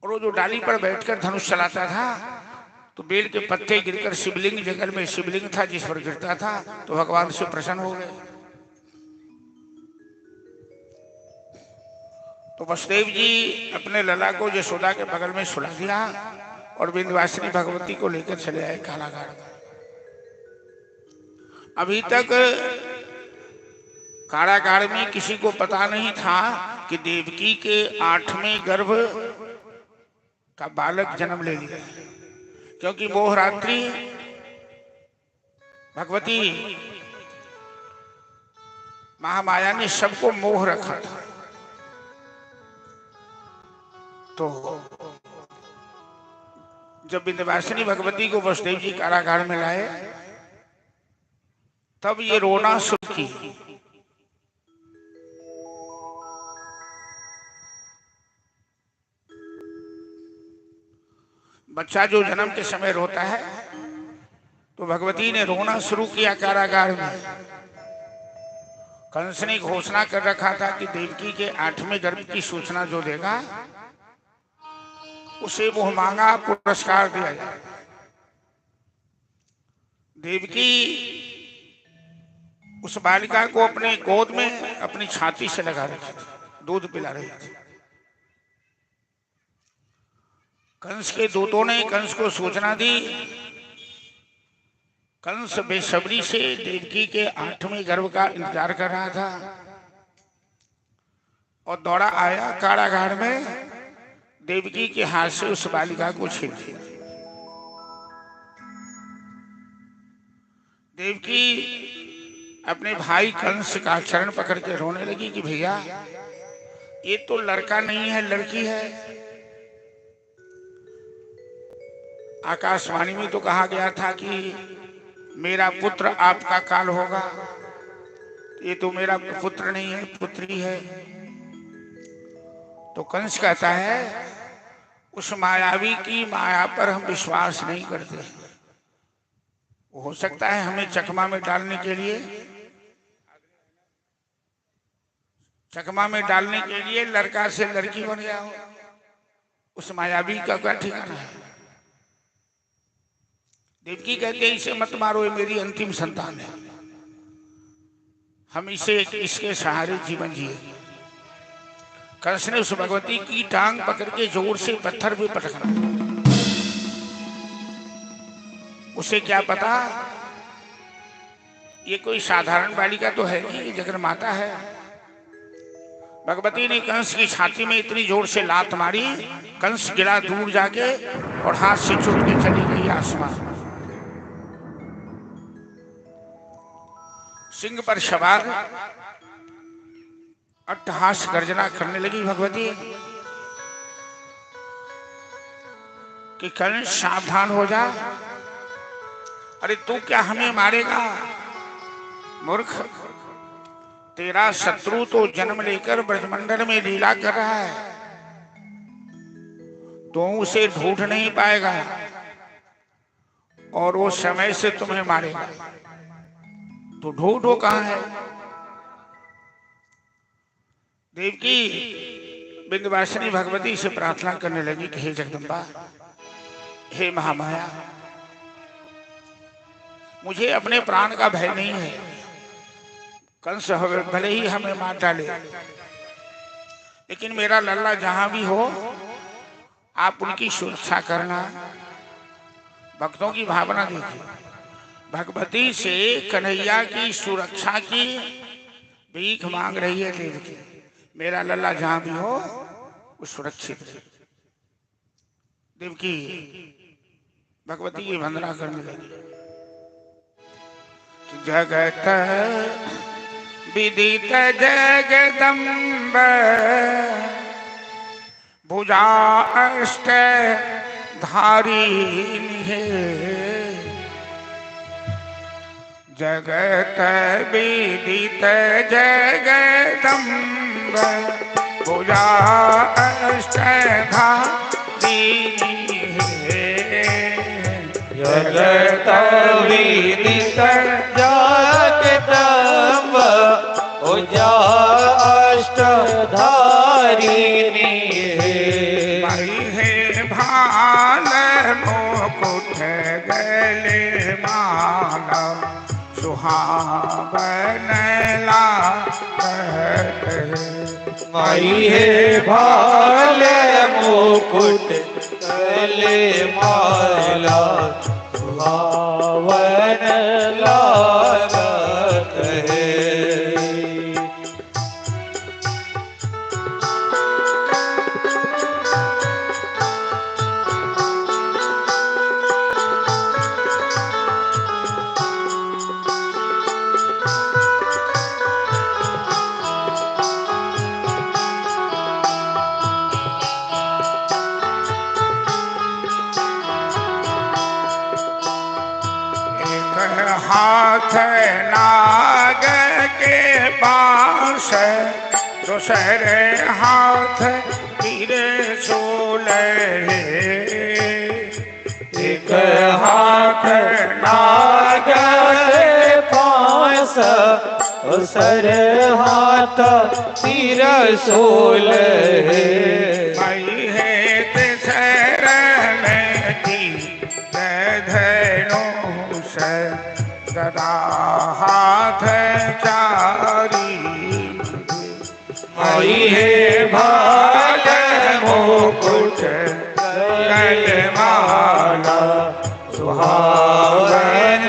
और वो जो डाली पर बैठकर धनुष चलाता था तो बेल के पत्ते गिरकर शिवलिंग, जंगल में शिवलिंग था जिस पर गिरता था तो भगवान से प्रसन्न हो गए। तो वसुदेव जी अपने लला को यशोदा के बगल में सुला दिया और विंध्यवासिनी भगवती को लेकर चले आए कारागार। अभी तक कारागार में किसी को पता नहीं था कि देवकी के 8वें गर्भ का बालक जन्म ले लिया, क्योंकि मोहरात्रि भगवती महामाया ने सबको मोह रखा था। तो जब विंध्यवासिनी भगवती को वसुदेव जी कारागार में लाए तब ये रोना शुरू की। बच्चा जो जन्म के समय रोता है तो भगवती ने रोना शुरू किया कारागार में। कंस ने घोषणा कर रखा था कि देवकी के 8वें गर्भ की सूचना जो देगा उसे वो मांगा पुरस्कार दिया जाए। देवकी उस बालिका को अपने गोद में अपनी छाती से लगा रही थी, दूध पिला रही थी। कंस के दूतों ने कंस को सूचना दी। कंस बेसब्री से देवकी के 8वें गर्भ का इंतजार कर रहा था और दौड़ा आया कारागार में, देवकी के हाथ से उस बालिका को छीन लिया। देवकी अपने भाई कंस का चरण पकड़ के रोने लगी कि भैया ये तो लड़का नहीं है, लड़की है। आकाशवाणी में तो कहा गया था कि मेरा पुत्र आपका काल होगा, ये तो मेरा पुत्र नहीं है, पुत्री है। तो कंस कहता है उस मायावी की माया पर हम विश्वास नहीं करते। हो सकता है हमें चकमा में डालने के लिए लड़का से लड़की बन गया हो। उस मायावी का क्या ठिकाना है। देवकी कहते हैं इसे मत मारो, ये मेरी अंतिम संतान है, हम इसके सहारे जीवन जिए। कंस ने उस भगवती की टांग पकड़ के जोर से पत्थर पे पटका। उसे क्या पता ये कोई साधारण बालिका तो है नहीं, जगन माता है। भगवती ने कंस की छाती में इतनी जोर से लात मारी, कंस गिरा दूर जाके और हाथ से छूट के चली गई आसमान। सिंह पर सवार अट्टहास गर्जना करने लगी भगवती कि कंस सावधान हो जा। अरे तू क्या हमें मारेगा मूर्ख, तेरा शत्रु तो जन्म लेकर ब्रजमंडल में लीला कर रहा है, तो उसे ढूंढ नहीं पाएगा और वो समय से तुम्हें मारेगा। तो ढूंढो कहां है। देवकी विंध्यवासिनी भगवती से प्रार्थना करने लगी कि हे जगदम्बा, हे महामाया, मुझे अपने प्राण का भय नहीं है। कंस भले ही हमें मार डाले, लेकिन मेरा लल्ला जहां भी हो आप उनकी सुरक्षा करना। भक्तों की भावना देखिए, भगवती से कन्हैया की सुरक्षा की भीख मांग रही है देवकी। मेरा लल्ला जहां भी हो वो सुरक्षित है। देवकी भगवती की वंदना करने लगी। जगत विदित जगदम्ब भुजा अष्ट धारिणी है। जगत विदित जगदम्ब भुजा अष्ट धारिणी है। जगत विदित जगदम्ब भुजा अष्ट धारिणी है। माई है माल मुकुट गले माला सुहावन लागत माई हे भाल मुकुट गले माला सुहावन लागत है। हाथ नाग के पास दूसरे हाथ त्रिशूल एक हाथ नाग के पास दूसर हाथ त्रिशूल है। मई है तिसर में की धनुष गदा हाथ चारी माई हे भाल मुकुट गल माला सुहावन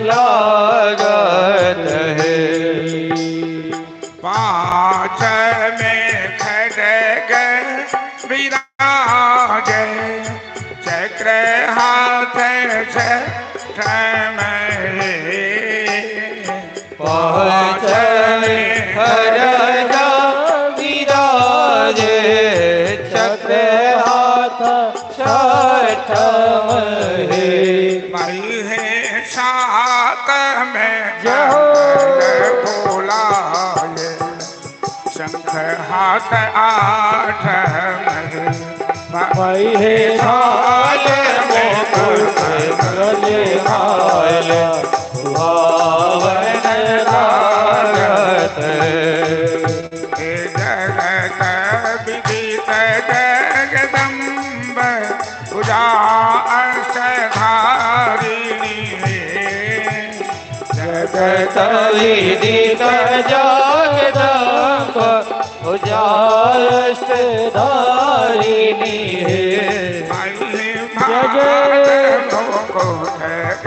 लागत है। पाँच में खड़ग विराज चक्र हाथ छठ पाँच में खड़गा विराजे चक्र हाथ छठम है। मई है सात में भोला शंख हाथ आठ माई हे भाल मुकुट गले माला सुहावन लागत हे जगत विदित जगदम्ब पूजा अष्टधारिणी जगत विदित जगदम्ब उजाष्टधारिणी है। मुकुट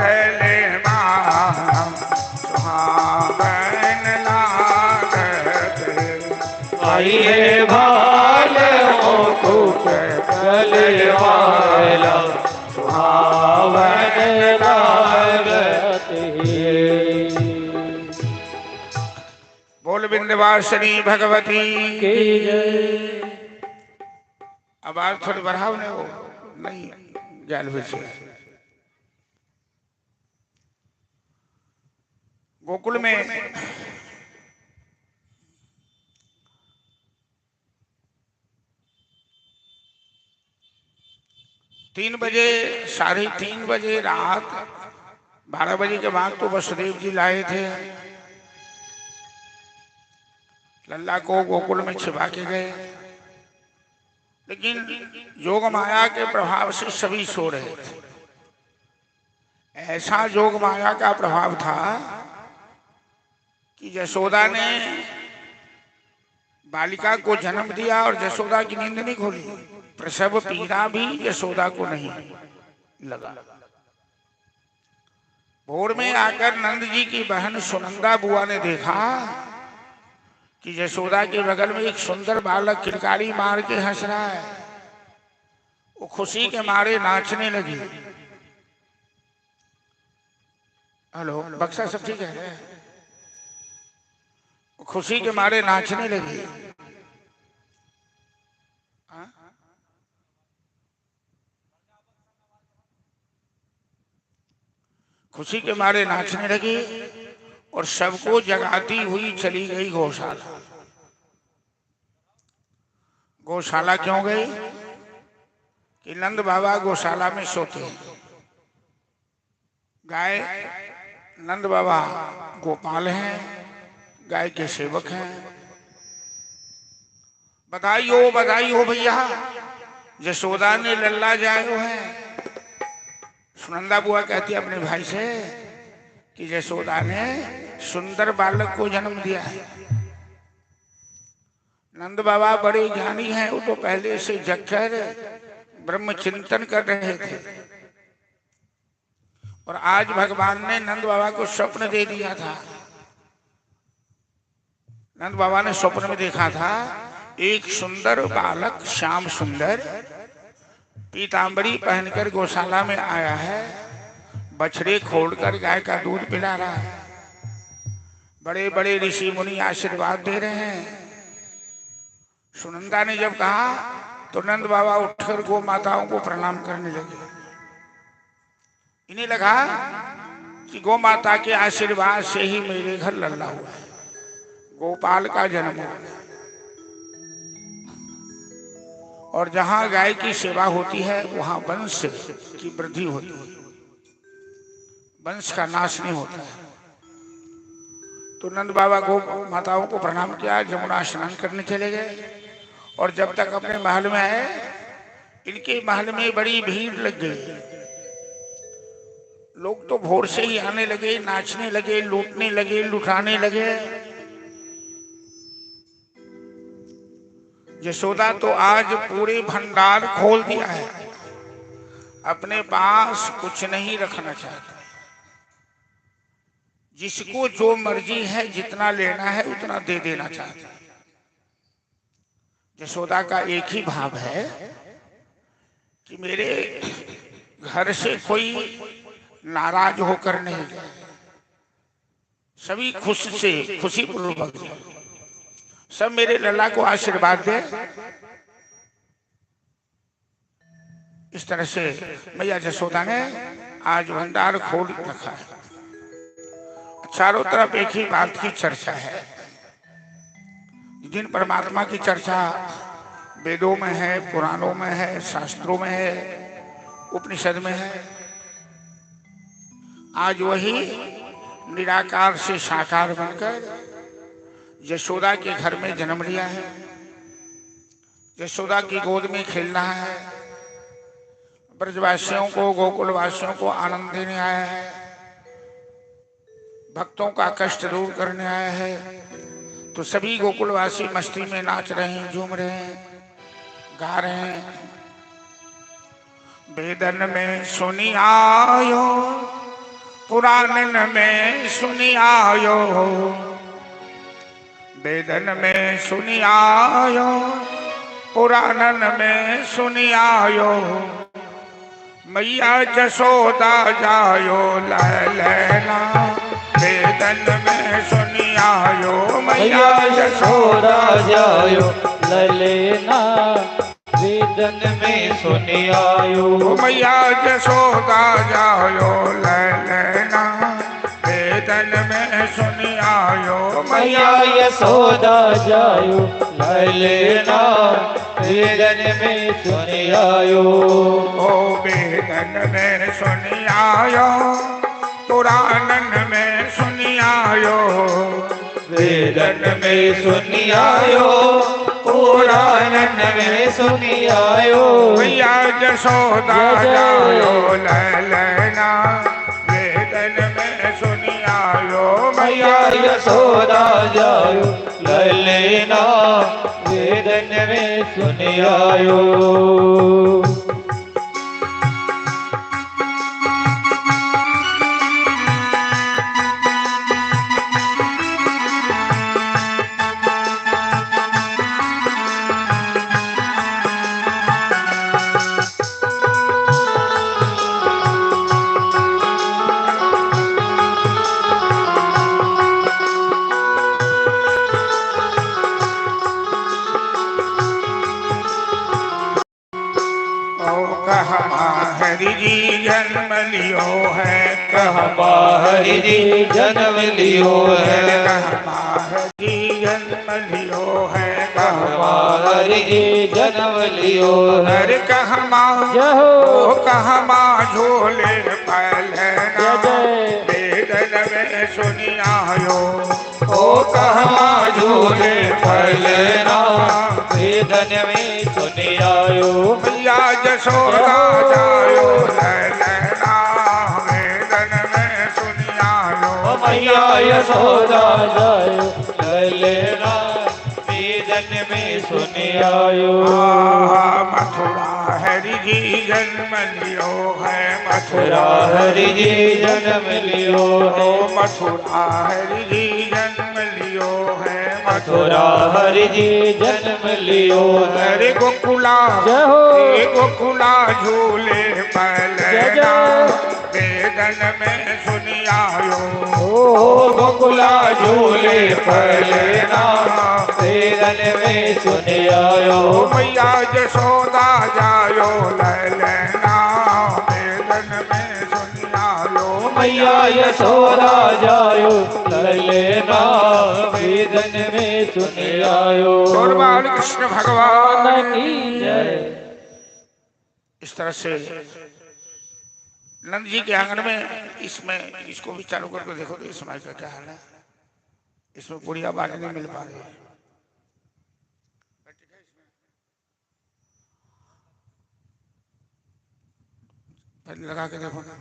गले सुहावन लागत माई हे भाल मुकुट गले माला सुहावन लागत है। बोल विंध्यवासिनी भगवती की जय। अब आप थोड़ी बढ़ाओ ने वो नहीं जाल से गोकुल में तीन बजे 3:30 बजे रात 12 बजे के बाद तो वसुदेव जी लाए थे लल्ला को गोकुल में छिपा के गए, लेकिन जोग माया के प्रभाव से सभी सो रहे थे। ऐसा जोग माया का प्रभाव था कि यशोदा ने बालिका को जन्म दिया और यशोदा की नींद नहीं खोली। प्रसव पीड़ा भी यशोदा को नहीं लगा। भोर में आकर नंद जी की बहन सुनंदा बुआ ने देखा कि यशोदा के बगल में एक सुंदर बालक किलकारी मार के हंस रहा है। वो खुशी के मारे नाचने लगी। हेलो बक्सा सब ठीक है? वो खुशी के मारे नाचने लगी। खुशी के मारे नाचने लगी और सबको जगाती हुई चली गई गौशाला। गौशाला क्यों गई? कि नंद बाबा गौशाला में सोते हैं। गाय नंद बाबा गोपाल हैं, गाय के सेवक हैं। बधाई हो भैया, यशोदा ने लल्ला जायो है। सुनंदा बुआ कहती है अपने भाई से कि यशोदा ने सुंदर बालक को जन्म दिया है। नंद बाबा बड़े ज्ञानी हैं, वो तो पहले से जगकर ब्रह्म चिंतन कर रहे थे और आज भगवान ने नंद बाबा को स्वप्न दे दिया था। नंद बाबा ने स्वप्न में देखा था एक सुंदर बालक श्याम सुंदर पीतांबरी पहनकर गौशाला में आया है, बछड़े खोलकर गाय का दूध पिला रहा है। बड़े बड़े ऋषि मुनि आशीर्वाद दे रहे हैं। सुनंदा ने जब कहा तो नंद बाबा उठकर गौ माताओं को प्रणाम करने लगे। इन्हें लगा कि गौ माता के आशीर्वाद से ही मेरे घर लल्ला हुआ है, गोपाल का जन्म हुआ। और जहां गाय की सेवा होती है वहां वंश की वृद्धि होती है, वंश का नाश नहीं होता है। तो नंद बाबा गौ माताओं को प्रणाम किया, जमुना स्नान करने चले गए और जब तक अपने महल में आए इनके महल में बड़ी भीड़ लग गई। लोग तो भोर से ही आने लगे, नाचने लगे, लूटने लगे, लुटाने लगे। यशोदा तो आज पूरे भंडार खोल दिया है, अपने पास कुछ नहीं रखना चाहती। जिसको जो मर्जी है, जितना लेना है उतना दे देना चाहती है। यशोदा का एक ही भाव है कि मेरे घर से कोई नाराज होकर नहीं जाए, सभी खुशी पूर्वक सब मेरे लल्ला को आशीर्वाद दे। इस तरह से मैया यशोदा ने आज भंडार खोल रखा है। चारों तरफ एक ही बात की चर्चा है। जिन परमात्मा की चर्चा वेदों में है, पुराणों में है, शास्त्रों में है, उपनिषद में है, आज वही निराकार से साकार बनकर यशोदा के घर में जन्म लिया है। यशोदा की गोद में खेलना है, ब्रजवासियों को, गोकुलवासियों को आनंद देने आया है, भक्तों का कष्ट दूर करने आया है। तो सभी गोकुलवासी मस्ती में नाच रहे हैं, झूम रहे हैं, गा रहे हैं। वेदन में सुनी आयो, पुराणन में सुनी आयो, वेदन में सुनी आयो, पुराणन में सुनी आयो, मैया यशोदा जायो लैला, वेदन में सुनी आयो, मैया यशोदा जायो ललेना, वेदन में सुनी आयो, मैया यशोदा जायो लैला, वेदन में सुनी आयो, मैया यशोदा जायो ललेना, वेदन में सुनी आयो। ओ वेदन में सुनी आयो, पुराणन में सुनी आयो, वेदन में सुनी आयो, पुराणन में सुनी आयो, मैया यशोदा जायो लैला, वेदन में सुनी आयो, मैया यशोदा जायो ललेना, वेदन में सुनी आयो। हरि जी जन्म लियो है, कहमा हरि जी जन्म लियो है, कहमा हरि जन्म लियो है, कहमा हरि जी जन्म लियो है, हर कहमा जहो ओ कहमा झोले पहलना, वेदन में सुनी आयो, ओ कहमा झूले पहलना, वेदन में सुनी आयो, मैया यशोदा जायो ललना वेदन में सुनियायो मैया यशोदा जायो ललना वेदन में सुनियायो मथुरा हरि जी जन्म लियो है मथुरा हरि जी जन्म लियो है मथुरा हरि जी जन्म लियो है मथुरा हरि जी जन्म लियो है रे गोकुला जय हो रे गोकुला झूले पलना वेदन में सुनियायो गोकुला झूले पलना वेदन में सुनियायो मैया यशोदा जायो ललना वेदन में सुनियायो मैया यशोदा जायो ललना वेदन में सुनियायो और बाल कृष्ण भगवान की जय। इस तरह से नंद जी के आंगन में इसमें इसको भी चालू करके देखो तो इस समय का क्या हाल है। इसमें पुड़िया बांटने नहीं मिल पा रही है। पहले लगा के देखो ना।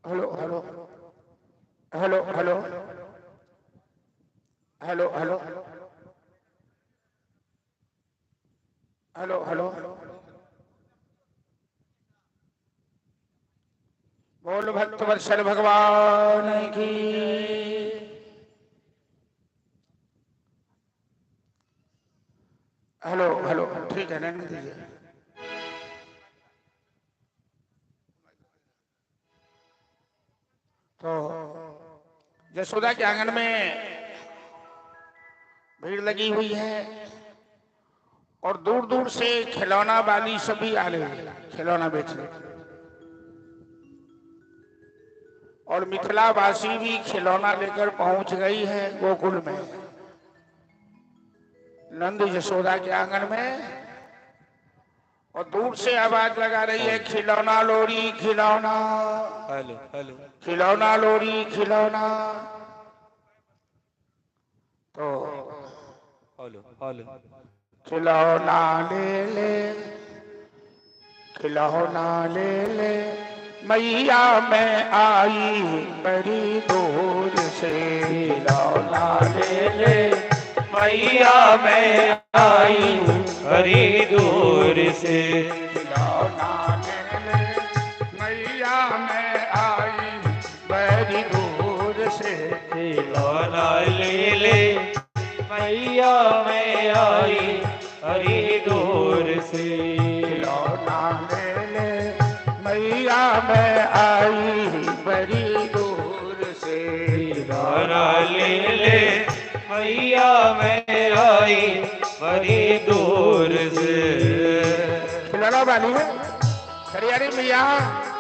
Hello hello hello hello hello hello hello hello बोल भक्त वत्सल भगवान की। हेलो हेलो ठीक है रहने दीजिए। तो यशोदा के आंगन में भीड़ लगी हुई है और दूर दूर से खिलौना वाली सभी आ रहे हैं खिलौना बेचने। और मिथिला वासी भी खिलौना लेकर पहुंच गई है गोकुल में नंद यशोदा के आंगन में। और दूर से आवाज लगा रही है खिलौना लोरी खिलौना हेलो हेलो खिलौना लोरी खिलौना। तो हेलो हेलो खिलौना ले ले खिलौना ले ले मैया मैं आई बड़ी दूर से। खिलौना ले ले मैया मैं आई बड़ी दूर से। खिलौना ले ले मैया मैं आई बड़ी दूर से। खिलौना ले ले मैया मैं आई बड़ी दूर से। खिलौना ले ले मैया मैं आई बड़ी दूर से। खिलौना ले ले मैया मैं आई बड़ी दूर से। खिलौना वाली है खरियारी मैया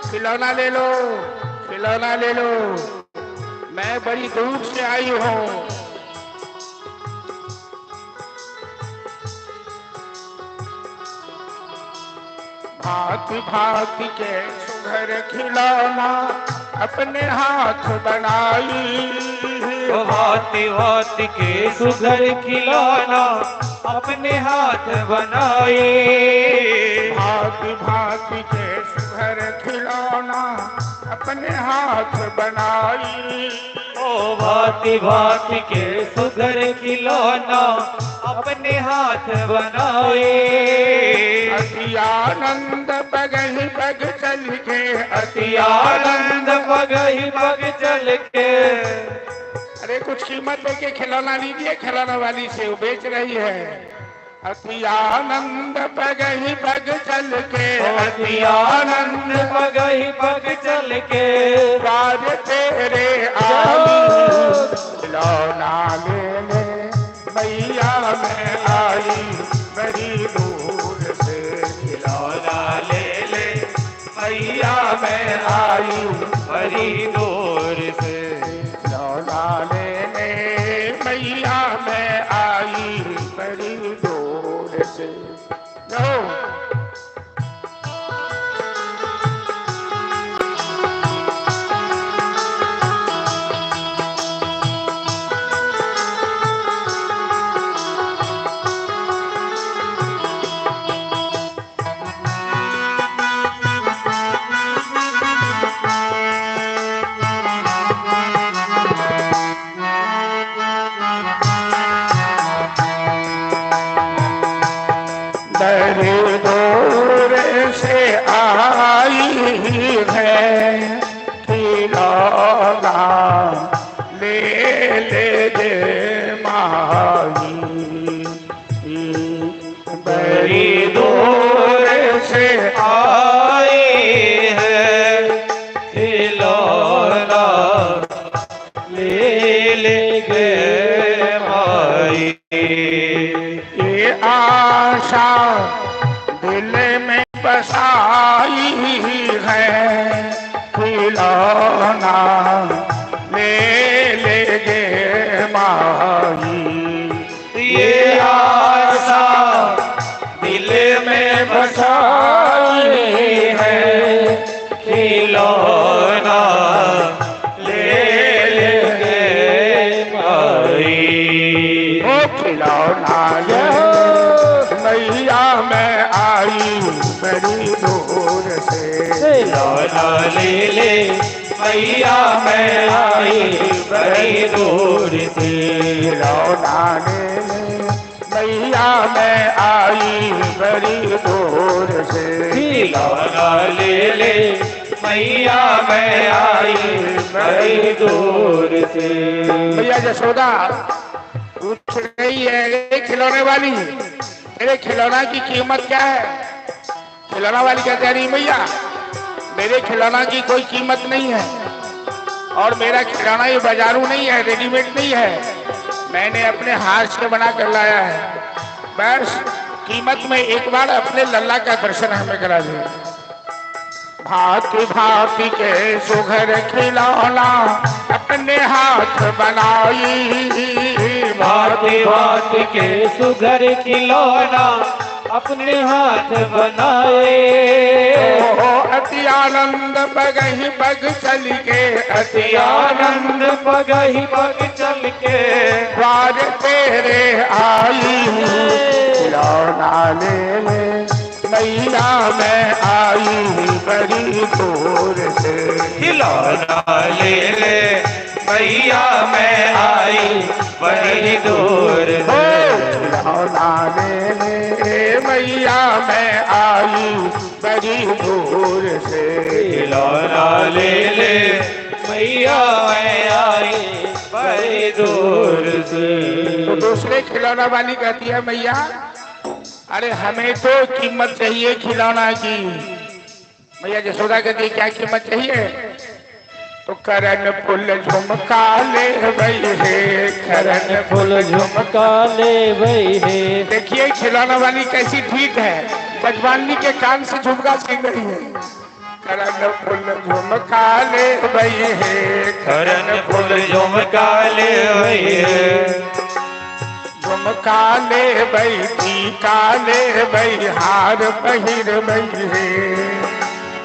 खिलौना ले लो खिलौना ले लो मैं बड़ी दूर से आई हूँ। भांति भांति के सुघर खिलौना अपने हाथ बनाई। भांति भांति के सुघर खिलौना अपने हाथ बनाए। भांति भांति के सुघर खिलौना अपने हाथ बनाई। ओ भांति भांति के सुघर खिलौना अपने हाथ बनाए। अति आनंद बगही बग चल के अति आनंद बगही बग चल के। अरे कुछ कीमत लेके खिलौना लीजिए खिलौना वाली से वो बेच रही है। अति आनंद बगही बग चल के अति आनंद बगही बग चल के। राज तेरे आई खिलौना ले ले मैया मैं आई बड़ी दूर से खिलौना ले ले मैया मैं आई बड़ी दूर से खिलौना ले ले मैया मैं आई बड़ी दूर से। लो बड़ी दूर से आई है खिलौना ले ले दे माही बड़ी दूर से आई है खिलौना ले ले गए माई। ये आशा दिल में बसाई है खिलौना ले ले गे माही। ये आशा दिल में बसाई है खिलौना ले ले गए माई। ओ खिलौना ले मैया मैं आई बड़ी दूर से खिलौना ले ले मैया मैं आई बड़ी दूर से खिलौना ले ले मैया मैं आई बड़ी दूर से खिलौना ले ले मैया मैं आई बड़ी दूर से। भैया जसोदा पूछ रही है खिलौने वाली मेरे खिलौना की कीमत क्या है। खिलौना वाली कहते नहीं भैया मेरे खिलौना की कोई कीमत नहीं है और मेरा खिलौना ये बाजारू नहीं है रेडीमेड नहीं है मैंने अपने हाथ से बना कर लाया है। बस कीमत में एक बार अपने लल्ला का दर्शन हमें करा दे। भांति भांति के सुघर खिलौना अपने हाथ बनाई भांति भांति के सुघर खिलौना अपने हाथ बनाए। अति आनंद बगही बग चल के अति आनंद बगही बग चल के द्वार तेरे आई खिलौना ले ले मैया मैं आई बड़ी दूर से खिलौना ले ले मैया मैं आई बड़ी दूर से खिलौना ले ले मैया मैं आई बड़ी दूर से खिलौना ले ले मैया मैं आई बड़ी दूर से। तो दूसरे खिलौना वाली कहती है मैया अरे हमें तो कीमत चाहिए खिलौना की। मैया जसोदा कहती है क्या कीमत चाहिए। तो करन फूल झुमका ले भई है करन फूल झुमका ले भई है। देखिए खिलौना वाली कैसी ठीक है बजवानी के कान से झुमका छीन रही है। करन फूल झुमका ले भई है करन फूल झुमका ले भई है। झुमका ले भई टीका ले भई हार पहिर भई है।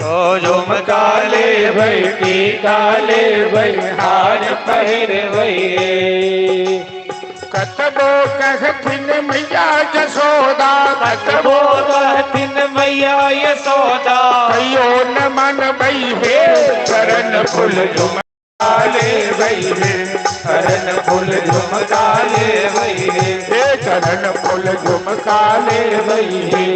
तो झुमका ले भई टीका ले भई हार पहिर भई। कतबो कहथिन मैया जसोदा कतबो कहथिन मैया यशोदा कहियो न मन भई हे चरण फूल झुमका ले भई हे करन फूल झुमका ले भई हे चरण फूल झुमका ले भई हे।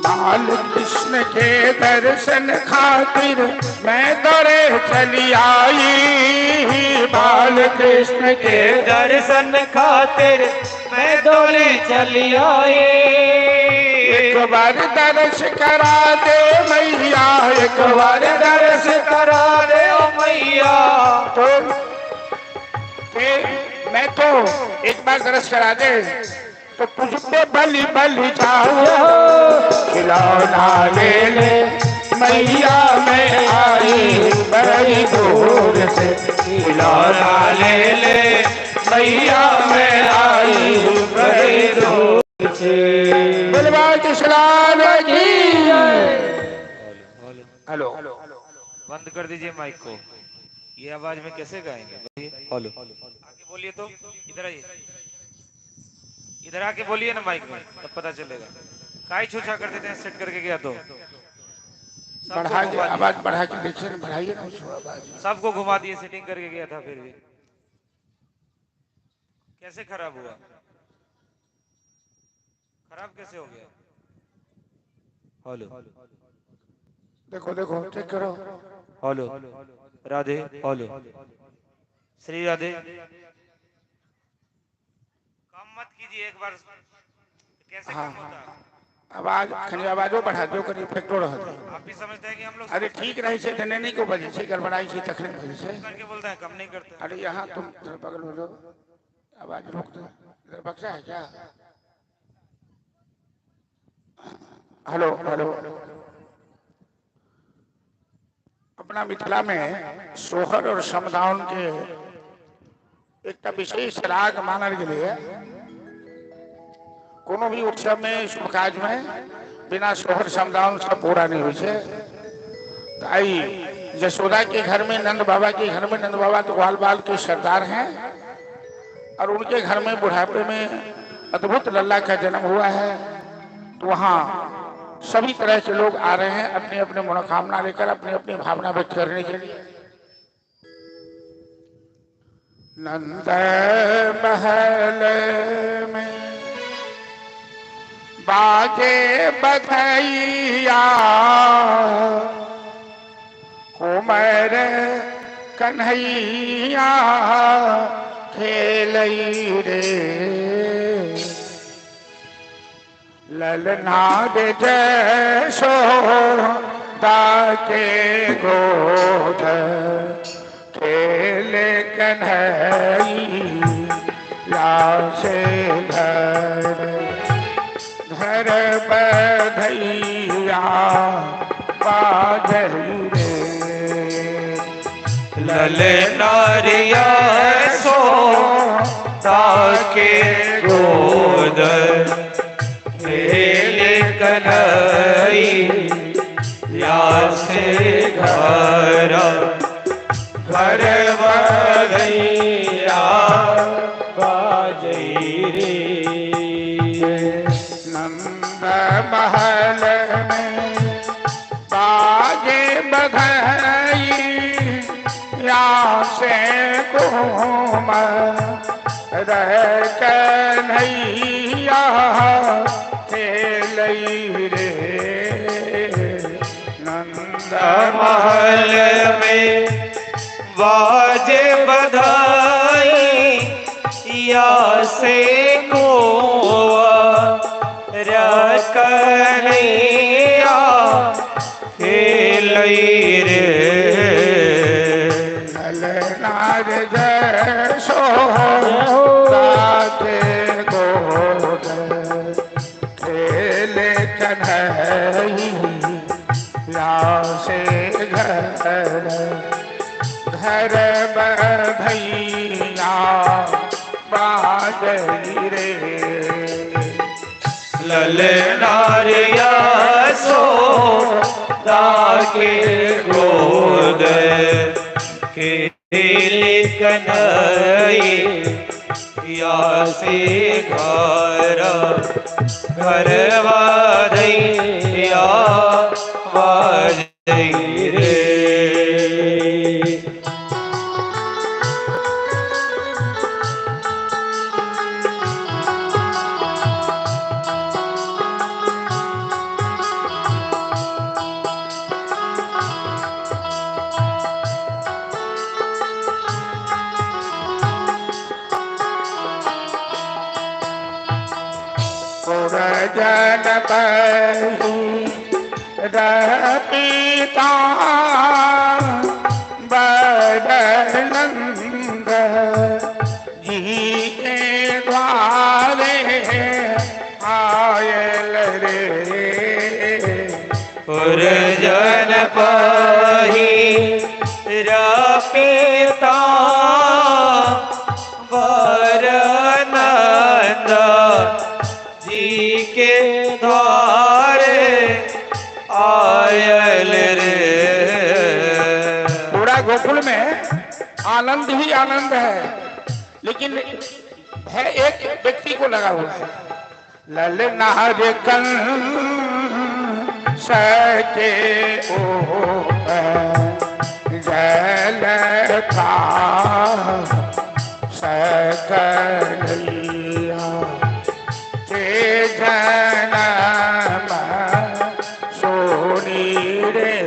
बाल कृष्ण के दर्शन खातिर मैं दौड़े चली आई बाल लाल कृष्ण के दर्शन खातिर मैं दौड़े चली आई। एक बार दर्श करा दे मैया, एक बार दर्श करा दे ओ मैया। तो मैं तो एक बार दर्श करा दे तो तुझ पे बलि बलि जाऊं। खिलौना ले ले मैया मैं आई बड़ी दूर से, खिलौना ले ले मैया मैं आई बड़ी दूर से। बलवा किसान जी। हेलो, बंद कर दीजिए माइक को, ये आवाज में कैसे गाएंगे? हेलो, आके बोलिए तो, इधर आइए, इधर आके बोलिए ना माइक में, तब पता चलेगा। काई छूछा कर देते हैं, सेट करके गया तो बढ़ा के आवाज बढ़ा के देखिए ना, बढ़ाइए ना उसको आवाज। सबको घुमा दिए, सेटिंग करके गया था, फिर भी कैसे खराब हुआ? खराब कैसे हो गया? हेलो, देखो देखो चेक करो। Hello, Radhe, hello, Shri Radhe. कम मत कीजिए एक बार, कैसे हाँ कम होता है? आवाज खनी आवाजो बढ़ा दो, कहीं इफेक्टो रह दो। आप भी समझते हैं कि हम लोग अरे ठीक रही से देने नहीं को वजह से गड़बड़ाई से तखने वजह से। करके बोलते हैं, कम नहीं करते। अरे यहाँ तुम बगल में लो, आवाज रोक दो। इधर बक्सा है क्या? Hello hello. अपना मिथिला में सोहर और समदाउन के एक विशेष राग मानल गए। कोनो भी उत्सव में, शुभ काज में बिना सोहर समदाउन सब पूरा नहीं हुई। तो आई यशोदा के घर में, नंद बाबा के घर में, नंद बाबा तो ग्वाल बाल के सरदार हैं और उनके घर में बुढ़ापे में अद्भुत लल्ला का जन्म हुआ है। तो वहाँ सभी तरह के लोग आ रहे हैं अपने अपने मनोकामना लेकर, अपनी अपनी भावना व्यक्त करने के लिए। नंद महल में बाजे बधैया, कुमार कन्हैया खेलई रे। ललना दे जशोदा के गोद, खेले कन्हैया से घर। घर बधैया बाजई रे। ललनारिया सोदा के गोद, खेले कन्हैया से घर। घर बधैया बाजई रे। नंद महल में बाजे बधाई, या से कुमार कन्हैया खेलई रे। नंद महल में बाजे बधाई, या से कुंवर कन्हैया खेलई रे। ललनार जशोदा के गोद, खेले कन्हैया से घर। घर बधैया बाजई रे। ललनारिया सोदा के गोद, खेले कन्हैया से घर। घर बधैया बाजई रे। भजन बही रपिता बदनंद जी के द्वारे आयल रे पुरजन पाही रपिता वरनंद जी के द्वारे आयल रे। पूरा गोकुल में आनंद ही आनंद है, लेकिन है एक व्यक्ति को लगा हुआ है। ललनार कं सके जल था सकलिया के जनम सोनी रे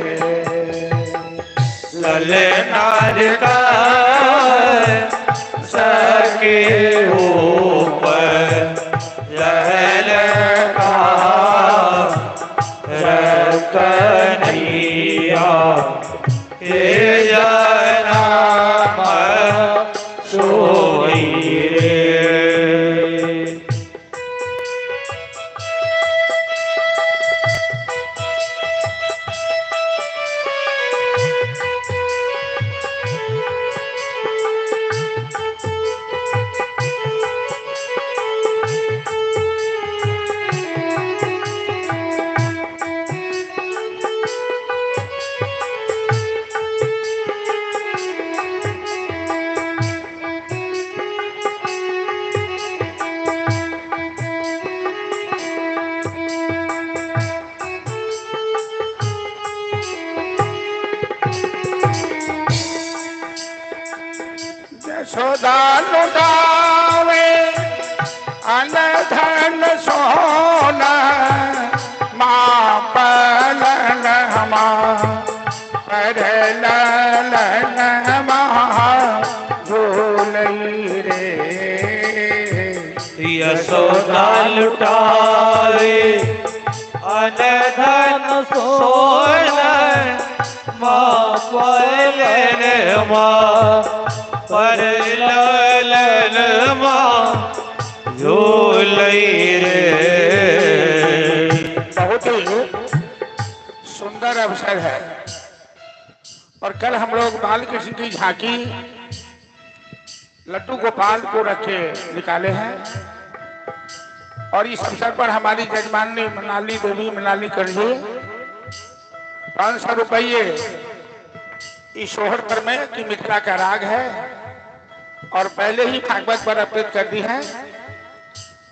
ललनार का सके ऊपर जल का रकनिया के जनम सोई रे। यशोदा लुटावे अनधन सोना माँ पलन पर ललन झूलई रे यशोदा लुटावे अनधन सोना माँ पलन पर ललन झूलई रे। बहुत ही सुंदर अवसर है। और कल हम लोग बाल कृष्ण की झांकी लड्डू गोपाल को रखे निकाले हैं, और इस अवसर पर हमारी जजमान ने मनाली देवी मनाली कर दी 500 रुपये इस सोहर पर में कि मिथिला का राग है, और पहले ही भागवत पर अर्पित कर दी है।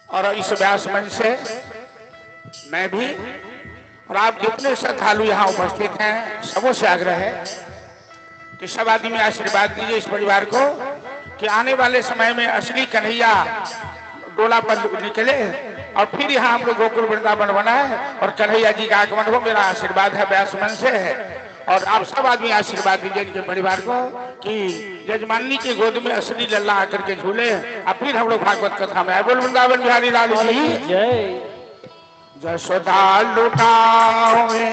और इस व्यास मंच से मैं भी और आप जितने श्रद्धालु यहाँ उपस्थित हैं सबों से आग्रह है कि सब आदमी आशीर्वाद दीजिए इस परिवार को कि आने वाले समय में असली कन्हैया डोला पर निकले और फिर यहाँ हम लोग गोकुल वृंदावन बनाए और कन्हैया जी का आगमन हो। मेरा आशीर्वाद है व्यास मन से है, और आप सब आदमी आशीर्वाद दीजिए इनके परिवार को कि यजमानी की गोद में असली लल्ला आकर के झूले और फिर हम लोग भागवत कथा में आए। बोल वृंदावन बिहारी लाल जी जय। यशोदा लुटावे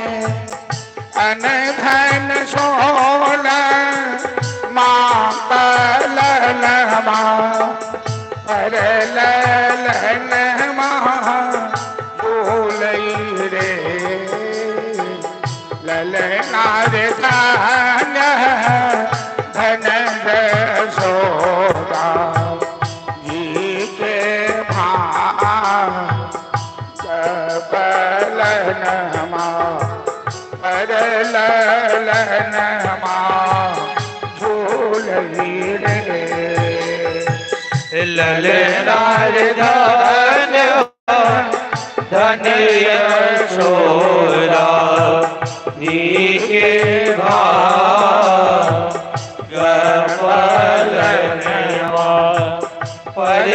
अनधन सोना माँ पलन पर ललन झूलई रे ललनार धन धन यशोदा जी के पलन पर ललन झूलई रे ललनार धन धन यशोदा जी के पर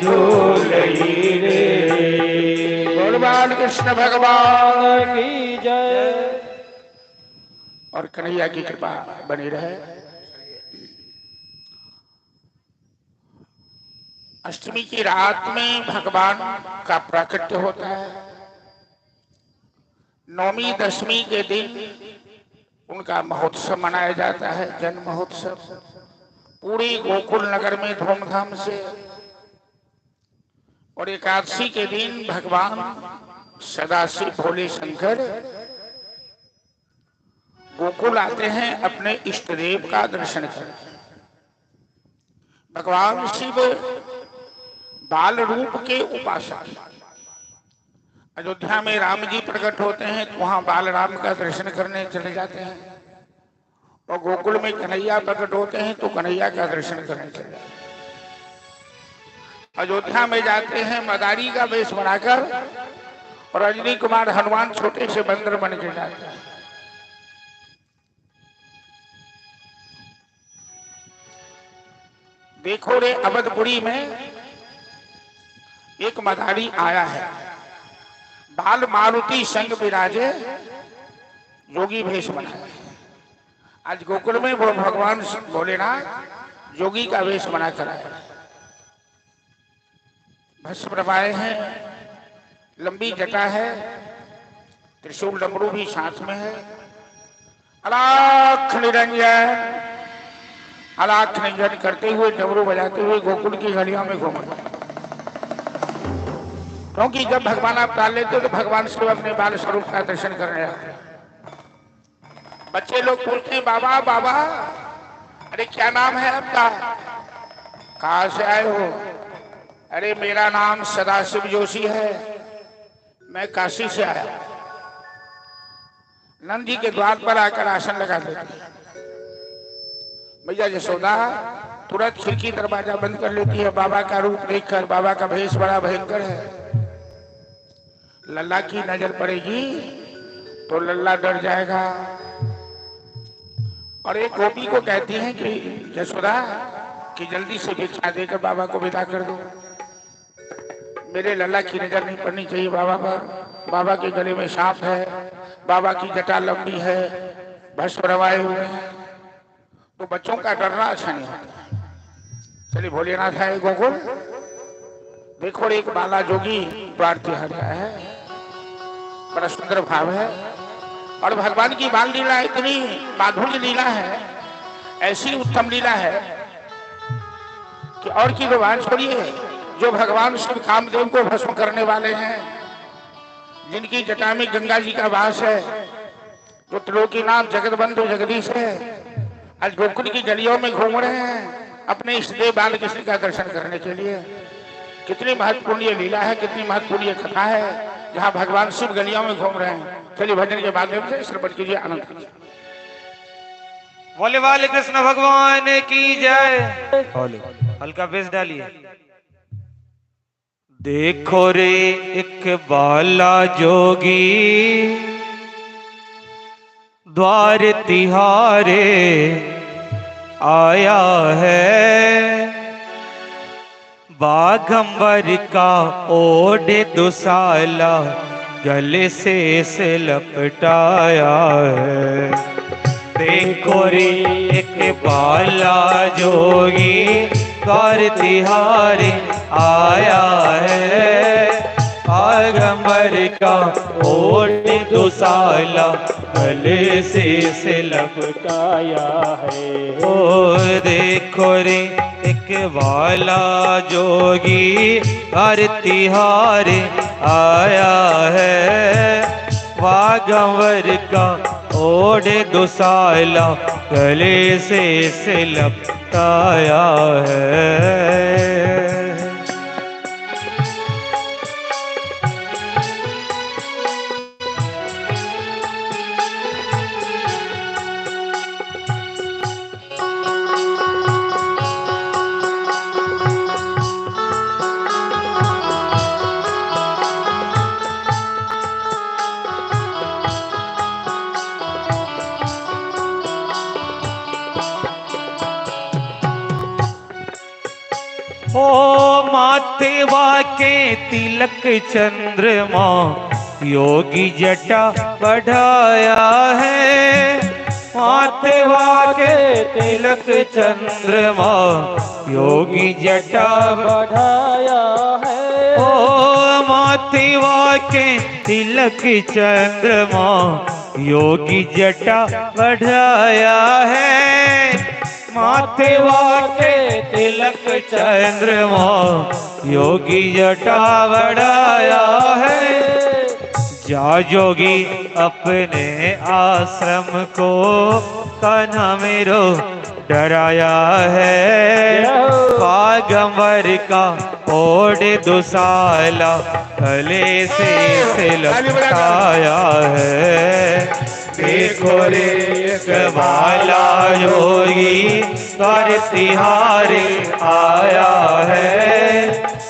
झूलई रे। भगवान कृष्ण भगवान की जय और कन्हैया की कृपा बनी रहे। अष्टमी की रात में भगवान का प्राकट्य होता है। नौमी दशमी के दिन उनका महोत्सव मनाया जाता है, जन्म महोत्सव पूरी गोकुल नगर में धूमधाम से। और एकादशी के दिन भगवान सदाशिव भोले शंकर गोकुल आते हैं अपने इष्ट देव का दर्शन करने। भगवान शिव बाल रूप के उपासक। अयोध्या में राम जी प्रकट होते हैं तो वहां बाल राम का दर्शन करने चले जाते हैं, और गोकुल में कन्हैया प्रकट होते हैं तो कन्हैया का दर्शन करने चले जाते हैं। अयोध्या में जाते हैं मदारी का वेश बनाकर, और रजनी कुमार हनुमान छोटे से बंदर बन के जाते हैं। देखो रे अवधपुरी में एक मदारी आया है, बाल मारुति संग विराजे, योगी भेष बनाया। आज गोकुल में वो भगवान भोलेनाथ योगी का वेश बना कर आए। भस्म प्रवाहे हैं, लंबी जटा है, त्रिशूल डमरू भी साथ में है। अलाख निरंजन अलाख निरंजन करते हुए डमरू बजाते हुए गोकुल की गलियों में घूम रहे। क्योंकि जब भगवान आप डाल लेते तो भगवान शिव अपने बाल स्वरूप का दर्शन करने आते हैं। बच्चे लोग पूछते हैं बाबा बाबा, अरे क्या नाम है आपका, कहाँ से आए हो? अरे मेरा नाम सदाशिव जोशी है, मैं काशी से आया। नंद जी के द्वार पर आकर आसन लगा देते। भैया यशोदा तुरंत खिड़की दरवाजा बंद कर लेती है। बाबा का रूप देखकर, बाबा का भेष बड़ा भयंकर है, लल्ला की नजर पड़ेगी तो लल्ला डर जाएगा। और एक गोपी को कहती है कि यशोदा कि जल्दी से भिक्षा देकर बाबा को विदा कर दो, मेरे लल्ला की नजर नहीं पड़नी चाहिए बाबा पर। बाबा के गले में सांप है, बाबा की जटा लंबी है, भस्म रवाए हुए हैं, तो बच्चों का डरना अच्छा नहीं होता। चलिए भोलेनाथ है गोकुल। देखो एक बाला जोगी प्रार्थी हरिया है, बड़ा सुंदर भाव है। और भगवान की बाल लीला इतनी माधुर्य लीला है, ऐसी उत्तम लीला है कि और की तो बात छोड़िए। जो भगवान श्री कामदेव को भस्म करने वाले हैं, जिनकी जटा में गंगा जी का वास है, जो त्रिलोकीनाथ जगतबंधु जगदीश है, आज गोकुल की गलियों में घूम रहे हैं अपने इष्टदेव बाल कृष्ण का दर्शन करने के लिए। कितनी महत्वपूर्ण ये लीला है, कितनी महत्वपूर्ण ये कथा है, जहाँ भगवान शिव गलियों में घूम रहे हैं। चलिए भजन के माध्यम से श्रवण कीजिए, आनंद कीजिए। बोले वाले कृष्ण भगवान की जय। हल्का बेस डालिए। देखो रे एक बाला जोगी द्वार तिहारे आया है, बाघंबर का ओढ़े दुसाला गले से लपटाया है। देखो रे एक बाला जोगी द्वार तिहारे आया है, बाघंबर का ओढ़े दुसाला गले से लपटाया है। ओ देखो रे एक बाला जोगी द्वार तिहारे आया है, बाघंबर का ओढ़े दुसाला गले से लपटाया है। ओ माथे वाके तिलक चंद्रमा योगी जटा बढ़ाया है, माथवा के तिलक चंद्रमा योगी जटा बढ़ाया है। ओ माथवा के तिलक चंद्रमा योगी जटा बढ़ाया है। माथवा के तिलक चंद्रमा योगी जटा बढ़ाया है। जा जोगी अपने आश्रम को कान्हा मेरो डराया है। बागंबर का ओढ़ दुसाला गले से लटकाया है। देखो रे एक बाला योगी कर तिहारे आया है।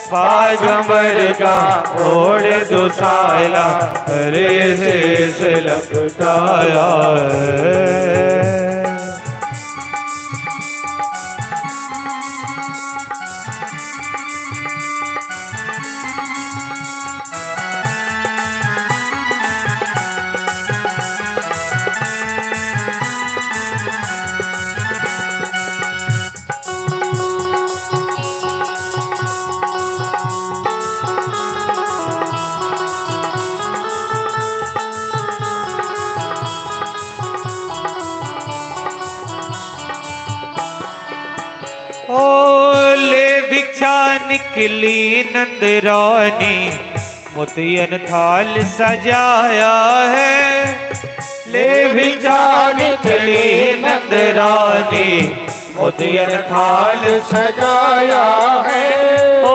बागंबर का ओढ़ दुसाला गले से लटकाया है। ले भिक्षा निकली नंदरानी मोतियन थाल सजाया है। ले भिक्षा निकली नंदरानी मोतियन थाल सजाया है। ओ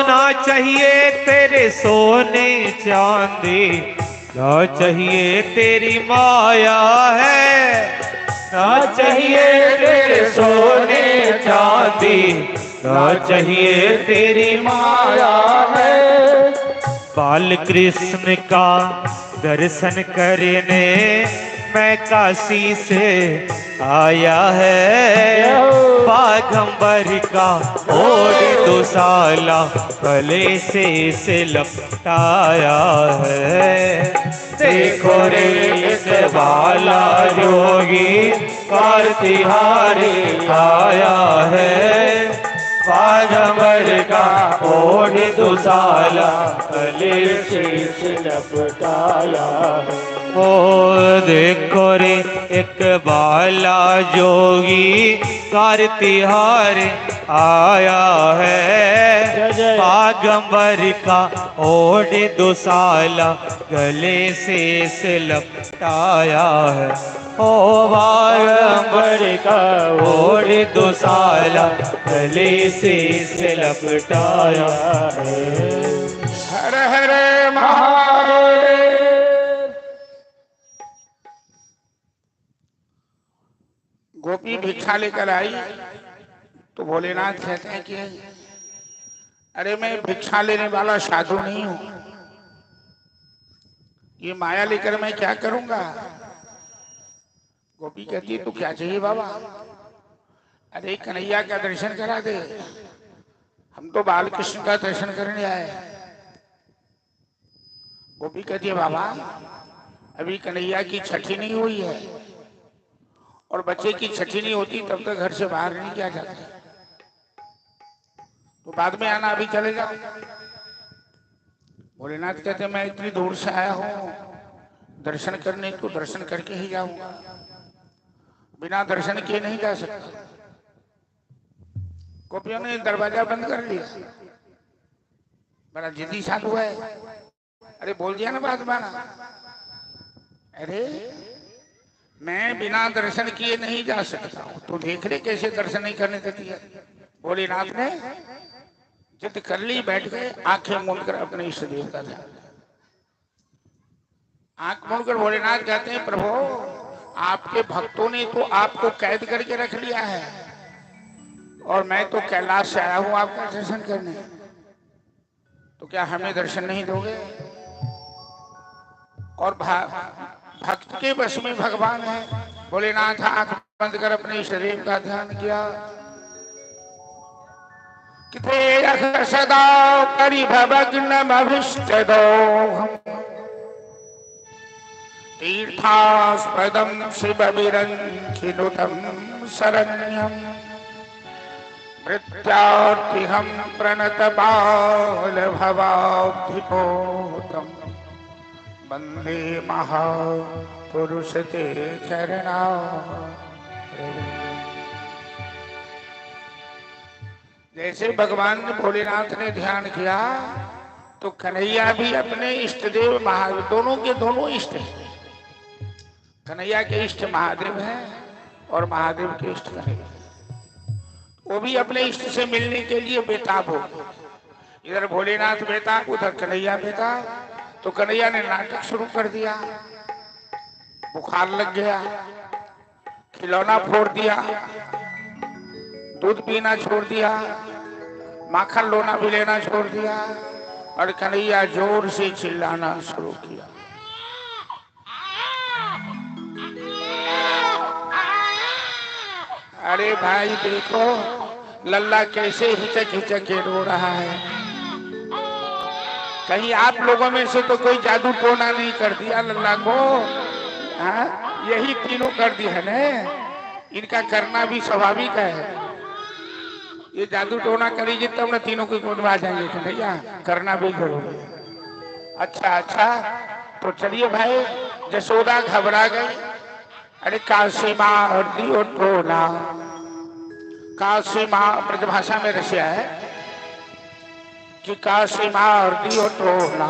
ना चाहिए तेरे सोने चांदी ना चाहिए तेरी माया है। ना चाहिए तेरे सोने चांदी ना चाहिए तेरी माया है। बाल कृष्ण का दर्शन करने मैं काशी से आया है। बागंबर का ओढ़ दुसाला गले से लपटाया है। देखो रे एक बाला योगी कर तिहारे आया है। बागंबर का ओढ़ दुसाला गले से लपटाया है। ओ देखो रे एक बाला जोगी कर तिहारे आया है। बागंबर का ओढ़ दुसाला गले से लपटाया है। ओ बागंबर का ओढ़ दुसाला गले से लपटाया है। हर हर महादेव। गोपी भिक्षा लेकर आई तो भोलेनाथ कहते हैं कि अरे मैं भिक्षा लेने वाला साधु नहीं हूं, ये माया लेकर मैं क्या करूंगा। गोपी कहती है तू क्या चाहिए बाबा। अरे कन्हैया का दर्शन करा दे, हम तो बाल कृष्ण का दर्शन करने आए। गोपी कहती है बाबा अभी कन्हैया की छठी नहीं हुई है और बच्चे की छठी नहीं होती तब तक घर से बाहर नहीं किया जाता, तो बाद में आना, अभी चले जाओ। भोलेनाथ कहते मैं इतनी दूर से आया हूं दर्शन करने, तो दर्शन करके ही जाऊंगा, बिना दर्शन किए नहीं जा सकता। गोपियों ने दरवाजा बंद कर लिया। बड़ा जिद्दी साधु है। अरे बोल दिया ना बात माना। अरे मैं बिना दर्शन किए नहीं जा सकता हूं, तो देख ले कैसे दर्शन नहीं करने देती है। भोलेनाथ ने जिद कर ली, बैठ गए, आंखें मूंद कर अपने इष्ट देव का ध्यान। आंख मूंद कर भोलेनाथ कहते हैं प्रभु आपके भक्तों ने तो आपको कैद करके रख लिया है और मैं तो कैलाश से आया हूं आपका दर्शन करने, तो क्या हमें दर्शन नहीं दोगे। और भक्त के वश में भगवान है। भोलेनाथ आंख बंद कर अपने शरीर का ध्यान किया। किते सदा परिभवग्नमभिष्टदोहम् तीर्थास्पदं शिवविरञ्चिनुतं शरण्यं मृत्यार्तिहं प्रणतबालभवाब्धिपोतं वन्दे महापुरुष ते चरणा। जैसे भगवान भोलेनाथ ने ध्यान किया तो कन्हैया भी अपने इष्ट देव महादेव दोनों के दोनों इष्ट हैं। कन्हैया के इष्ट महादेव हैं और महादेव के इष्ट कन्हैया। वो भी अपने इष्ट से मिलने के लिए बेताब हो। इधर भोलेनाथ बेताब, उधर कन्हैया बेताब। तो कन्हैया ने नाटक शुरू कर दिया, बुखार लग गया, खिलौना फोड़ दिया, दूध पीना छोड़ दिया, माखन लोना भी लेना छोड़ दिया और कन्हैया जोर से चिल्लाना शुरू किया। अरे भाई देखो लल्ला कैसे हिचक हिचक के रो रहा है। कहीं आप लोगों में से तो कोई जादू टोना नहीं कर दिया लल्ला को? हाँ, यही तीनों कर दी है ना। इनका करना भी स्वाभाविक है। ये जादू टोना करेगी तब ना तीनों को गुणवा जाएंगे कि भैया करना भी जरूरी है। अच्छा अच्छा, तो चलिए भाई। जसोदा घबरा गई। अरे काशी माँ और दियो टोना। काशी माँ ब्रजभाषा में रसिया है कि काशी माँ और दियो टोना,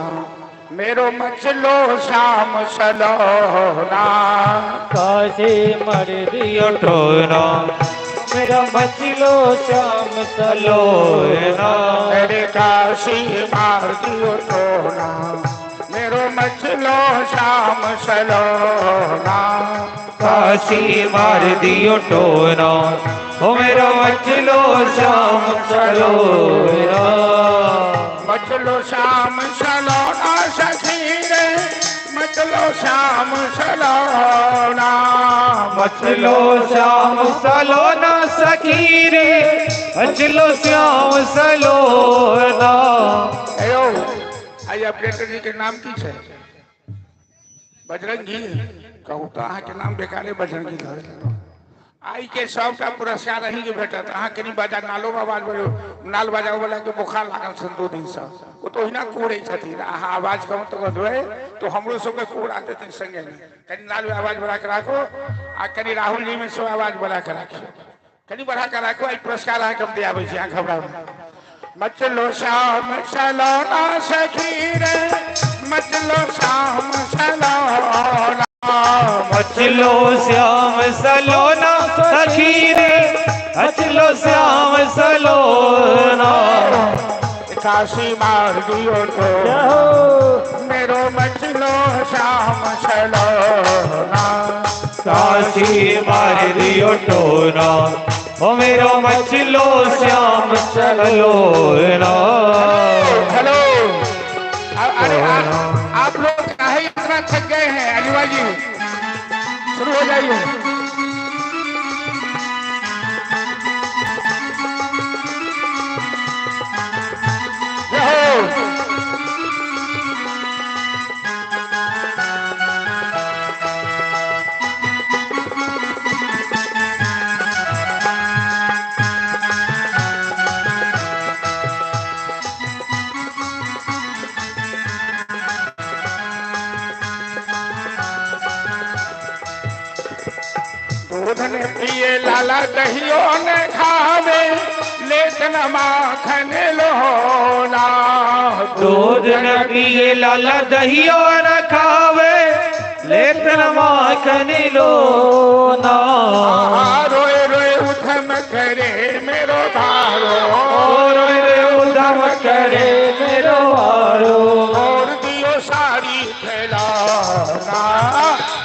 मेरो मचलो शाम सलोना। काशी मर दियो टोना, मेरा मचलो शाम सलोना। अरे काशी मार दियो टोना, मेरो मचलो शाम सलोना। काशी मार दियो टोना, ओ मेरा मचलो शाम सलोना। मचलो शाम सलोना सखी रे, मचलो शाम सलोना। मचलो श्याम सलोना सखी रे, मचलो श्याम सलोना। अयो आई ऑपरेटर जी के नाम की है बजरंगी। कहू तो अहाँ के नाम बेकारे बजरंगी धरे। आई के सबका पुरस्कार रही के भेटत। अहाँ कनी बजा नालो आवाज बजो, नाल बजाओ वाला के बुखार लागल सन 2 दिन से। वो तो हिना कोड़े छथिन। अहाँ आवाज कम तो दोए तो हमरो सब के कोड़ आते थे संगे में। कनी नाल में आवाज बढ़ा के राखो आ कनी राहुल जी में सब आवाज बढ़ा के राखो। कनी बढ़ा के राखो। आई पुरस्कार अहाँ कम दे आबै छी। अहाँ घबराओ। मचलो शाम सलोना सखी रे, मचलो शाम सलोना। मचलो श्याम सलोना सखी रे, मचलो श्याम सलोना। काशी मार दियो तो मेरो मचलो शाम सलोना। काशी मार दियो टोना, ओ मेरो मचलो श्याम सलोना। हेलो, अरे आप लोग काहे इतना थक गए हैं? अलीवा जी शुरू हो जाइए। दूध ने पिए लाला दहियो ने खावे, लेकिन माखन लोना। दूध न पिए लाला दहियो न खावे, लेकिन माखन लोना। रोए रोए उधम करे मेरो भारो, रोए रोए उधम करे मेरो भारो। और दियो सारी फैलाना।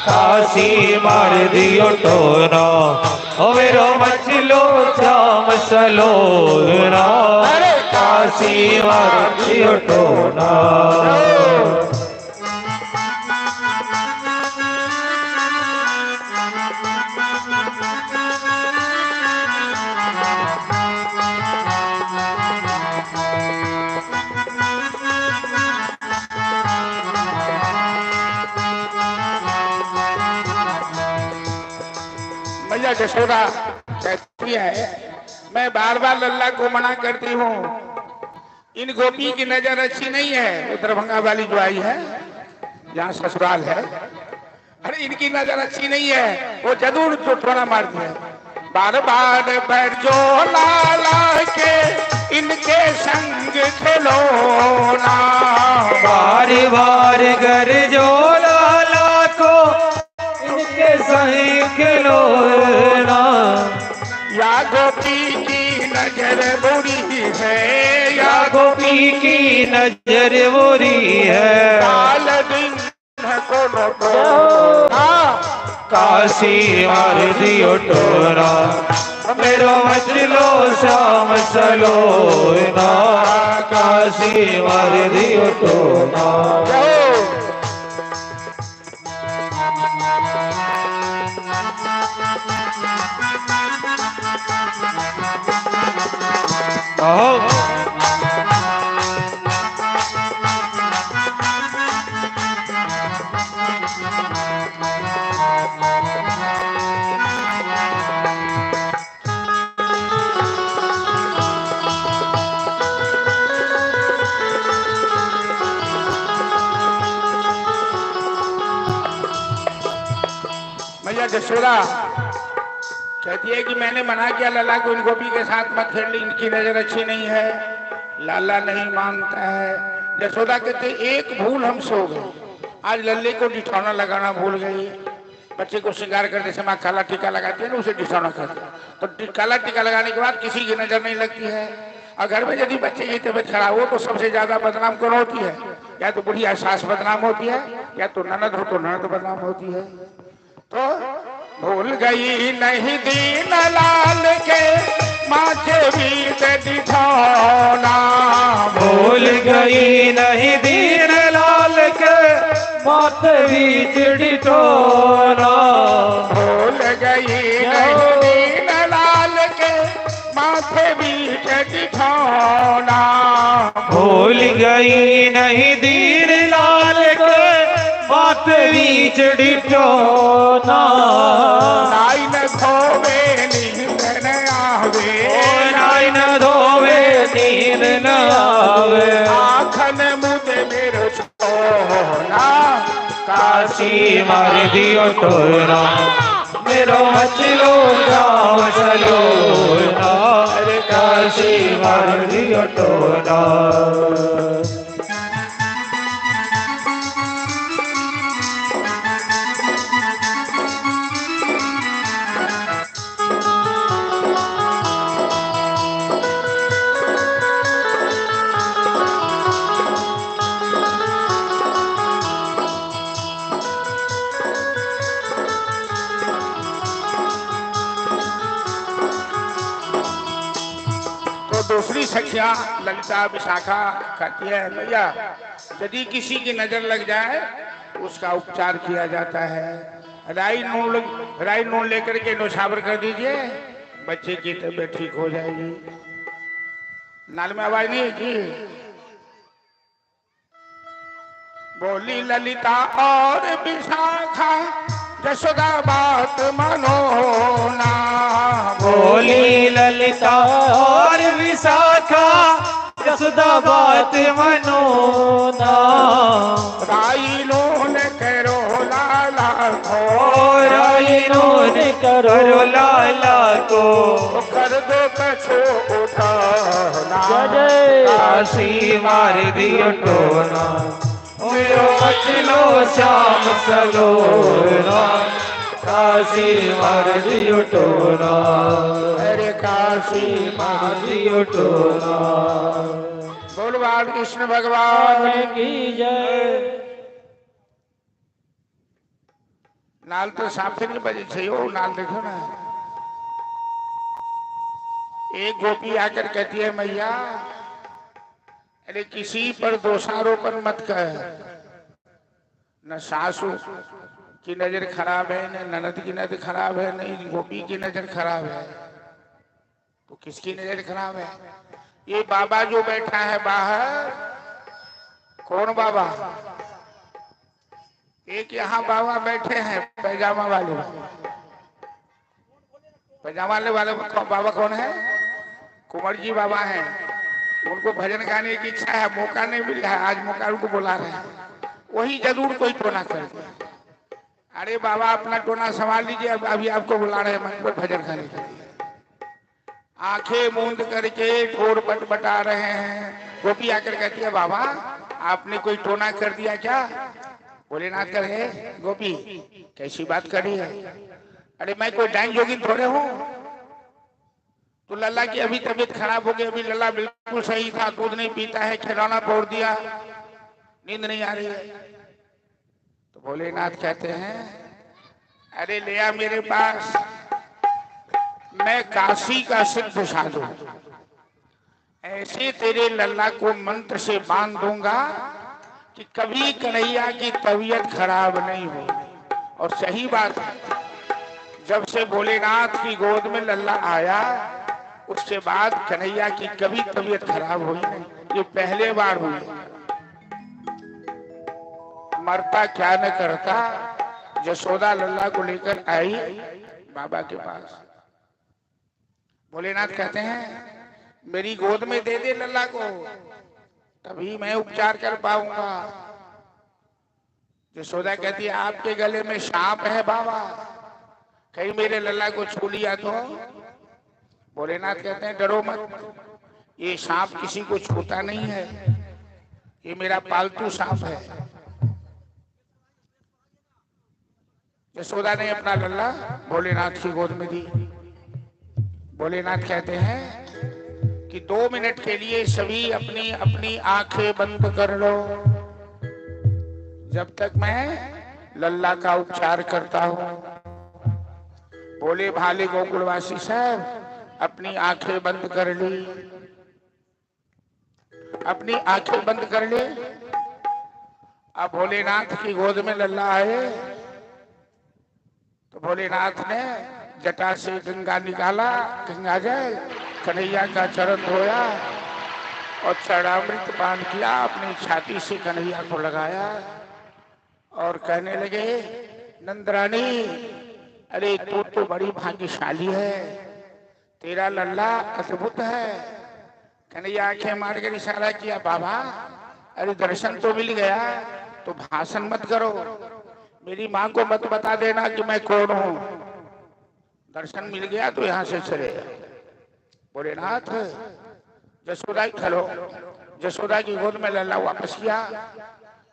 काशी मार दियो टोना, ओ मेरो मचलो श्याम सलोना। काशी मार दियो टोना। जशोदा कहती है मैं बार बार लल्ला को मना करती हूँ, इन गोपी की नजर अच्छी नहीं है। वो दरभंगा वाली जो आई है, यहाँ ससुराल है, अरे इनकी नजर अच्छी नहीं है, वो जरूर तो थोड़ा मारती है। बार बार बैठो लाला के इनके संग खेलो ना, बार बार घर जो लाला को इनके संग खेलो ना। या गोपी की नजर बुरी है, या गोपी की नजर बुरी है, काल दिन को काशी मार दियो टोरा, मेरो मचलो श्याम चलो ना, काशी मार दियो टोरा। मैया जशोदा कहती है कि मैंने मना किया लल्ला को इन गोपी के साथ मत खेलने, इनकी नजर अच्छी नहीं है। लाला नहीं मानता है। जशोदा कहते एक भूल हमसे हो गई, आज लल्ले को डिठौना लगाना भूल गई। बच्चे को श्रृंगार करने से माँ काला टीका लगाती है ना, उसे डिठौना करती है। तो काला टीका लगाने के बाद किसी की नजर नहीं लगती है। और घर में यदि बच्चे की तबीयत खराब हो तो सबसे ज्यादा बदनाम कौन होती है? या तो बुढ़िया सास बदनाम होती है, या तो ननद हो तो ननद बदनाम होती है। तो भूल गई नहीं दीन लाल के माथे बीच डिठौना, भूल गई नहीं दीन लाल के माथे बीच डिठौना, भूल गई नहीं दीन लाल के माथे बीच डिठौना, भूल गई नहीं दीन लाल के माथे बीच डिठौना। नाई न धोवे नींद न आवे, नाई न धोवे नींद न आवे, आँखन मुझे मेरो सोना, काशी मार दियो टोरा, मेरो मचलो गाँव चलो ना, अरे काशी मार दियो टोरा। दूसरी सखिया ललिता विशाखा कहती है भैया यदि किसी की नजर लग जाए उसका उपचार किया जाता है। राई नून लेकर के नौछावर कर दीजिए, बच्चे की तबीयत ठीक हो जाएगी। नाल में आवाज नहीं है जी। बोली ललिता और विशाखा जशोदा बात मानो ना, बोली ललिता और विशाखा जशोदा बात मानो ना, राई नून करो लाला को, राई नून करो लाला को, कर दो कछो उठाना, काशी मार दियो टोना, मेरो मचलो श्याम चलो ना, काशी मार दियो टोना, अरे काशी मार दियो टोना। बोल बाल कृष्ण भगवान की जय। नाल तो साफे नहीं बजे छे हो, नाल देखो ना। एक गोपी आकर कहती है मैया अरे किसी पर दोषारोपण मत कर, न सासू की नजर खराब है, न ननद की नजर खराब है, न गोपी की नजर खराब है, तो किसकी नजर खराब है? ये बाबा जो बैठा है बाहर, कौन बाबा? एक यहाँ बाबा बैठे हैं पैजामा वाले, पैजामा वाले बाबा कौन है? कुंवर जी बाबा हैं। उनको भजन गाने की इच्छा है, मौका नहीं मिल रहा है, आज मौका उनको बुला रहे हैं। वही जरूर कोई टोना कर दिया। अरे बाबा अपना टोना संभाल लीजिए, अभी आपको बुला रहे हैं मंच पर भजन गाने के लिए। आंखें मूंद करके ठोर बटा रहे हैं। गोपी आकर कहती है बाबा आपने कोई टोना कर दिया क्या? भोलेनाथ कहे गोपी कैसी बात कर रही है? अरे मैं कोई डाइन जोगिन थोड़े हूँ। तो लल्ला की अभी तबीयत खराब हो गई, अभी लल्ला बिल्कुल सही था, दूध नहीं पीता है, खिलौना फोड़ दिया, नींद नहीं आ रही है। तो भोलेनाथ कहते हैं अरे ले आ मेरे पास, मैं काशी का सिद्ध साधु, ऐसे तेरे लल्ला को मंत्र से बांध दूंगा कि कभी कन्हैया की तबीयत खराब नहीं होगी। और सही बात है, जब से भोलेनाथ की गोद में लल्ला आया उसके बाद कन्हैया की कभी तबीयत खराब हुई नहीं, ये पहले बार हुई। मरता क्या न करता, यशोदा लल्ला को लेकर आई बाबा के पास। भोलेनाथ कहते हैं मेरी गोद में दे दे लल्ला को, तभी मैं उपचार कर पाऊंगा। यशोदा कहती है आपके गले में सांप है बाबा, कहीं मेरे लल्ला को छू लिया तो? भोलेनाथ कहते हैं डरो मत, ये सांप किसी को छूता नहीं है, ये मेरा पालतू सांप है। यशोदा ने अपना लल्ला भोलेनाथ की गोद में दी। भोलेनाथ कहते हैं कि 2 मिनट के लिए सभी अपनी अपनी आंखें बंद कर लो, जब तक मैं लल्ला का उपचार करता हूं। बोले भाले गोकुलवासी साहब अपनी आंखें बंद कर ली, अपनी आंखें बंद कर ली। अब भोलेनाथ की गोद में लल्ला आए तो भोलेनाथ ने जटा से गंगा निकाला, गंगा जल कन्हैया का चरण धोया और चरणामृत पान किया, अपनी छाती से कन्हैया को लगाया और कहने लगे नंदरानी अरे तू तो बड़ी भाग्यशाली है, तेरा लल्ला अद्भुत है। कन्हैया आंखें मार कर इशारा किया बाबा अरे दर्शन तो मिल गया तो भाषण मत करो, मेरी माँ को मत बता देना कि मैं कौन हूँ। दर्शन मिल गया तो यहाँ से चले। भोलेनाथ यशोदा चलो, यशोदा की गोद में लल्ला वापस किया,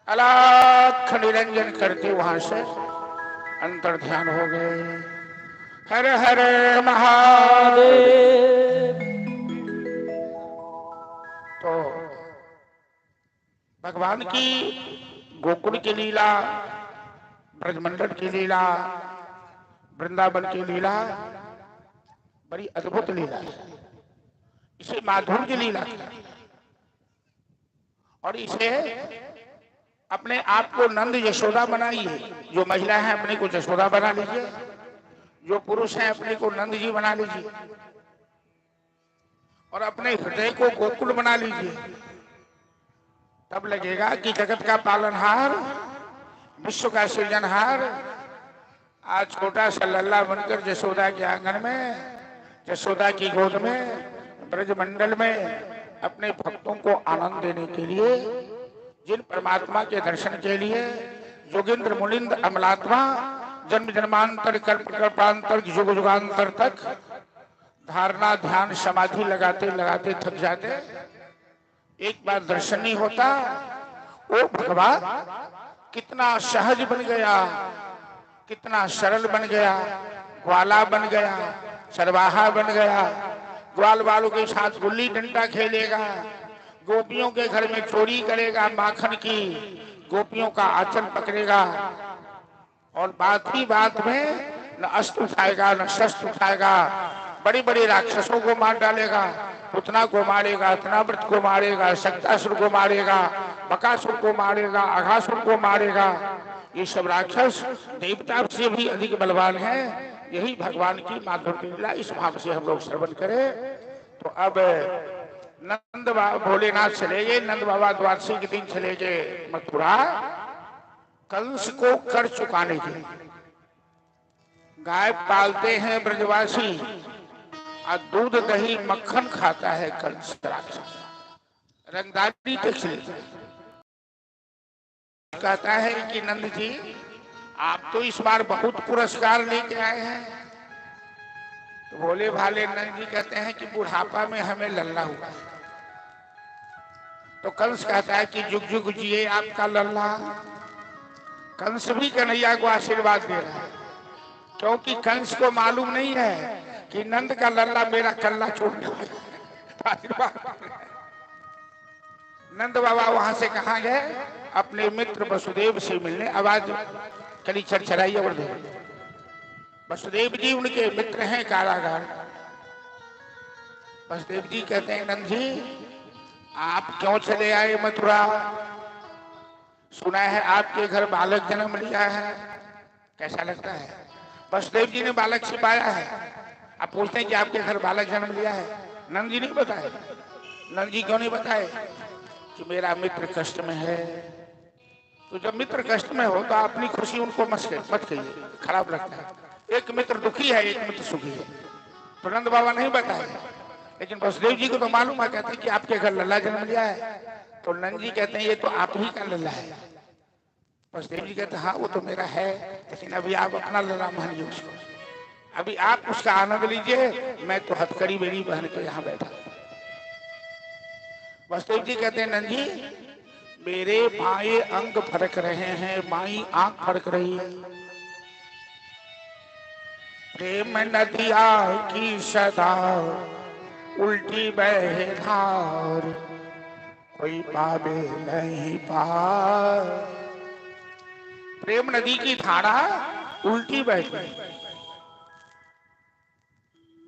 अलख निरंजन करके वहां से अंतर ध्यान हो गए। हर हर महादेव। तो भगवान की गोकुल की लीला, ब्रजमंडल की लीला, वृंदावन की लीला बड़ी अद्भुत लीला है। इसे माधुर्य लीला और इसे अपने आप को नंद यशोदा बनाइए। जो महिला है अपने को यशोदा बना लीजिए, जो पुरुष है अपने को नंद जी बना लीजिए और अपने हृदय को गोकुल बना लीजिए। तब लगेगा कि जगत का पालनहार, विश्व का सृजनहार आज छोटा सा लल्ला बनकर यशोदा के आंगन में, यशोदा की गोद में, ब्रजमंडल में अपने भक्तों को आनंद देने के लिए, जिन परमात्मा के दर्शन के लिए योगिंद्र मुनिंद्र अमलात्मा जन्म जन्मांतर कल्प कल्पांतर युग युगांतर तक धारणा ध्यान समाधि लगाते लगाते थक जाते, एक बार दर्शन नहीं होता। वो भगवान कितना सहज बन गया, कितना सरल बन गया, ग्वाला बन गया, सरवाहा बन गया, ग्वाल वालों के साथ गुल्ली डंडा खेलेगा, गोपियों के घर में चोरी करेगा माखन की, गोपियों का आंचल पकड़ेगा और बात ही बात में न अस्त्र उठाएगा न शस्त्र उठाएगा, बड़े बड़े राक्षसों को मार डालेगा, पुतना को मारेगा, तनाव्रत को मारेगा, शक्तासुर को मारेगा, बकासुर को मारेगा, अघासुर को मारेगा। ये सब राक्षस देवता से भी अधिक बलवान हैं। यही भगवान की माधुर्य लीला, इस भाव से हम लोग श्रवण करें। तो अब नंद भोलेनाथ चले गए, नंद बाबा द्वादशी के दिन चले गए मथुरा कंस को कर चुकाने के लिए। गाय पालते हैं ब्रजवासी और दूध दही मक्खन खाता है कंस राक्षस। रंगदारी देख लीजिए। कहता है कि नंद जी आप तो इस बार बहुत पुरस्कार लेके आए हैं। तो भोले भाले नंद जी कहते हैं कि बुढ़ापा में हमें लल्ला हुआ है। तो कंस कहता है कि जुग जुग जिए आपका लल्ला। कंस भी कन्हैया को आशीर्वाद दे रहा है, क्योंकि कंस को मालूम नहीं है कि नंद का लल्ला मेरा कल्ला छोड़ने वाला आशीर्वाद। नंद बाबा वहां से कहा गए अपने मित्र वसुदेव से मिलने। आवाज कली चरचराई और दे। वसुदेव जी उनके मित्र हैं कारागार। वसुदेव जी कहते हैं नंद जी आप क्यों चले आए मथुरा? सुना है आपके घर बालक जन्म लिया है, कैसा लगता है? वसुदेव जी ने बालक छिपाया है। आप पूछते हैं कि आपके घर बालक जन्म लिया है। नंद जी नहीं बताए। नंद जी क्यों नहीं बताए? कि मेरा मित्र कष्ट में है। तो जब मित्र कष्ट में हो तो अपनी खुशी उनको मत कहिए, खराब लगता है। एक मित्र दुखी है, एक मित्र सुखी है। तो नंद बाबा नहीं बताए, लेकिन वसुदेव जी को तो मालूम है। कहते हैं कि आपके घर लल्ला जन्म लिया है। तो नंद जी कहते हैं ये तो आप ही का लल्ला है। वसुदेव जी कहते हैं हाँ वो तो मेरा है, लेकिन अभी आप अपना लल्ला मानिए उसको। अभी आप उसका आनंद लीजिए, मैं तो हथकड़ी मेरी बहन के यहाँ बैठा। वसुदेव जी कहते हैं नंद जी मेरे भाई अंग फड़क रहे हैं, माई आंख फड़क रही है। प्रेम नदिया की सदा उल्टी बहे धार, कोई पावे नहीं पार। प्रेम नदी की धारा उल्टी बह गई।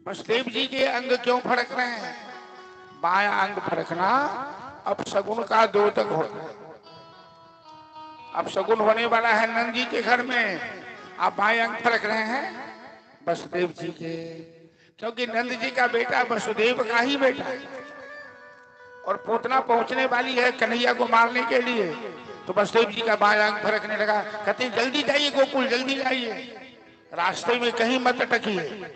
वसुदेव जी के अंग क्यों फड़क रहे हैं? बाया अंग फड़कना अब सगुन का द्योतक हो। अब सगुन होने वाला है नंद जी के घर में। आप बाएं अंग फड़क रहे हैं वसुदेव जी के, क्योंकि नंद जी का बेटा वसुदेव का ही बेटा है। और पूतना पहुंचने वाली है कन्हैया को मारने के लिए। तो वसुदेव जी का बाएं अंग फड़कने लगा। कहते जल्दी जाइए गोकुल, जल्दी जाइए, रास्ते में कहीं मत अटकिए,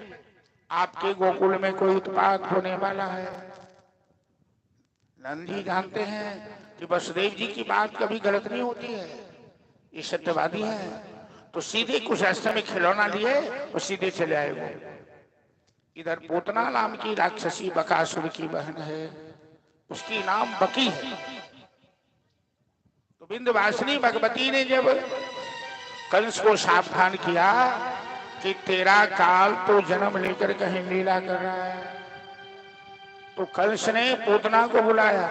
आपके गोकुल में कोई उत्पात होने वाला है। नंद जी जानते हैं कि वसुदेव जी की बात कभी गलत नहीं होती है, ये सत्यवादी है। तो सीधे कुछ रास्ते में खिलौना लिए और सीधे चले आए वो। इधर पूतना नाम की राक्षसी बकासुर की बहन है, उसकी नाम बकी है। तो विंध्यवासिनी भगवती ने जब कंस को सावधान किया कि तेरा काल तो जन्म लेकर कहीं लीला कर रहा है, तो कंस ने पूतना को बुलाया।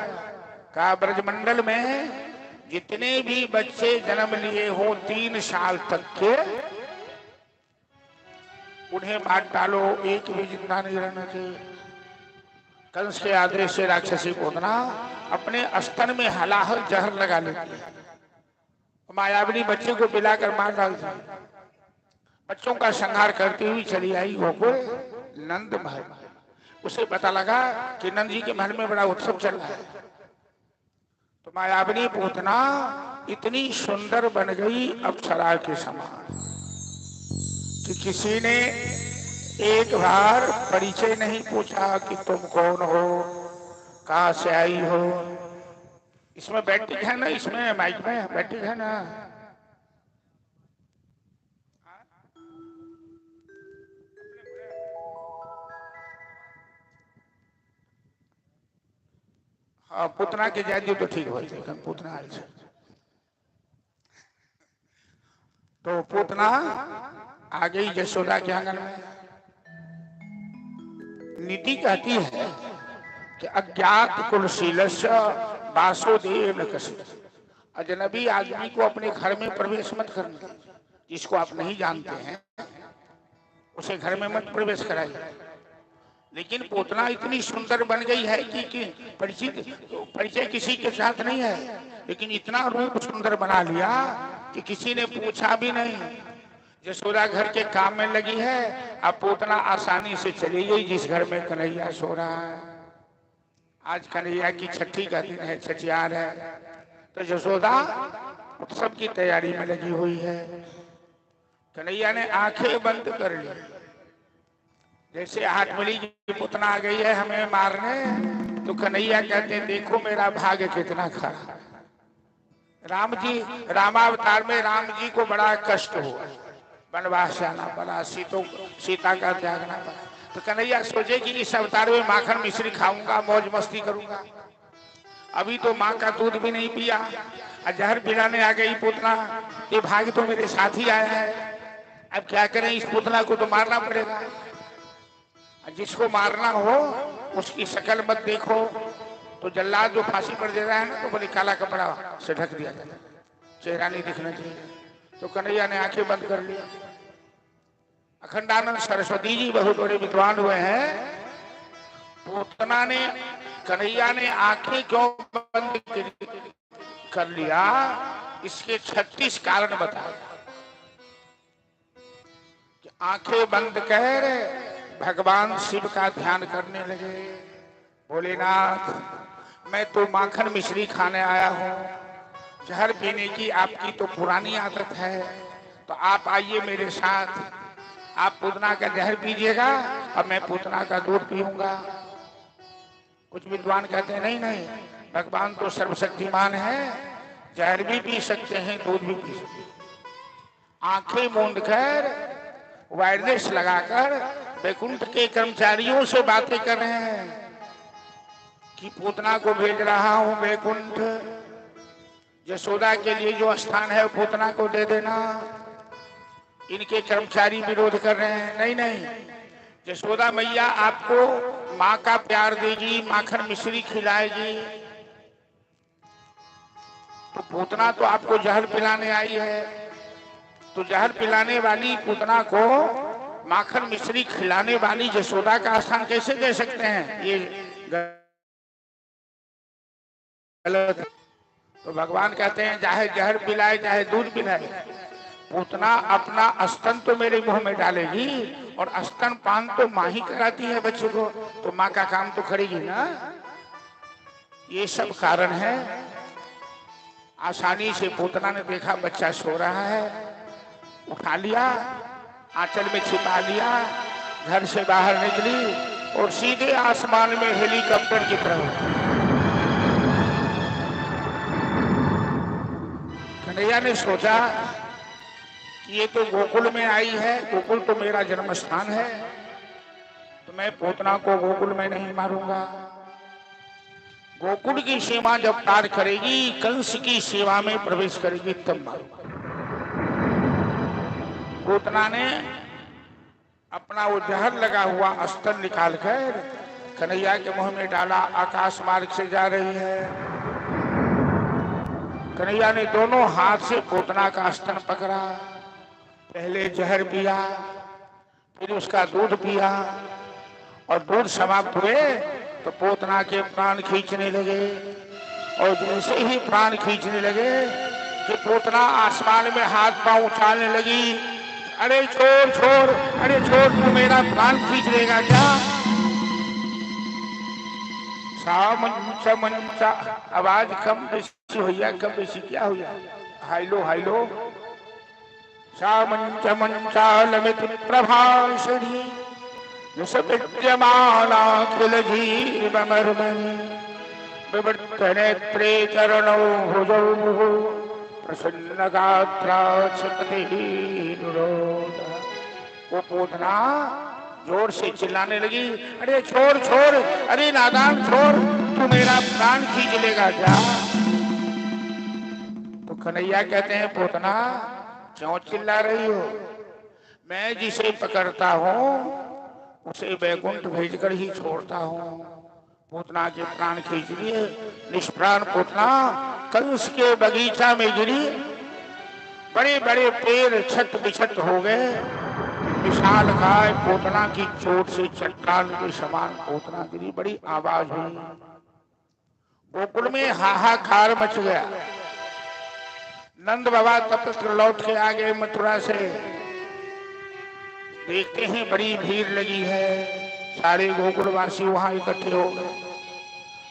कहा ब्रजमंडल में जितने भी बच्चे जन्म लिए हो 3 साल तक के, उन्हें मार डालो, एक भी जिंदा नहीं रहना चाहिए। कंस के आदेश से राक्षसी पूतना अपने स्तन में हलाहल जहर लगा लेती है। मायाविनी बच्चे को पिलाकर मार डालती है। बच्चों का संहार करती हुई चली आई गोकुल नंद महल। उसे पता लगा कि नंद जी के महल में बड़ा उत्सव चल रहा है। तो मायाविनी पूतना इतनी सुंदर बन गई अप्सरा के समान कि किसी ने एक बार परिचय नहीं पूछा कि तुम कौन हो, कहां से आई हो। इसमें बैठक है ना, इसमें माइक में बैठक है ना। हाँ पूतना के जाती तो ठीक होती, पूतना आई है। तो पूतना आ गई यशोदा के आंगन में। नीति कहती है कि अज्ञात कुलशीलस्य वासुदेव न कसित। अजनबी आदमी को अपने घर में प्रवेश मत करना। जिसको आप नहीं जानते हैं उसे घर में मत प्रवेश कराइए। लेकिन पूतना इतनी सुंदर बन गई है कि परिचय किसी के साथ नहीं है, लेकिन इतना रूप सुंदर बना लिया कि किसी ने पूछा भी नहीं। यशोदा घर के काम में लगी है, अब पूतना आसानी से चली गई जिस घर में कन्हैया सो रहा है। आज कन्हैया की छठी का दिन है, छठियार है। तो यशोदा उत्सव की तैयारी में लगी हुई है। कन्हैया ने आंखें बंद कर ली, जैसे हाथ मिली कि पुतना आ गई है हमें मारने, तो कन्हैया कहते हैं देखो मेरा भाग्य कितना खराब। राम जी रामावतार में राम जी को बड़ा कष्ट हुआ, वनवास जाना पड़ा, सीता का त्यागना पड़ा। तो कन्हैया सोचे कि इस अवतार में माखन मिश्री खाऊंगा, मौज मस्ती करूंगा। अभी तो माँ का दूध भी नहीं पिया, जहर पिलाने आ गई पुतना। ये भाग्य तो मेरे साथ ही आया है, अब क्या करें, इस पुतना को तो मारना पड़ेगा। जिसको मारना हो उसकी शक्ल मत देखो, तो जल्लाद जो फांसी पर दे रहा है ना, तो बोले काला कपड़ा से ढक दिया जाए, चेहरा नहीं दिखना चाहिए। तो कन्हैया ने आंखें बंद कर लिया। अखंडानंद सरस्वती जी बहुत बड़े विद्वान हुए हैं। पूतना ने कन्हैया ने आंखें क्यों बंद कर लिया, इसके 36 कारण बताए। आंखें बंद कर भगवान शिव का ध्यान करने लगे। भोलेनाथ मैं तो माखन मिश्री खाने आया हूँ, जहर पीने की आपकी तो पुरानी आदत है, तो आप आइए मेरे साथ, आप पूतना का जहर पीजिएगा और मैं पूतना का दूध पीऊंगा। कुछ विद्वान कहते हैं नहीं नहीं, भगवान तो सर्वशक्तिमान है, जहर भी पी सकते हैं, दूध भी पी सकते हैं। आंखें मूंद कर वायरलेस लगाकर वैकुंठ के कर्मचारियों से बातें कर रहे हैं कि पूतना को भेज रहा हूं वैकुंठ, यशोदा के लिए जो स्थान है पूतना को दे देना। इनके कर्मचारी विरोध कर रहे हैं, नहीं नहीं, यशोदा मैया आपको माँ का प्यार देगी, माखन मिश्री खिलाएगी, तो पूतना तो आपको जहर पिलाने आई है, तो जहर पिलाने वाली पूतना को माखन मिश्री खिलाने वाली यशोदा का स्थान कैसे दे सकते हैं, ये गलत। तो भगवान कहते हैं चाहे जहर पिलाए चाहे दूध पिलाए, पूतना अपना स्तन तो मेरे मुंह में डालेगी, और स्तन पान तो माँ ही कराती है बच्चे को, तो माँ का काम तो करेगी ना। ये सब कारण है। आसानी से पूतना ने देखा बच्चा सो रहा है, उठा लिया, आंचल में छिपा लिया, घर से बाहर निकली और सीधे आसमान में हेलीकॉप्टर की तरफ। कन्हैया ने सोचा कि ये तो गोकुल में आई है, गोकुल तो मेरा जन्म स्थान है, तो मैं पूतना को गोकुल में नहीं मारूंगा। गोकुल की सीमा जब पार करेगी, कंस की सेवा में प्रवेश करेगी, तब मारूंगा। पूतना ने अपना वो जहर लगा हुआ स्तन निकालकर कन्हैया के मुंह में डाला। आकाश मार्ग से जा रही है, कन्हैया ने दोनों हाथ से पूतना का स्तन पकड़ा, पहले जहर पिया, फिर उसका दूध पिया, और दूध समाप्त हुए तो पूतना के प्राण खींचने लगे। और जैसे ही प्राण खींचने लगे कि पूतना आसमान में हाथ पांव उछालने लगी, अरे छोड़ छोड़, अरे छोड़, तू मेरा प्राण खींच लेगा क्या। मंचा आवाज कम बेसी हुआ, कम बेसी क्या हुआ, हाइलो हाइलो। सामंच मंचालमित प्रभाषणी विषमाना किल जीवमर्मणि विवर्तनेत्रे चरणौ भुजौ मुहुः प्रसन्न गात्रा वो पूतना जोर से चिल्लाने लगी, अरे छोड़ छोड़, अरे नादान छोड़, तू मेरा प्राण खींच लेगा क्या। तो कन्हैया कहते हैं पूतना क्यों चिल्ला रही हो, मैं जिसे पकड़ता हूँ उसे वैकुंठ भेजकर ही छोड़ता हूँ। पूतना के प्राण खींच लिए, निष्प्राण पूतना कंस के बगीचा में गिरी, बड़े बड़े पेड़ छत बिछत हो गए, विशाल काय पूतना की चोट से चट्टान के समान पूतना गिरी, बड़ी आवाज हुई, गोकुल में हाहाकार मच गया। नंद बाबा तब तक लौट के आ गए मथुरा से, देखते हैं बड़ी भीड़ लगी है, सारे गोकुलवासी वहां इकट्ठे हो गए।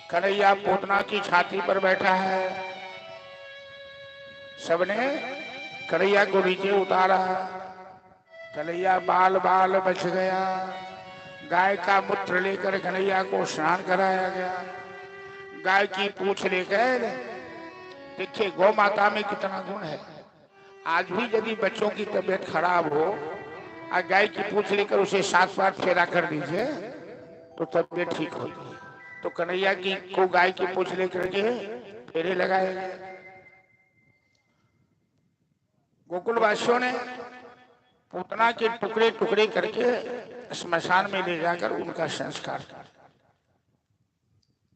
कन्हैया पूतना की छाती पर बैठा है, सबने कन्हैया को नीचे उतारा, कन्हैया बाल बाल बच गया। गाय का मूत्र लेकर कन्हैया को स्नान कराया गया। गाय की पूंछ लेकर, देखिए गौ माता में कितना गुण है। आज भी यदि बच्चों की तबीयत खराब हो और गाय की पूंछ लेकर उसे 7 बार फेरा कर दीजिए तो तबीयत ठीक होगी। तो कन्हैया की को गाय की पूंछ लेकर के फेरे लगाए गए। गोकुलवासियों ने पूतना के टुकड़े टुकड़े करके स्मशान में ले जाकर उनका संस्कार किया।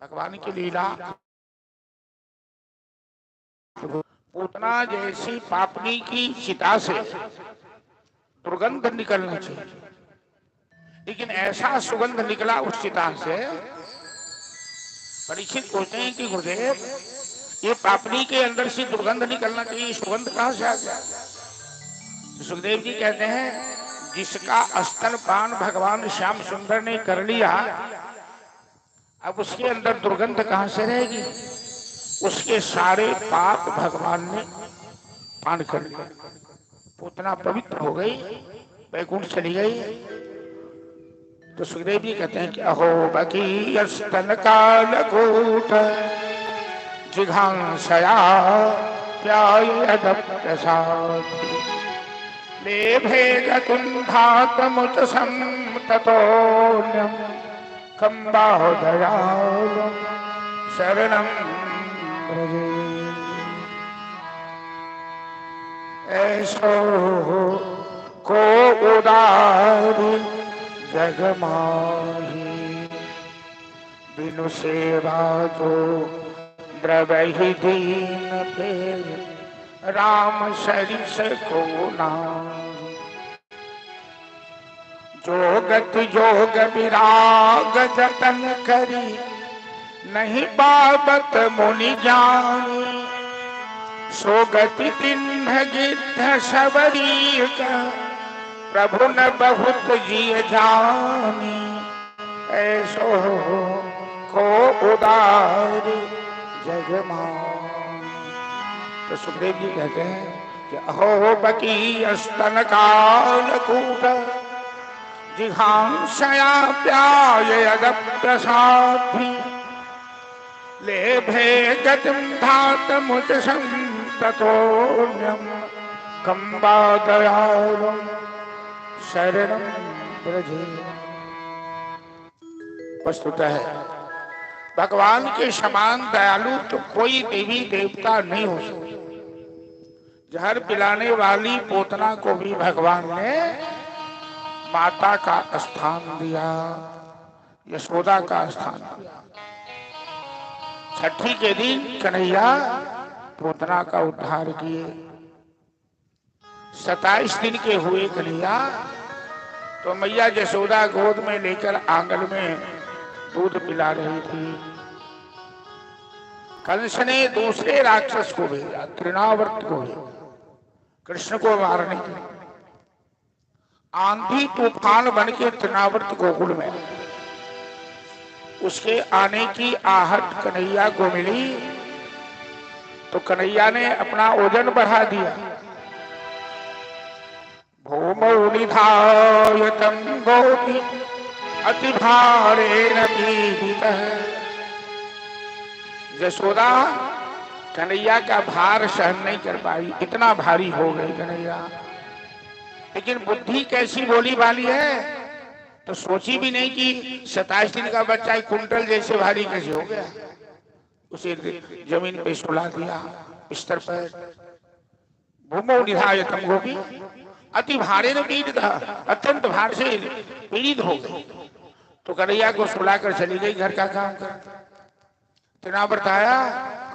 भगवान की लीला। पूतना जैसी पापनी की चिता से दुर्गंध निकलना चाहिए, लेकिन ऐसा सुगंध निकला उस चिता से। परीक्षित पूछते हैं कि गुरुदेव, ये पापनी के अंदर से दुर्गंध निकलना चाहिए, सुगंध कहां से आ गया? सुखदेव जी कहते हैं, जिसका स्तनपान भगवान श्याम सुंदर ने कर लिया, अब उसके अंदर दुर्गंध कहां से रहेगी? उसके सारे पाप भगवान ने पान कर लिया। पूतना पवित्र हो गई, वैकुंठ चली गई। तो सुखदेव जी कहते हैं कि अहो बकी स्तन काल कूट जिघांसया प्यायद प्रसाद लेभे गतुंधातमुत संततोन्यम कंबाहो दयालु शरणम ब्रजे। ऐसो को उदारी जग माही बिनु सेवा तो द्रवहि दीन पे राम सरिस को नाम। जोगत जोग विराग जतन करी नहीं बाबत मुनि जानी। सोगति तिन्ह गिद्ध सबरी का प्रभु न बहुत जिय जानी। ऐसो को उदारी जग मान। तो सुखदेव जी कहते हैं कि अहो बकी स्तन काल कूट जिघांसया प्यायद प्रसाद लेभे गतिं धातमुत संततोन्यम कंबा दयालु शरणं ब्रजे। वस्तुतः भगवान के समान दयालु तो कोई देवी देवता नहीं हो सकता। जहर पिलाने वाली पूतना को भी भगवान ने माता का स्थान दिया, यशोदा का स्थान दिया। छठी के दिन कन्हैया पूतना का उद्धार किए। 27 दिन के हुए कन्हैया तो मैया यशोदा गोद में लेकर आंगन में दूध पिला रही थी। कंस ने दूसरे राक्षस को भेजा, तृणावर्त को भेजा, कृष्ण को मारने के लिए। आंधी तूफान बन के तृणावर्त गोकुल में, उसके आने की आहट कन्हैया को मिली तो कन्हैया ने अपना ओजन बढ़ा दिया। भूमौ निधायतं गोपी अति भारेण पीडितः। यशोदा कन्हैया का भार सहन नहीं कर पाई, इतना भारी हो गई कन्हैया। लेकिन बुद्धि कैसी भोली भाली है, तो सोची भी नहीं कि 27 दिन का बच्चा एक कुंटल जैसे भारी कैसे हो गया। उसे जमीन पे सुला दिया, बिस्तर पर। भूमौ निधायतं गोपी अति भारेण पीडितः, अत्यंत भार से पीड़ित हो गई। तो कन्हैया को सुलाकर चली गई घर का काम कर। तृणावर्त आया,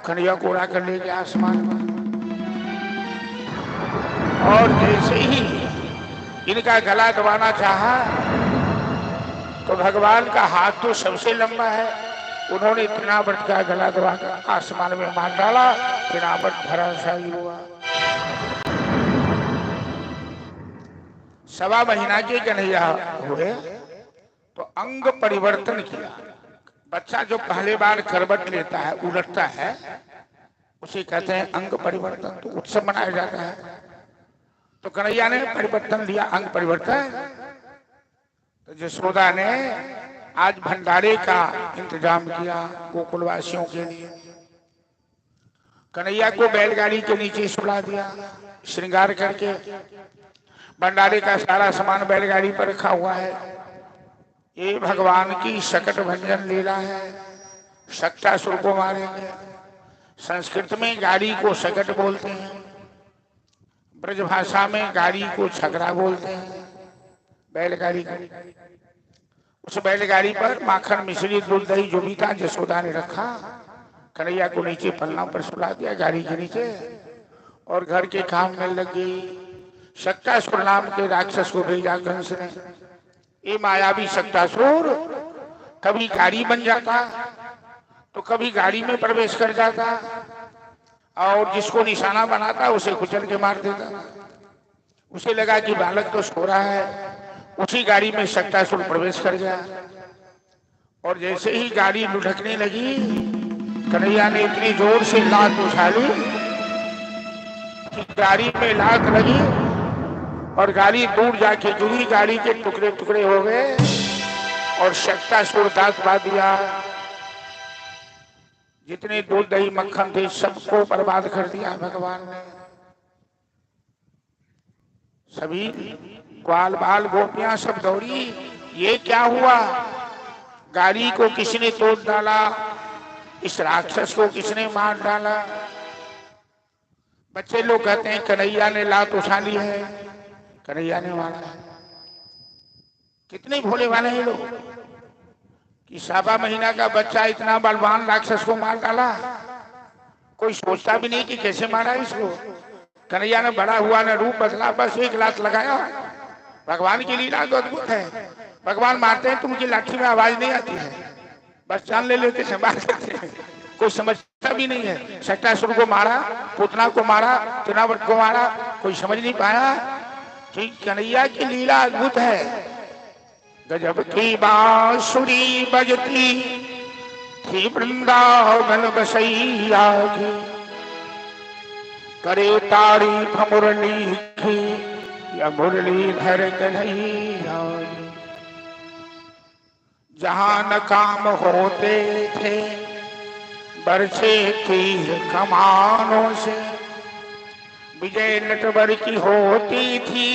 कन्हैया को उड़ा कर ले गया आसमान में। और जैसे ही इनका गला दबाना चाहा तो भगवान का हाथ तो सबसे लंबा है, उन्होंने तृणावर्त का गला दबाकर आसमान में मार डाला। तृणावर्त धराशायी हुआ। 1.25 महीना के कन्हैया हुए तो अंग परिवर्तन किया। बच्चा जो पहले बार करवट लेता है, उलटता है, उसे कहते हैं अंग परिवर्तन। तो उत्सव मनाया जाता है। तो कन्हैया ने परिवर्तन लिया, अंग परिवर्तन। तो यशोदा ने आज भंडारे का इंतजाम किया गोकुलवासियों के लिए। कन्हैया को बैलगाड़ी के नीचे सुला दिया, श्रृंगार करके भंडारे का सारा सामान बैलगाड़ी पर रखा हुआ है। ये भगवान की शकट भंजन लीला है। शक्टासुर को मारेंगे। संस्कृत में गाड़ी को शकट बोलते हैं, ब्रज भाषा में गाड़ी को छकरा बोलते हैं, बैलगाड़ी को। उस बैलगाड़ी पर माखन मिश्री दूध दही जो भी था यशोदा ने रखा। कन्हैया को नीचे पलना पर सुला दिया गाड़ी के नीचे और घर के काम में लग गई। शक्टासुर नाम के राक्षस को भेजा कंस ने। ये मायावी शक्टासुर कभी गाड़ी बन जाता तो कभी गाड़ी में प्रवेश कर जाता और जिसको निशाना बनाता उसे कुचल के मार देता। उसे लगा कि बालक तो सो रहा है। उसी गाड़ी में शक्टासुर प्रवेश कर गया और जैसे ही गाड़ी लुढ़कने लगी कन्हैया ने इतनी जोर से लात उछाली कि गाड़ी में लात लगी और गाड़ी दूर जाके गिरी। गाड़ी के टुकड़े टुकड़े हो गए और शक्टासुर दांत मार दिया। जितने दूध दही मक्खन थे सबको बर्बाद कर दिया भगवान ने। सभी ग्वाल बाल गोपियां सब दौड़ी, ये क्या हुआ? गाड़ी को किसने तोड़ डाला? इस राक्षस को किसने मार डाला? बच्चे लोग कहते हैं कन्हैया ने लात उठा ली है, कन्हैया ने मारा है। कितने भोले वाले हैं लोग कि 7वां महीना का बच्चा इतना बलवान राक्षस को मार डाला। कोई सोचता भी नहीं कि कैसे मारा इसको। कन्हैया ने बड़ा हुआ ने रूप बदला, बस एक लात लगाया। भगवान की लीला तो अद्भुत है। भगवान मारते हैं तो उनकी लाठी में आवाज नहीं आती है, बस जान ले लेते हैं, मार देते हैं। कोई समझता भी नहीं है। शक्टासुर को मारा, पूतना को मारा, तृणावर्त को मारा, कोई समझ नहीं पाया कि कन्हैया की लीला अद्भुत है। गजब की बांसुरी बजती थी वृंदावन बसैया की, करे तारीफ मुरली की या मुरलीधर कन्हैया। जहां न काम होते थे बरसे तीर कमानों से, विजय नटवर की होती थी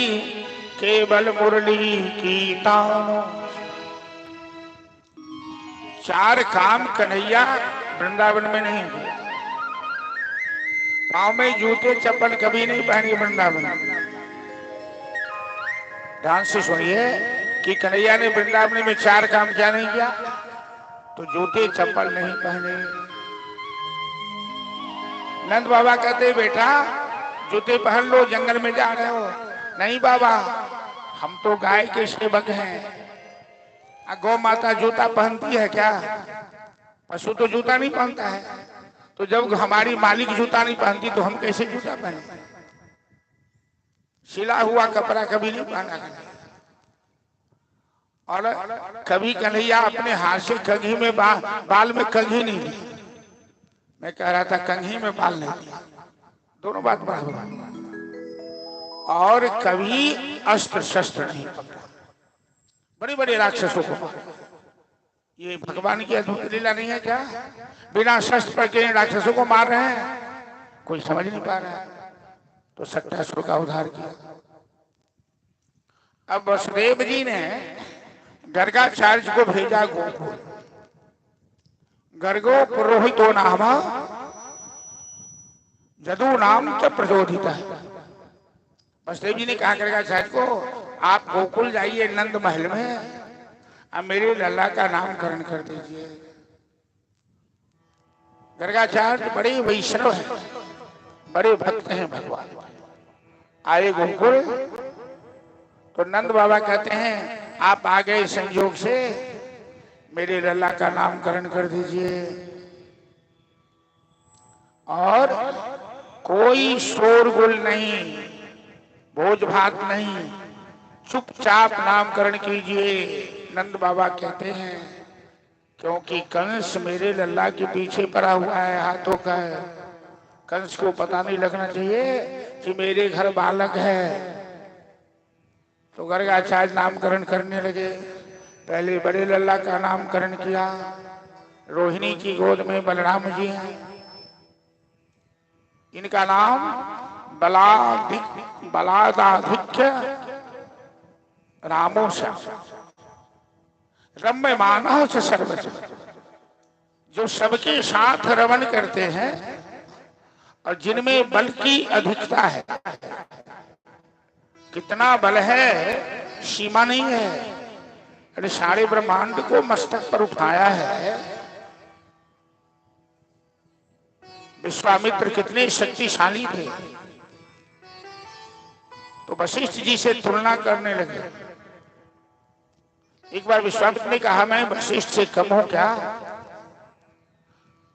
केवल मुरली की तानों। 4 काम कन्हैया वृंदावन में नहीं किया। पांव में जूते चप्पल कभी नहीं पहनी वृंदावन। ध्यान से सुनिए कि कन्हैया ने वृंदावन में 4 काम क्या नहीं किया। तो जूते चप्पल नहीं पहने। नंद बाबा कहते बेटा जूते पहन लो, जंगल में जा रहे हो। नहीं बाबा, हम तो गाय के सेवक हैं। गौ माता जूता पहनती है क्या? पशु तो जूता नहीं पहनता है। तो जब हमारी मालिक जूता नहीं पहनती तो हम कैसे जूता पहने? सिला हुआ कपड़ा कभी नहीं पहना। और कभी कन्हैया अपने हाथ से कंघी में बाल में कंघी नहीं दी। मैं कह रहा था कंघी में बाल नहीं दिया, दोनों बात बराबर। और कभी अस्त्र शस्त्र नहीं पकड़ा। बड़े बड़े राक्षसों को मारा। ये भगवान की अद्भुत लीला नहीं है क्या? बिना शस्त्र के राक्षसों को मार रहे हैं, कोई समझ नहीं पा रहा है। तो शक्टासुर का उद्धार किया। अब वसुदेव जी ने गर्गाचार्य को भेजा गोकुल। गर्गो पुरोहितो नाम जदू नाम च प्रचोदित है। वसुदेव जी ने कहा गर्गाचार्य को, आप गोकुल जाइए नंद महल में, अब मेरे लल्ला का नामकरण कर दीजिए। गर्गाचार्य बड़े वैष्णव हैं, बड़े भक्त हैं भगवान। आए गोकुल तो नंद बाबा कहते हैं आप आ गए संयोग से, मेरे लल्ला का नामकरण कर दीजिए। और कोई शोरगुल नहीं, भोज भात नहीं, चुपचाप नामकरण कीजिए। नंद बाबा कहते हैं क्योंकि कंस मेरे लल्ला के पीछे पड़ा हुआ है, हाथों का है। कंस को पता नहीं लगना चाहिए कि मेरे घर बालक है। तो गर्गाचार्य नामकरण करने लगे। पहले बड़े लल्ला का नामकरण किया। रोहिणी की गोद में बलराम जी हैं। इनका नाम बलादाधिक्य रामो श्याम रम्य मानव से सर्वज, जो सबके साथ रमण करते हैं और जिनमें बल की अधिकता है। कितना बल है सीमा नहीं है। अरे सारे ब्रह्मांड को मस्तक पर उठाया है। विश्वामित्र कितने शक्तिशाली थे, तो वशिष्ठ जी से तुलना करने लगे। एक बार विश्वामित्र ने कहा, मैं वशिष्ठ से कम हूं क्या?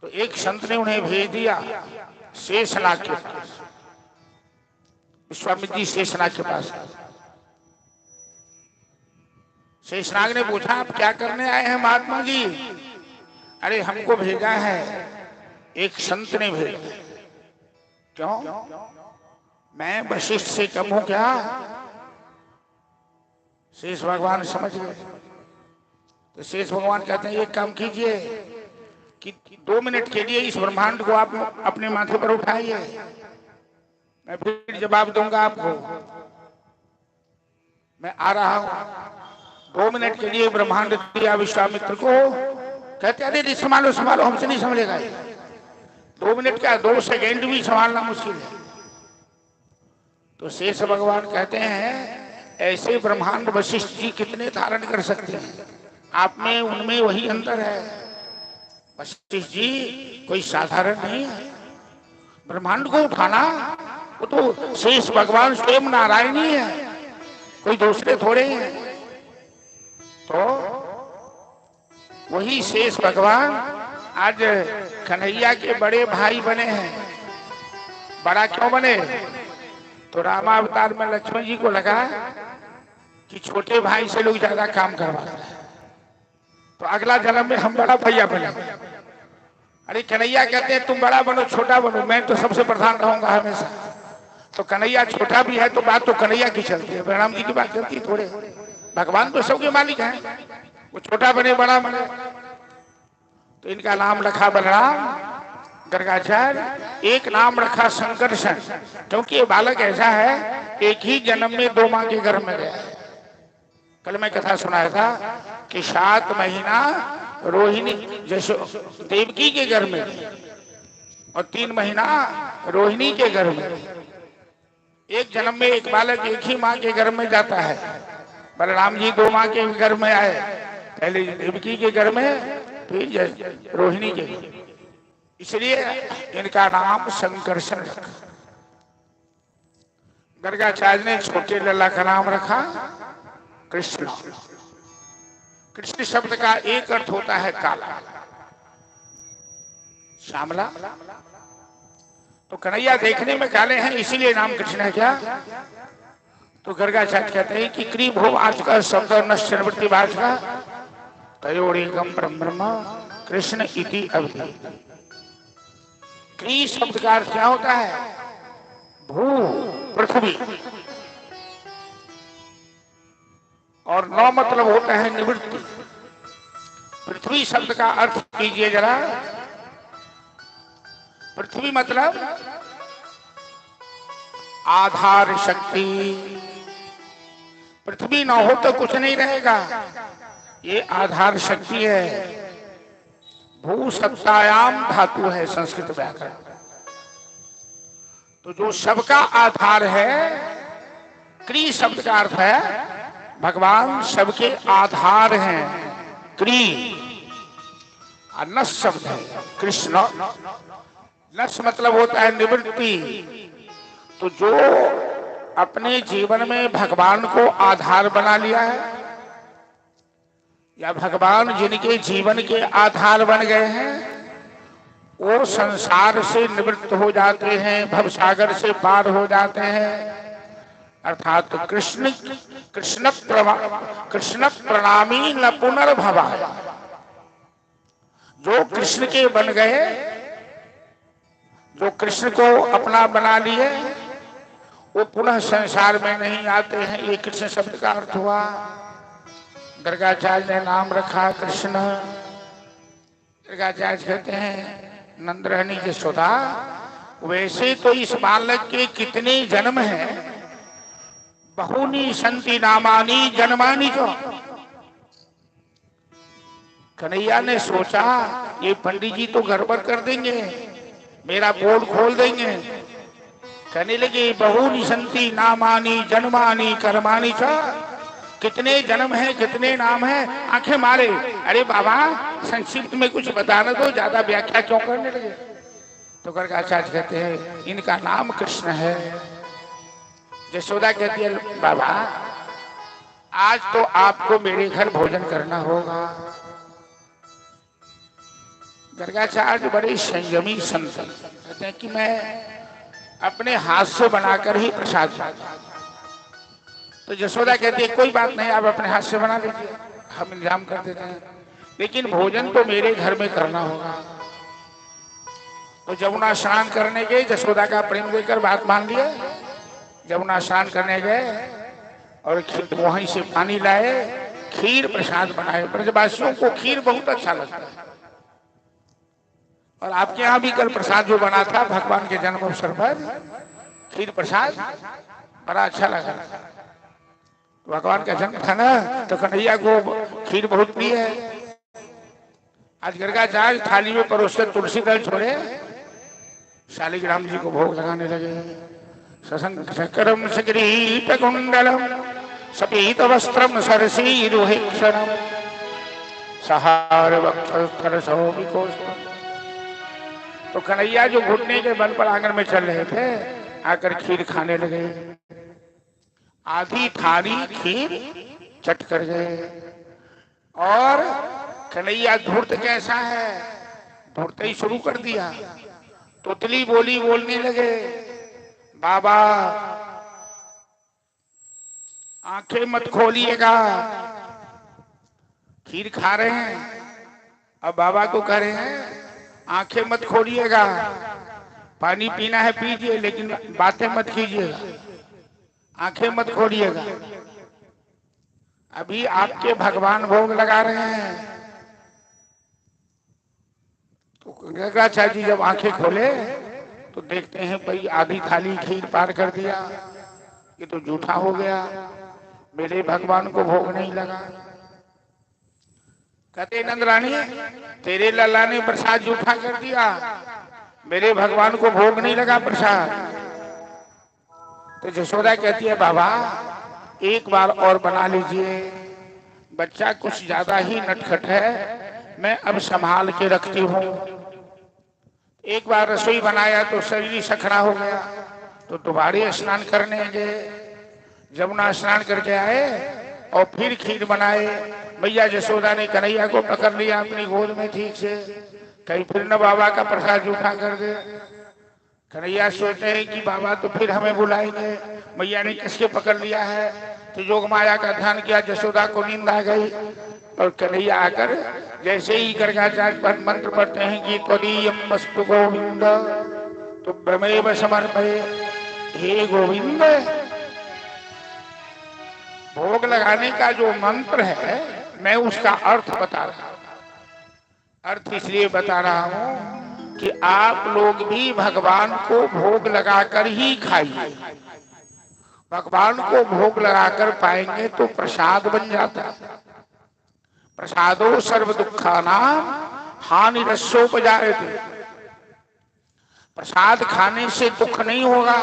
तो एक संत ने उन्हें भेज दिया शेषनाग के पास। विश्वामित्र जी शेषनाग के पास। शेषनाग ने पूछा, आप क्या करने आए हैं महात्मा जी? अरे हमको भेजा है, एक संत ने भेजा। क्यों? मैं वशिष्ठ से कम हूं क्या? शेष भगवान समझ गए। तो शेष भगवान कहते हैं, एक काम कीजिए कि 2 मिनट के लिए इस ब्रह्मांड को आप अपने माथे पर उठाइए, मैं फिर जवाब दूंगा आपको। मैं आ रहा हूं। 2 मिनट के लिए ब्रह्मांड दिया विश्वामित्र को। कहते अरे संभालो संभालो, हमसे नहीं संभलेगा। 2 मिनट क्या, 2 सेकेंड भी संभालना मुश्किल है। तो शेष भगवान कहते हैं, ऐसे ब्रह्मांड वशिष्ठ जी कितने धारण कर सकते हैं? आप में उनमें वही अंतर है। वशिष्ठ जी कोई साधारण नहीं है। ब्रह्मांड को उठाना वो तो शेष भगवान स्वयं नारायण ही है, कोई दूसरे थोड़े हैं। तो वही शेष भगवान आज कन्हैया के बड़े भाई बने हैं। बड़ा क्यों बने? तो रामावतार में लक्ष्मण जी को लगा कि छोटे भाई से लोग ज्यादा काम करवाते हैं, तो अगला जन्म में हम बड़ा भैया बने। अरे कन्हैया कहते हैं, तुम बड़ा बनो छोटा बनो, मैं तो सबसे प्रधान रहूंगा हमेशा। तो कन्हैया छोटा भी है तो बात तो कन्हैया की चलती है, बलराम जी की बात चलती है थोड़े। भगवान तो सबके मालिक हैं, वो छोटा बने बड़ा बने। तो इनका नाम रखा बलराम। गर्गाचार्य एक नाम रखा संकर्षण, क्योंकि ये बालक ऐसा है, एक ही जन्म में 2 माँ के गर्भ में गया। कल मैं कथा सुनाया था कि 7 महीना रोहिणी जैसे देवकी के गर्भ में और 3 महीना रोहिणी के गर्भ में। एक जन्म में एक बालक एक ही माँ के गर्भ में जाता है। बलराम जी 2 माँ के गर्भ में आए, पहले देवकी के गर्भ में, फिर रोहिणी के। इसलिए इनका नाम संकर्षण रखा। गर्गाचार्य ने छोटे लल्ला का नाम रखा कृष्ण। कृष्ण शब्द का एक अर्थ होता है काला, श्यामला। तो कन्हैया देखने में काले हैं, इसीलिए नाम कृष्ण है क्या? तो गर्गाचार्य कहते हैं कि क्री भो आज का शब्द नश्चरवृत्ति वाच का तयोरेकम ब्रह्म कृष्ण इति अवधि। क्री शब्द का अर्थ क्या होता है? भू, पृथ्वी। और नौ मतलब होता है निवृत्ति। पृथ्वी शब्द का अर्थ कीजिए जरा। पृथ्वी मतलब आधार शक्ति। पृथ्वी ना हो तो कुछ नहीं रहेगा, ये आधार शक्ति है। भू सत्तायाम धातु है संस्कृत व्याकरण। तो जो सबका आधार है, क्री शब्द का अर्थ है भगवान सबके आधार हैं। क्री नस शब्द है कृष्ण। नस मतलब होता है निवृत्ति। तो जो अपने जीवन में भगवान को आधार बना लिया है, या भगवान जिनके जीवन के आधार बन गए हैं, वो संसार से निवृत्त हो जाते हैं, भवसागर से पार हो जाते हैं। अर्थात तो कृष्ण प्रणामी न पुनर्भवा। जो कृष्ण के बन गए, जो कृष्ण को अपना बना लिए, वो पुनः संसार में नहीं आते हैं। ये कृष्ण शब्द का अर्थ हुआ। गर्गाचार्य ने नाम रखा कृष्ण। गर्गाचार्य कहते हैं नंदरानी यशोदा, वैसे तो इस बालक के कितने जन्म हैं, बहुनी संति नामानी जन्मानी को। कन्हैया ने सोचा ये पंडित जी तो गड़बड़ कर देंगे, मेरा पोल खोल देंगे। कहने लगे बहुनी संति नामानी जन्मानी कर्मानी च, कितने जन्म है कितने नाम है, आंखें मारे। अरे बाबा संक्षिप्त में कुछ बताना तो, ज्यादा व्याख्या क्यों करने लगे। तो गर्गाचार्य कहते हैं इनका नाम कृष्ण है। यशोदा कहती है बाबा आज तो आपको मेरे घर भोजन करना होगा। गर्गाचार्य बड़े संयमी संत कहते हैं कि मैं अपने हाथ से बनाकर ही प्रसाद खाता। तो यशोदा कहती है कोई बात नहीं, आप अपने हाथ से बना लीजिए, हम इंतजाम कर देते हैं, लेकिन भोजन तो मेरे घर में करना होगा। तो जमुना स्नान करने गए, यशोदा का प्रेम देकर बात मान लिया। जमुना स्नान करने गए और वहीं से पानी लाए, खीर प्रसाद बनाए। ब्रजवासियों को खीर बहुत अच्छा लगता है, और आपके यहाँ भी कल प्रसाद जो बना था भगवान के जन्म अवसर पर, खीर प्रसाद बड़ा अच्छा लगा। भगवान का जन्म था ना, तो कन्हैया को खीर बहुत प्रिय है। आज गर्गाचार्य थाली में परोसकर तुलसी दल छोड़े, शालिग्राम जी को भोग लगाने लगे। सशंक चक्रम सकिरीट कुंडलम सपीत वस्त्रम सरसीरुहेक्षणम सहार वक्षस्थल सौमिकोष्ठम। तो कन्हैया जो घुटने के बल पर आंगन में चल रहे थे, आकर खीर खाने लगे। आधी थाली खीर चट कर गए। और कन्हैया धूर्त कैसा है, धूर्त ही शुरू कर दिया। तोतली बोली बोलने लगे, बाबा आंखें मत खोलिएगा, खीर खा रहे हैं। अब बाबा को कह रहे हैं आंखें मत खोलिएगा, पानी पीना है पीजिए, लेकिन बातें मत कीजिएगा, आंखें मत खोलिएगा, अभी आपके भगवान भोग लगा रहे हैं। तो गर्गाचार्य जी जब आंखें खोले तो देखते हैं भाई आधी थाली खीर पार कर दिया, ये तो झूठा हो गया, मेरे भगवान को भोग नहीं लगा। कहते नंदरानी तेरे लल्ला ने प्रसाद झूठा कर दिया, मेरे भगवान को भोग नहीं लगा प्रसाद। तो यशोदा कहती है बाबा एक बार और बना लीजिए, बच्चा कुछ ज्यादा ही नटखट है, मैं अब संभाल के रखती हूँ। एक बार रसोई बनाया तो शरीर सखड़ा हो गया, तो दोबारे स्नान करने गए। जमुना स्नान करके आए और फिर खीर बनाए। मैया यशोदा ने कन्हैया को पकड़ लिया अपनी गोद में ठीक से, कहीं फिर न बाबा का प्रसाद झूठा कर दे। कन्हैया सोचते हैं कि बाबा तो फिर हमें बुलाएंगे, मैया ने किसके पकड़ लिया है। तो जोग माया का ध्यान किया, यशोदा को नींद आ गई। और कन्हैया आकर जैसे ही गर्गाचार्य पर मंत्र पढ़ते हैं कि त्वदीयं वस्तु गोविंद तुभ्यमेव समर्पये, हे गोविंद। भोग लगाने का जो मंत्र है मैं उसका अर्थ बता रहा हूं। अर्थ इसलिए बता रहा हूं कि आप लोग भी भगवान को भोग लगाकर ही खाइए। भगवान को भोग लगाकर पाएंगे तो प्रसाद बन जाता है। प्रसादो सर्व दुखानां हानिरस्योपजायते। प्रसाद खाने से दुख नहीं होगा,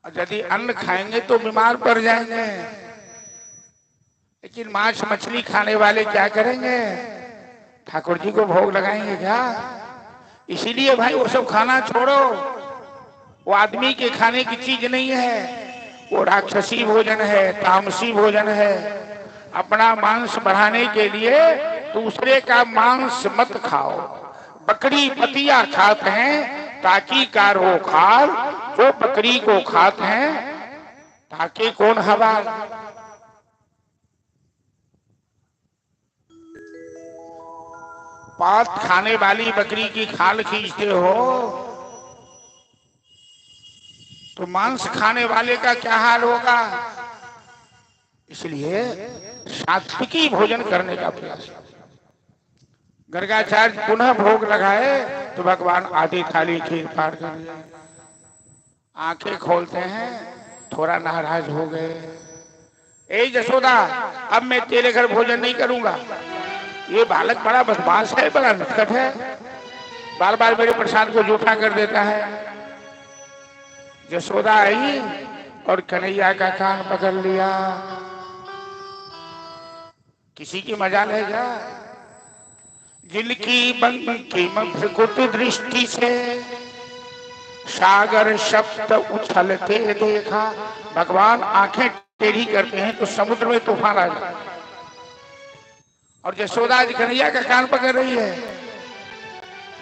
और यदि अन्न खाएंगे तो बीमार पड़ जाएंगे। लेकिन मांस मछली खाने वाले क्या करेंगे, ठाकुर जी को भोग लगाएंगे क्या? इसीलिए भाई वो सब खाना छोड़ो, वो आदमी के खाने की चीज नहीं है, वो राक्षसी भोजन है, तामसी भोजन है। अपना मांस बढ़ाने के लिए दूसरे का मांस मत खाओ। बकरी पतिया खाते हैं ताकि कार हो खाल, जो बकरी को खाते हैं ताकि कौन हवाल। पात खाने वाली बकरी की खाल खींचते हो तो तो मांस खाने वाले का क्या हाल होगा। इसलिए सात्विकी भोजन करने का प्रयास। गर्गाचार्य पुनः भोग लगाए तो भगवान आधी थाली खीर पार कर दिए। आंखें खोलते हैं, थोड़ा नाराज हो गए। ए जसोदा, अब मैं तेरे घर भोजन नहीं करूंगा। ये बालक बड़ा बदमाश है, बड़ा नटखट है, बार बार मेरे प्रसाद को जूठा कर देता है। जसोदा आई और कन्हैया का कान पकड़ लिया। किसी की मजाल है क्या? जिनकी बंकी मधुकुट दृष्टि से सागर शब्द उछलते देखा। भगवान आंखें टेढ़ी करते हैं तो समुद्र में तूफान आ जाता है। और जसोदा जी कन्हैया का कान पकड़ रही है।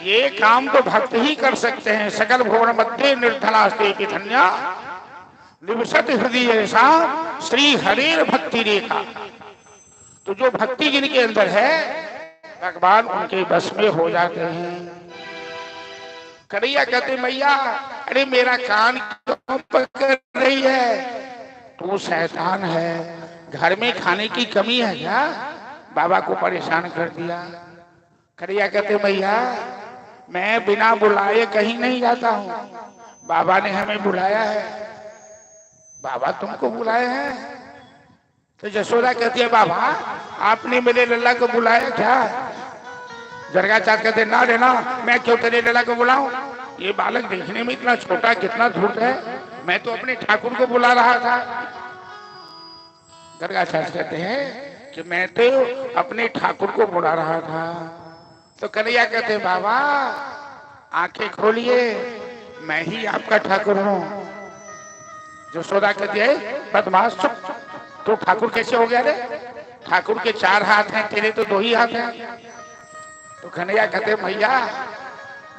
ये काम तो भक्त ही कर सकते हैं। सकल भुवन मध्य निर्धनास्ते की धन्या निवसत हृदय ऐसा श्री हरेर भक्ति रेखा। तो जो भक्ति जिनके अंदर है भगवान उनके बस में हो जाते हैं। कन्हैया कहते मैया, अरे मेरा कान क्यों पकड़ रही है? तू शैतान है, घर में खाने की कमी है क्या? बाबा को परेशान कर दिया। कन्हैया कहते मैया, मैं बिना बुलाए कहीं नहीं जाता हूँ, बाबा ने हमें बुलाया है। बाबा तुमको बुलाए हैं? तो जसोदा कहती है बाबा आपने मेरे लल्ला को बुलाया क्या? गर्गाचार्य कहते ना रे ना, मैं क्यों तेरे लल्ला को बुलाऊं? ये बालक देखने में इतना छोटा, कितना धूर्त है, मैं तो अपने ठाकुर को बुला रहा था। गर्गाचार्य कहते हैं कि मैं तो अपने ठाकुर को बुला रहा था। तो कन्हैया कहते बाबा आंखें खोलिए, मैं ही आपका ठाकुर हूँ। जसोदा कहती है बदमाश चुप, तो ठाकुर कैसे हो गया रे? ठाकुर के 4 हाथ हैं, तेरे तो 2 ही हाथ हैं। तो कन्हैया कहते भैया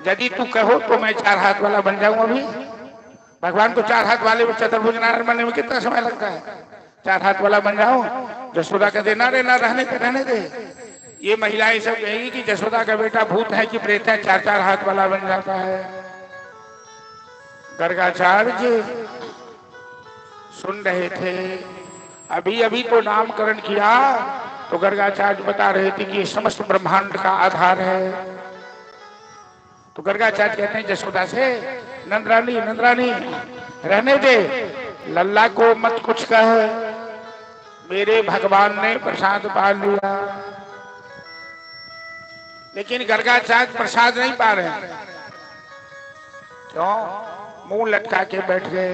यदि तू कहो तो मैं 4 हाथ वाला बन जाऊं। अभी भगवान को 4 हाथ वाले चतुर्भुज नारायण बनने में कितना समय लगता है? 4 हाथ वाला बन जाऊं? जसोदा कहते ना रे ना, रहने दे। ये महिलाएं सब कहेगी कि जसोदा का बेटा भूत है कि प्रेत है, 4 हाथ वाला बन जाता है। गर्गाचार्य सुन रहे थे। अभी अभी तो नामकरण किया तो गर्गाचार्य बता रहे थे कि ये समस्त ब्रह्मांड का आधार है। तो गर्गाचार्य कहते हैं जसोदा से, नंदरानी रहने दे, लल्ला को मत कुछ कह, मेरे भगवान ने प्रसाद पा लिया। लेकिन गर्गाचार्य प्रसाद नहीं पा रहे। क्यों? मुंह लटका के बैठ गए।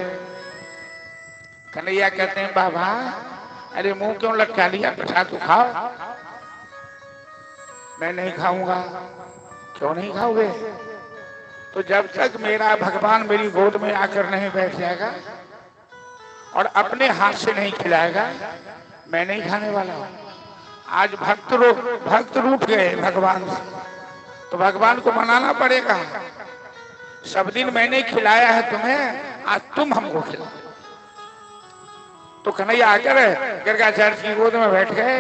कन्हैया कहते हैं बाबा अरे मुंह क्यों लटका लिया, प्रसाद तो खाओ। मैं नहीं खाऊंगा। क्यों नहीं खाओगे? तो जब तक मेरा भगवान मेरी गोद में आकर नहीं बैठ जाएगा और अपने हाथ से नहीं खिलाएगा, मैं नहीं खाने वाला हूं। आज भक्त रूठ गए भगवान से, तो भगवान को मनाना पड़ेगा। सब दिन मैंने खिलाया है तुम्हें, आज तुम हमको खिलाओ। तो कन्हैया आकर गर्गाचार्य की गोद में बैठ गए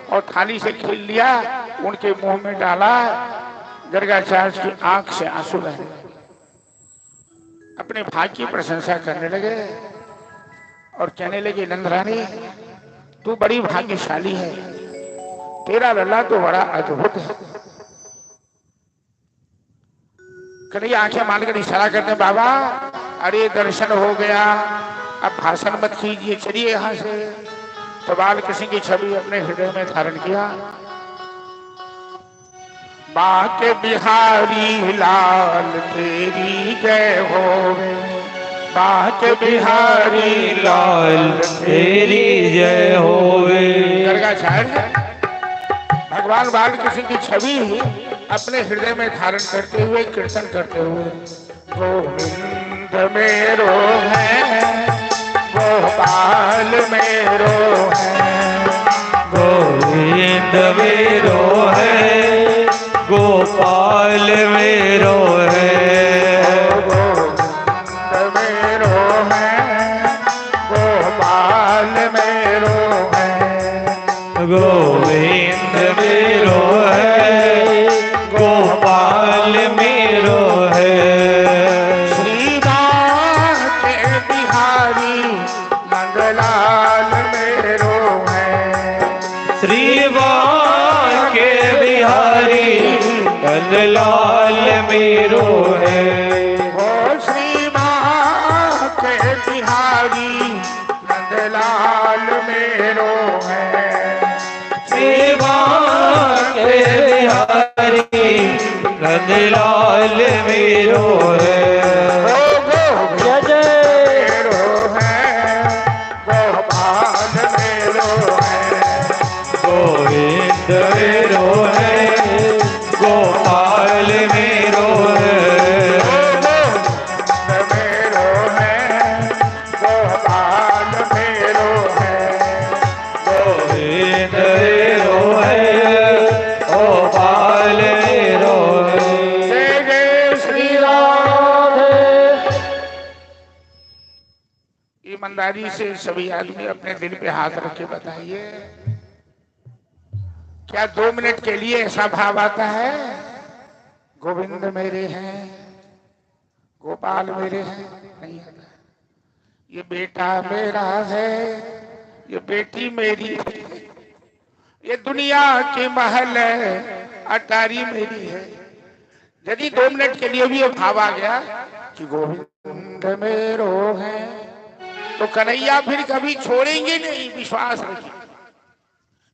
और थाली से खील लिया, उनके मुंह में डाला। गर्गाचार्य की आंख से आंसू बहे। अपने भाग्य की प्रशंसा करने लगे और कहने लगे नंदरानी तू बड़ी भाग्यशाली है, तेरा लल्ला तो बड़ा अद्भुत है। कन्हैया आंखें मानकर इशारा करते बाबा अरे दर्शन हो गया, अब भाषण मत कीजिए, चलिए यहाँ से। तो बाल कृष्ण की छवि अपने हृदय में धारण किया। बाके बिहारी लाल तेरी जय होवे, बाके बिहारी लाल तेरी जय होवे। गर्गाचार्य भगवान बाल कृष्ण की छवि अपने हृदय में धारण करते हुए कीर्तन करते हुए, गोविंद मेरो है गोपाल मेरो है, गोविंद मेरो है गोपाल मेरो है, गोविंद मेरो है गोपाल मेरो है, गोविंद मेरो है गोपाल मेरो है। श्री बाके नंदलाल मेरो है। ओ श्री माँ के बिहारी नंदलाल मेरो है। सेवा के बिहारी नंदलाल मेरो है। जय जय मेरो है गोपाल मेरो है। गोविंद मेरो है, गोपाल मेरो है। मेरो है गोपाल मेरो है। गोविंद मेरो है, गोपाल मेरो है। जय जय श्री राम। ईमानदारी से सभी आदमी अपने दिल पे हाथ रख के बताइए, क्या 2 मिनट के लिए ऐसा भाव आता है? गोविंद मेरे हैं, गोपाल मेरे हैं, नहीं आता। ये बेटा मेरा है, ये बेटी मेरी है, ये दुनिया के महल है, अटारी मेरी है। यदि 2 मिनट के लिए भी ये भाव आ गया कि गोविंद मेरो है, तो कन्हैया फिर कभी छोड़ेंगे नहीं, विश्वास रखिए।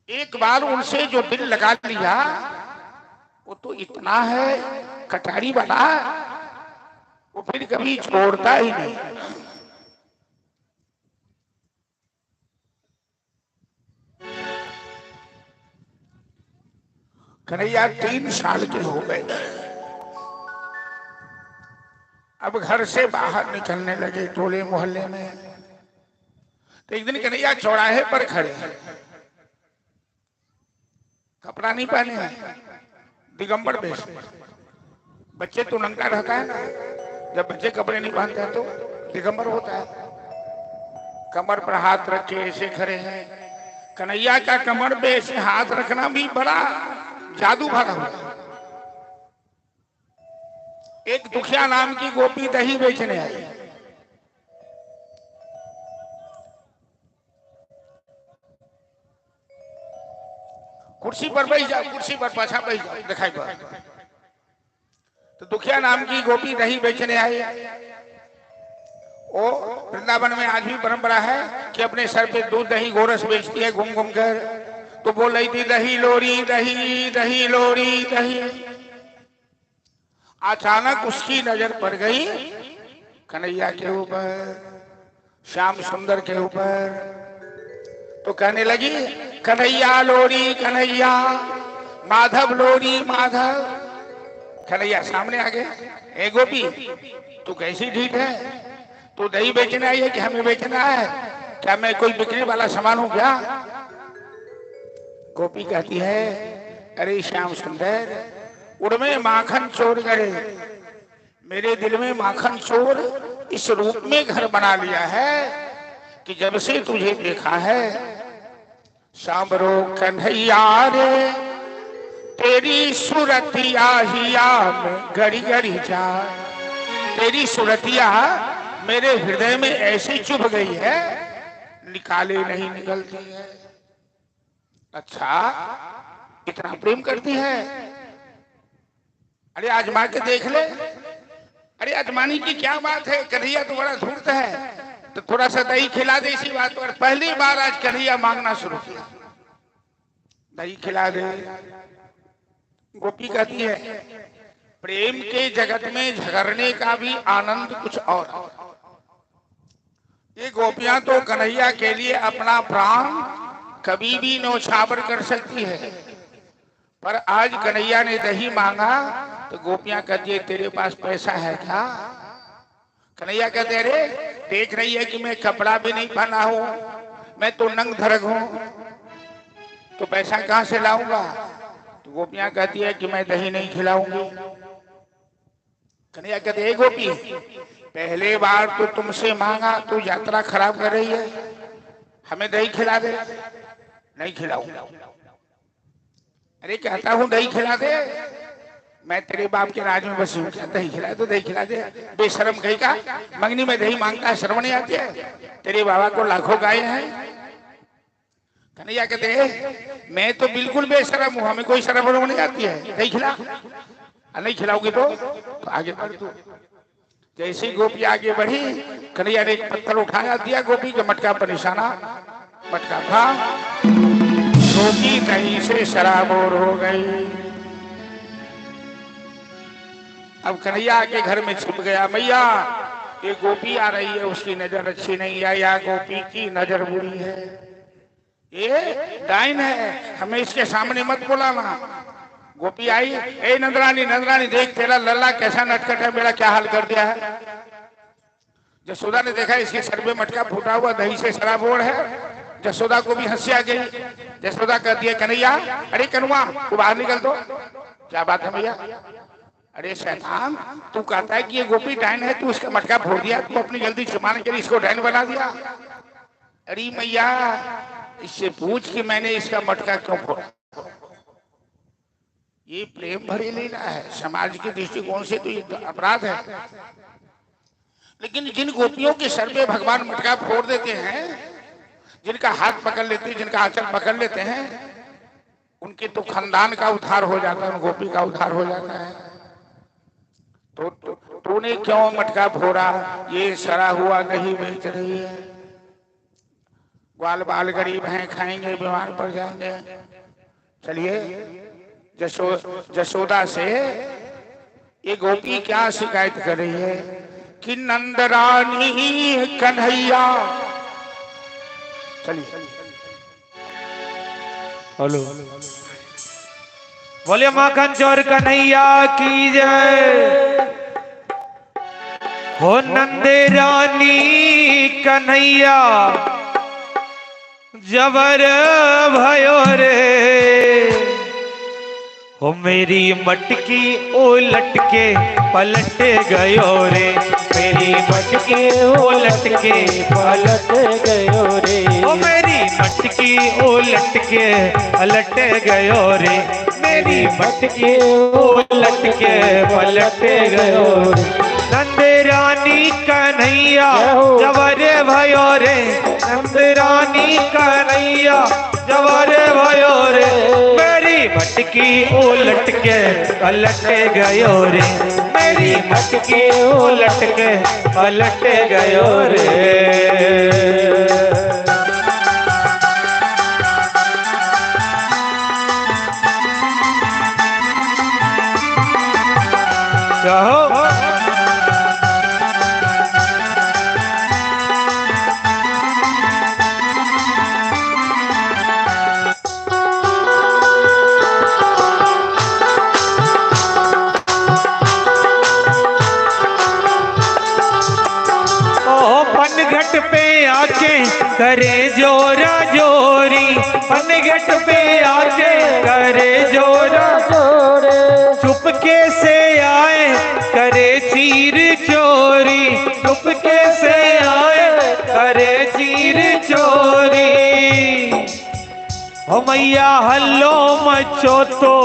एक बार उनसे जो दिल लगा लिया, वो तो इतना है कटारी वाला, वो फिर कभी छोड़ता ही नहीं। कन्हैया 3 साल के हो गए, अब घर से बाहर निकलने लगे टोले मोहल्ले में। तो एक दिन कन्हैया चौराहे पर खड़े हैं, कपड़ा नहीं पहने हैं, दिगंबर वेश में। बच्चे तो नंगा रहता है ना, जब बच्चे कपड़े नहीं पहनते हैं तो दिगंबर होता है। कमर पर हाथ रख के ऐसे खड़े हैं। कन्हैया का कमर पे ऐसे हाथ रखना भी बड़ा जादू भरा हुआ है। एक दुखिया नाम की गोपी दही बेचने आई। कुर्सी पर बैठ जाओ, कुर्सी पर पाछा बैठ जाओ, दिखाई पड़। तो दुखिया नाम की गोपी दही बेचने आई। ओ वृंदावन में आज भी परंपरा है कि अपने सर पे दूध दही गोरस बेचती है घूम घूम कर। तो बोल रही थी दही लोरी दही, दही लोरी दही। अचानक उसकी नजर पड़ गई कन्हैया के ऊपर, श्याम सुंदर के ऊपर। तो कहने लगी कन्हैया लोरी कन्हैया, माधव लोरी माधव। कन्हैया सामने आ गया। ए गोपी, तू कैसी ढीठ है? तू दही बेचने आई है कि हमें बेचना है? क्या मैं कोई बिकने वाला सामान हूं क्या? गोपी कहती है अरे श्याम सुंदर, उड़मे माखन चोर गए, मेरे दिल में माखन चोर इस रूप में घर बना लिया है कि जब से तुझे देखा है सांबरो कन्हैया रे, तेरी सूरतिया हिया में गड़ी गड़ी जा। तेरी सूरतिया मेरे हृदय में ऐसी चुभ गई है, निकाले नहीं निकलती है। अच्छा, इतना प्रेम करती है? अरे आजमा के देख ले। अरे आजमानी की क्या बात है, कन्हैया तो बड़ा धूर्त है, तो थोड़ा सा दही खिला दे। इसी बात पर पहली बार आज कन्हैया मांगना शुरू किया, दही खिला दे। गोपी कहती है प्रेम के जगत में झगड़ने का भी आनंद कुछ और। ये गोपियां तो कन्हैया के लिए अपना प्राण कभी भी न्यौछावर कर सकती है, पर आज कन्हैया ने दही मांगा तो गोपियां कहती है तेरे पास पैसा है क्या? कन्हैया कहते अरे देख रही है कि मैं कपड़ा भी नहीं पहना हूं, मैं तो नंग धरग हूं, तो पैसा कहां से लाऊंगा? तो गोपियां कहती है कि मैं दही नहीं खिलाऊंगी। कन्हैया कहते हे गोपी, पहले बार तो तुमसे मांगा तो यात्रा खराब कर रही है, हमें दही खिला दे। नहीं खिलाऊंगा। अरे कहता हूं दही खिला दे, मैं तेरे बाप के राज में बसी हूं, क्या दही खिला तो दही खिला दे। बेशरम कहीं का मंगनी में दही मांगता है, शर्म नहीं आती है? तेरे बाबा को लाखों गाय हैं। कन्हैया कहते मैं तो बिल्कुल बेशरम हूं, हमें कोई शर्म नहीं आती है, दही खिला। नहीं खिलाओगी तो आगे बढ़ तू। जैसे ही गोपी आगे बढ़ी, कन्हैया ने एक पत्थर उठाया, दिया गोपी के मटका पर निशाना, मटका था। गोपी कहीं से शराबोर हो गई। अब कन्हैया आके घर में छिप गया। मैया ये गोपी आ रही है, उसकी नजर अच्छी नहीं है, या गोपी की नजर बुरी है, ये डाइन है, हमें इसके सामने मत बुलाना। गोपी आई, ए नंदरानी नंदरानी देख तेरा लल्ला कैसा नटखट है, मेरा क्या हाल कर दिया है। जसोदा ने देखा इसके सर में मटका फूटा हुआ, दही से शराबोर है। जसोदा को भी हंसी आ गई। जसोदा कह दिया कन्हैया, अरे कनुआ तू बाहर निकल दो। क्या बात है भैया? अरे शैतान, तू कहता है कि ये गोपी डाइन है, तू उसका मटका फोड़ दिया, तू अपनी जल्दी छुपाने के लिए इसको डाइन बना दिया। अरे मैया इससे पूछ कि मैंने इसका मटका क्यों फोड़ा। ये प्रेम भरी लीला है, समाज के दृष्टिकोण से तो ये अपराध है। लेकिन जिन गोपियों के सर पे भगवान मटका फोड़ देते हैं, जिनका हाथ पकड़ लेते हैं, जिनका आंचल पकड़ लेते हैं, उनके तो खानदान का उद्धार हो जाता है, उन गोपी का उद्धार हो जाता है। तो तूने क्यों मटका फोड़ा? ये सड़ा हुआ नहीं बेच रही है, ग्वाल बाल गरीब हैं, खाएंगे बीमार पड़ जाएंगे। चलिए जसोदा से ये गोपी क्या शिकायत कर रही है कि नंदरानी कन्हैया। चलिए हेलो, बोले माखन चोर कन्हैया की जय हो। नंदरानी कन्हैया जबर भयो रे हो, मेरी मटकी उलट के पलट गयो रे, मेरी मटकी उलट के पलट गयो रे, ओ मेरी मटकी उलट के पलट गयो रे, मेरी मटकी उलट के पलट गयो रे। नंदरानी कन्हैया जबर भयो रे, नंदरानी कन्हैया जबर भयो रे, मेरी मटकी उलट के पलट गयो रे, मेरी मटकी उलट के पलट गयो रे। कहो पनघट पे आके करे जोरा जोरी, पनघट पे आके करे जोरा जोरे, चुपके से आए करे चीर चोरी, चुपके से आए करे चीर चोरी। ओ मैया हल्लो मचो तो,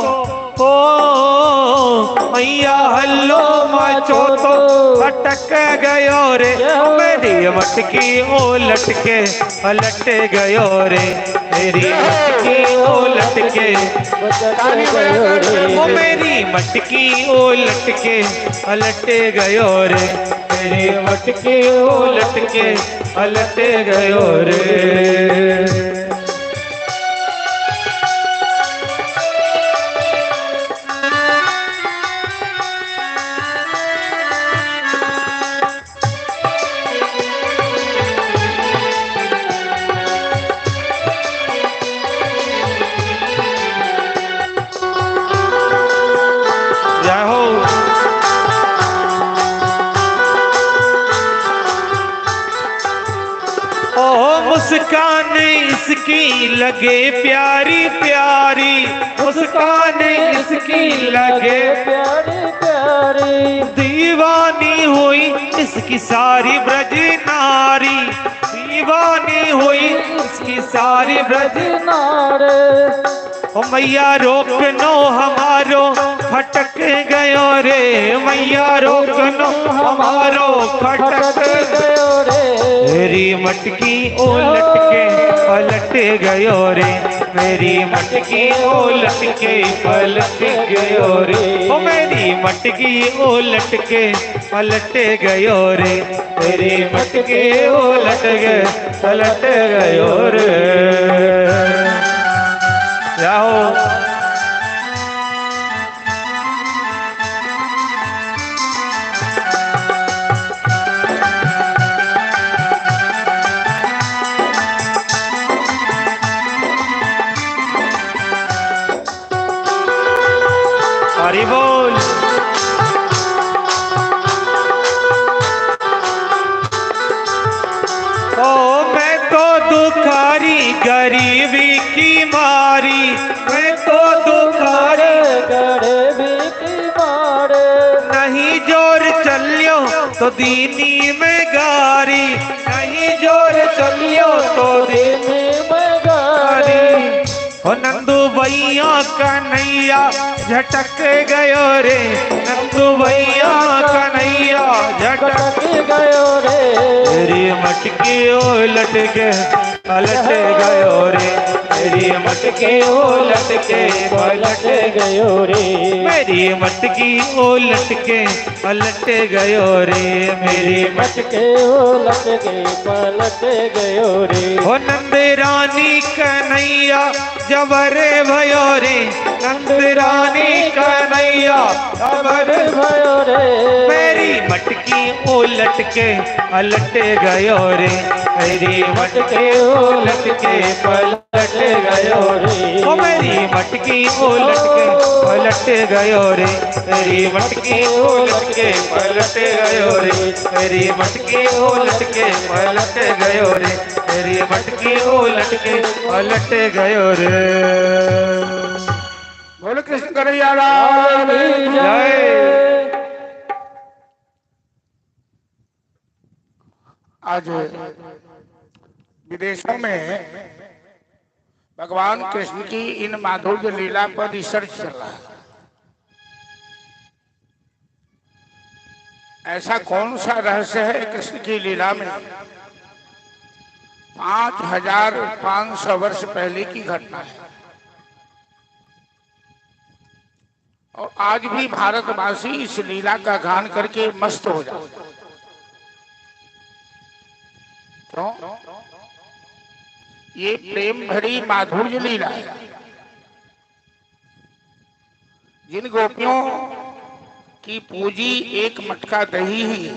ओ मैया हल्लो मचो तो अटक गयो रे, मेरी मटकी उलट के पलट गयो रे, मेरी मटकी उलट के पलट गयो रे, ओ मेरी मटकी उलट के पलट गयो रे, मेरी मटकी उलट के पलट गयो रे। मुस्कान इसकी लगे प्यारी प्यारी, मुस्कान इसकी लगे प्यारी प्यारी, दीवानी हुई इसकी सारी ब्रज नारी, दीवानी हुई इसकी सारी ब्रज नारी। ओ मैया रोक नो हमारो खटक गयो रे, मैया रोक नो हमारो खटक गयो रे, मेरी मटकी उलट के पलट गयो रे, मेरी मटकी उलट के पलट गयो रे, ओ मेरी मटकी उलट के पलट गयो रे, मेरी मटकी उलट के पलट गयो रे। जाओ हरि बोल। ओ मैं तो दुखारी गरीबी की मारी, मैं तो दुखारी गरीबी की मारे, नहीं जोर चलियो तो दीनी में गारी, नहीं जोर चलियो तो दीनी में गारी। ओ नंदू भैया कन्हैया झटक गयो रे, नंदू भैया कन्हैया झटक गयो रे, मेरी मटकी उलट के पलट गयो रे, मेरी मटकी उलट के पलट गयो रे, मेरी मटकी उलट के पलट गयो रे, मेरी मटके उलट के पलट गयो रे। ओ नंद रानी कन्हैया जबरे भयो रे, नंद रानी कन्हैया जबरे भयो रे, मेरी मटकी उलट के पलट गयो रे, मेरी मटकी उलट के पलट गयो रे, ओ मेरी मटकी उलट के पलट गयो रे, मेरी मटकी उलट के पलट गयो रे, मेरी मटकी उलट के पलट गयो रे, मेरी मटकी उलट के पलट गयो रे। बोलो कृष्ण कन्हैया लाल की जय। आज विदेशों में भगवान कृष्ण की इन माधुर्य लीला पर रिसर्च चल रहा है। ऐसा कौन सा रहस्य है कृष्ण की लीला में? 5500 वर्ष पहले की घटना है और आज भी भारतवासी इस लीला का गान करके मस्त हो जाते। क्यों? ये प्रेम भरी माधुर्य लीला है। जिन गोपियों की पूंजी एक मटका दही ही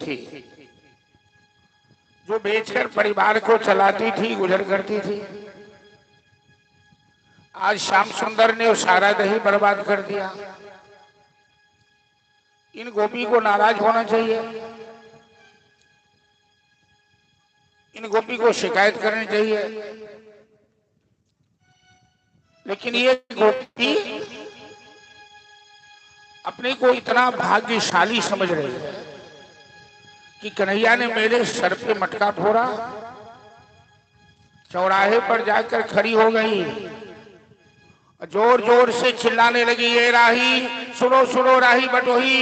थी, जो बेचकर परिवार को चलाती थी, गुजर करती थी, आज श्याम सुंदर ने वो सारा दही बर्बाद कर दिया। इन गोपी को नाराज होना चाहिए, इन गोपी को शिकायत करनी चाहिए। लेकिन ये गोपी अपने को इतना भाग्यशाली समझ रही है कि कन्हैया ने मेरे सर पे मटका फोड़ा, चौराहे पर जाकर खड़ी हो गई, जोर जोर से चिल्लाने लगी, ये राही सुनो सुनो राही बटोही,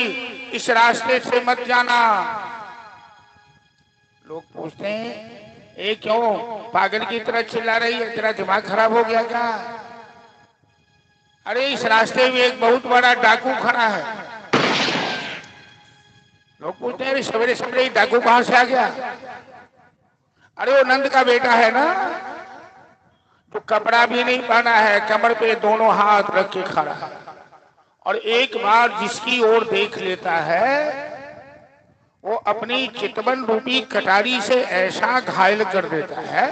इस रास्ते से मत जाना। लोग पूछते हैं ये क्यों पागल की तरह चिल्ला रही है, तेरा दिमाग खराब हो गया क्या? अरे इस रास्ते में एक बहुत बड़ा डाकू खड़ा है। लोग पूछते हैं सवेरे सवेरे डाकू कहां से आ गया? अरे वो नंद का बेटा है ना, तो कपड़ा भी नहीं पहना है, कमर पे दोनों हाथ रख के खड़ा है और एक बार जिसकी ओर देख लेता है वो अपनी चितवन रूपी कटारी से ऐसा घायल कर देता है।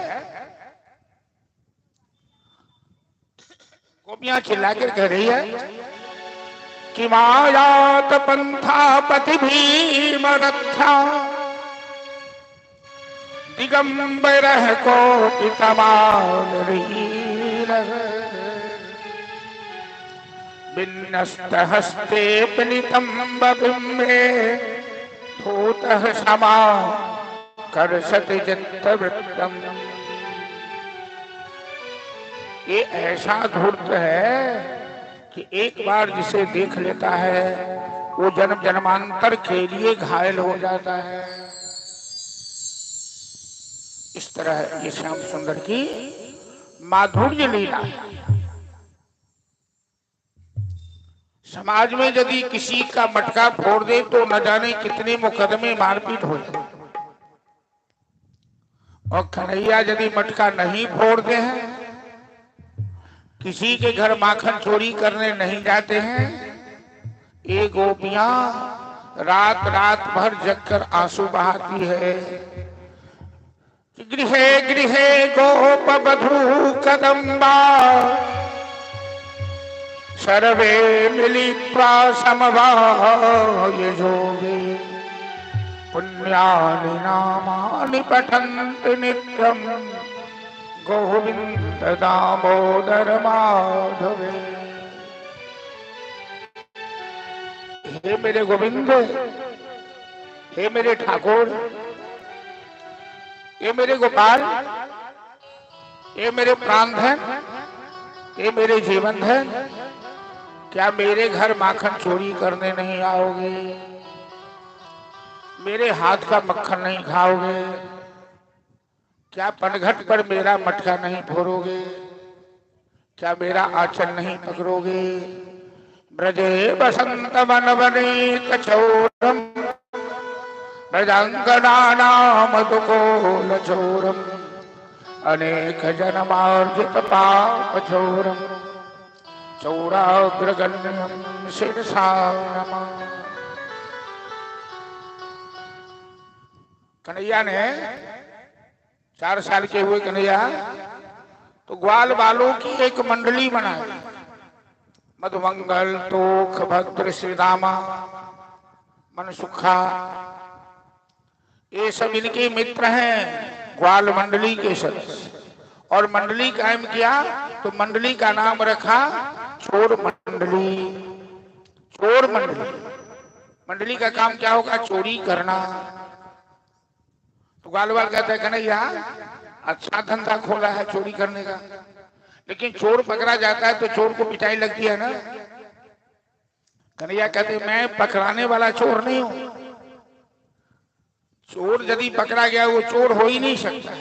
गोपियां चिल्लाकर कह रही है कि मायात पंथा पति भीम रक्षा, दिगंबर को पितमान बिन्नस्त हस्ते नितंब बिम्बे भूतः क्षमा कर्षति चित्तवृत्तम। ये ऐसा धूर्त है कि एक बार जिसे देख लेता है वो जन्म जन्मांतर के लिए घायल हो जाता है। इस तरह ये श्याम सुंदर की माधुर्य लीला। समाज में यदि किसी का मटका फोड़ दे तो न जाने कितने मुकदमे मारपीट हो जाए, और कन्हैया यदि मटका नहीं फोड़ते हैं, किसी के घर माखन चोरी करने नहीं जाते हैं, ये गोपियां रात रात भर जगकर आंसू बहाती है। गृहे गृहे गोप बधू कदम्बा सर्वे मिलित्वा समवाय योगे पुण्यानि नामानि पठन्ति नित्यं गोविंद दामोदर माधवे। हे मेरे गोविंद, हे मेरे ठाकुर, ये मेरे गोपाल, ये मेरे प्राणधन, ये मेरे जीवन धन, क्या मेरे घर माखन चोरी करने नहीं आओगे? मेरे हाथ का मक्खन नहीं खाओगे? क्या पनघट पर मेरा मटका नहीं फोड़ोगे? क्या मेरा आंचल नहीं पकड़ोगे? ब्रजे बसंत वन वने कचौरम ब्रजांगनानाम दुकोल चोरम अनेक जन्मार्जित पाप चोरम चौराग्रगण्यम शिरसा नमामि। कन्हैया ने 4 साल के हुए कन्हैया तो ग्वाल बालों की एक मंडली बनाई। मधुमंगल, तोख, भद्र, श्रीदामा, मनसुखा, ये सब इनके मित्र हैं, ग्वाल मंडली के सदस्य। और मंडली कायम किया तो मंडली का नाम रखा चोर मंडली। चोर मंडली, मंडली का काम क्या होगा? चोरी करना। तो ग्वाल वाल कहते हैं कन्हैया अच्छा धंधा खोला है चोरी करने का, लेकिन चोर पकड़ा जाता है तो चोर को पिटाई लगती है ना। कन्हैया कहते मैं पकड़ाने वाला चोर नहीं हूं। चोर यदि पकड़ा गया वो चोर हो ही नहीं सकता,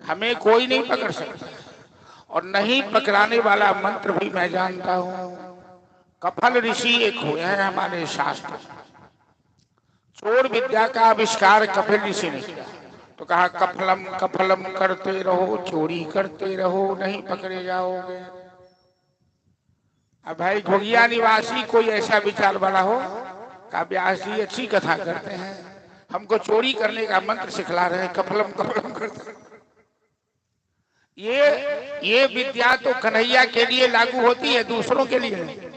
हमें कोई नहीं पकड़ सकता। और नहीं पकड़ाने वाला मंत्र भी मैं जानता हूं। कफल ऋषि एक हुए हैं हमारे शास्त्र। चोर विद्या का आविष्कार कपिल ऋषि ने किया। तो कहा कफलम कफलम करते रहो, चोरी करते रहो, नहीं पकड़े जाओगे। अब भाई घोगिया निवासी कोई ऐसा विचार वाला हो, का व्यास जी अच्छी कथा करते हैं, हमको चोरी करने का मंत्र सिखला रहे हैं, कफलम कफलम करते। ये विद्या तो कन्हैया के लिए लागू होती है, दूसरों के लिए नहीं।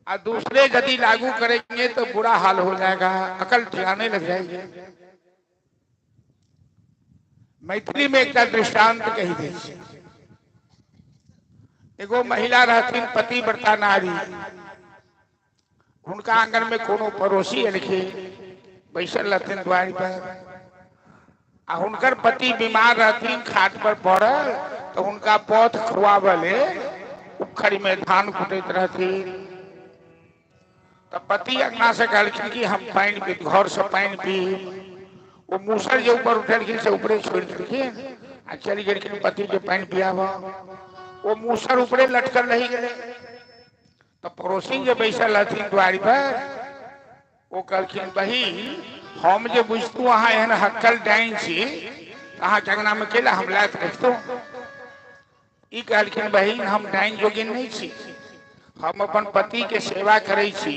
और दूसरे यदि लागू करेंगे तो बुरा हाल हो जाएगा, अकल ठिकाने लग जाएगी। मैथिली में एक दृष्टांत कही दे। एगो महिला रहती पतिव्रता नारी, उनका आंगन में कोनो पड़ोसी लिखे बैसल रहते द्वार पर। उनकर पति बीमार रहती, खाट पर पड़ल तो उनका पौध खुआवले उखड़ी में धान कुटैत रहती। तब पति अंगना से कहलखिन कि हम पानी पी, घर से पानी पी। वो मूसर जो ऊपर उठलखिन से ऊपरे छोड़ देलखिन आ चली गेलखिन पति के पानी पियावा। वो मूसर ऊपरे लटकल रही गए। तो पड़ोसी जो बैसल रहथिन द्वारी पर, वो कहलखिन बहिन हम जो बुझतू अहाँ एहन हक्कल डाइन छी, अहाँ के अंगना में केला हम लात रखतू। ई कहलखिन बहिन हम डाइन जोगिन नहीं छी, हम अपन पति के सेवा करे छी,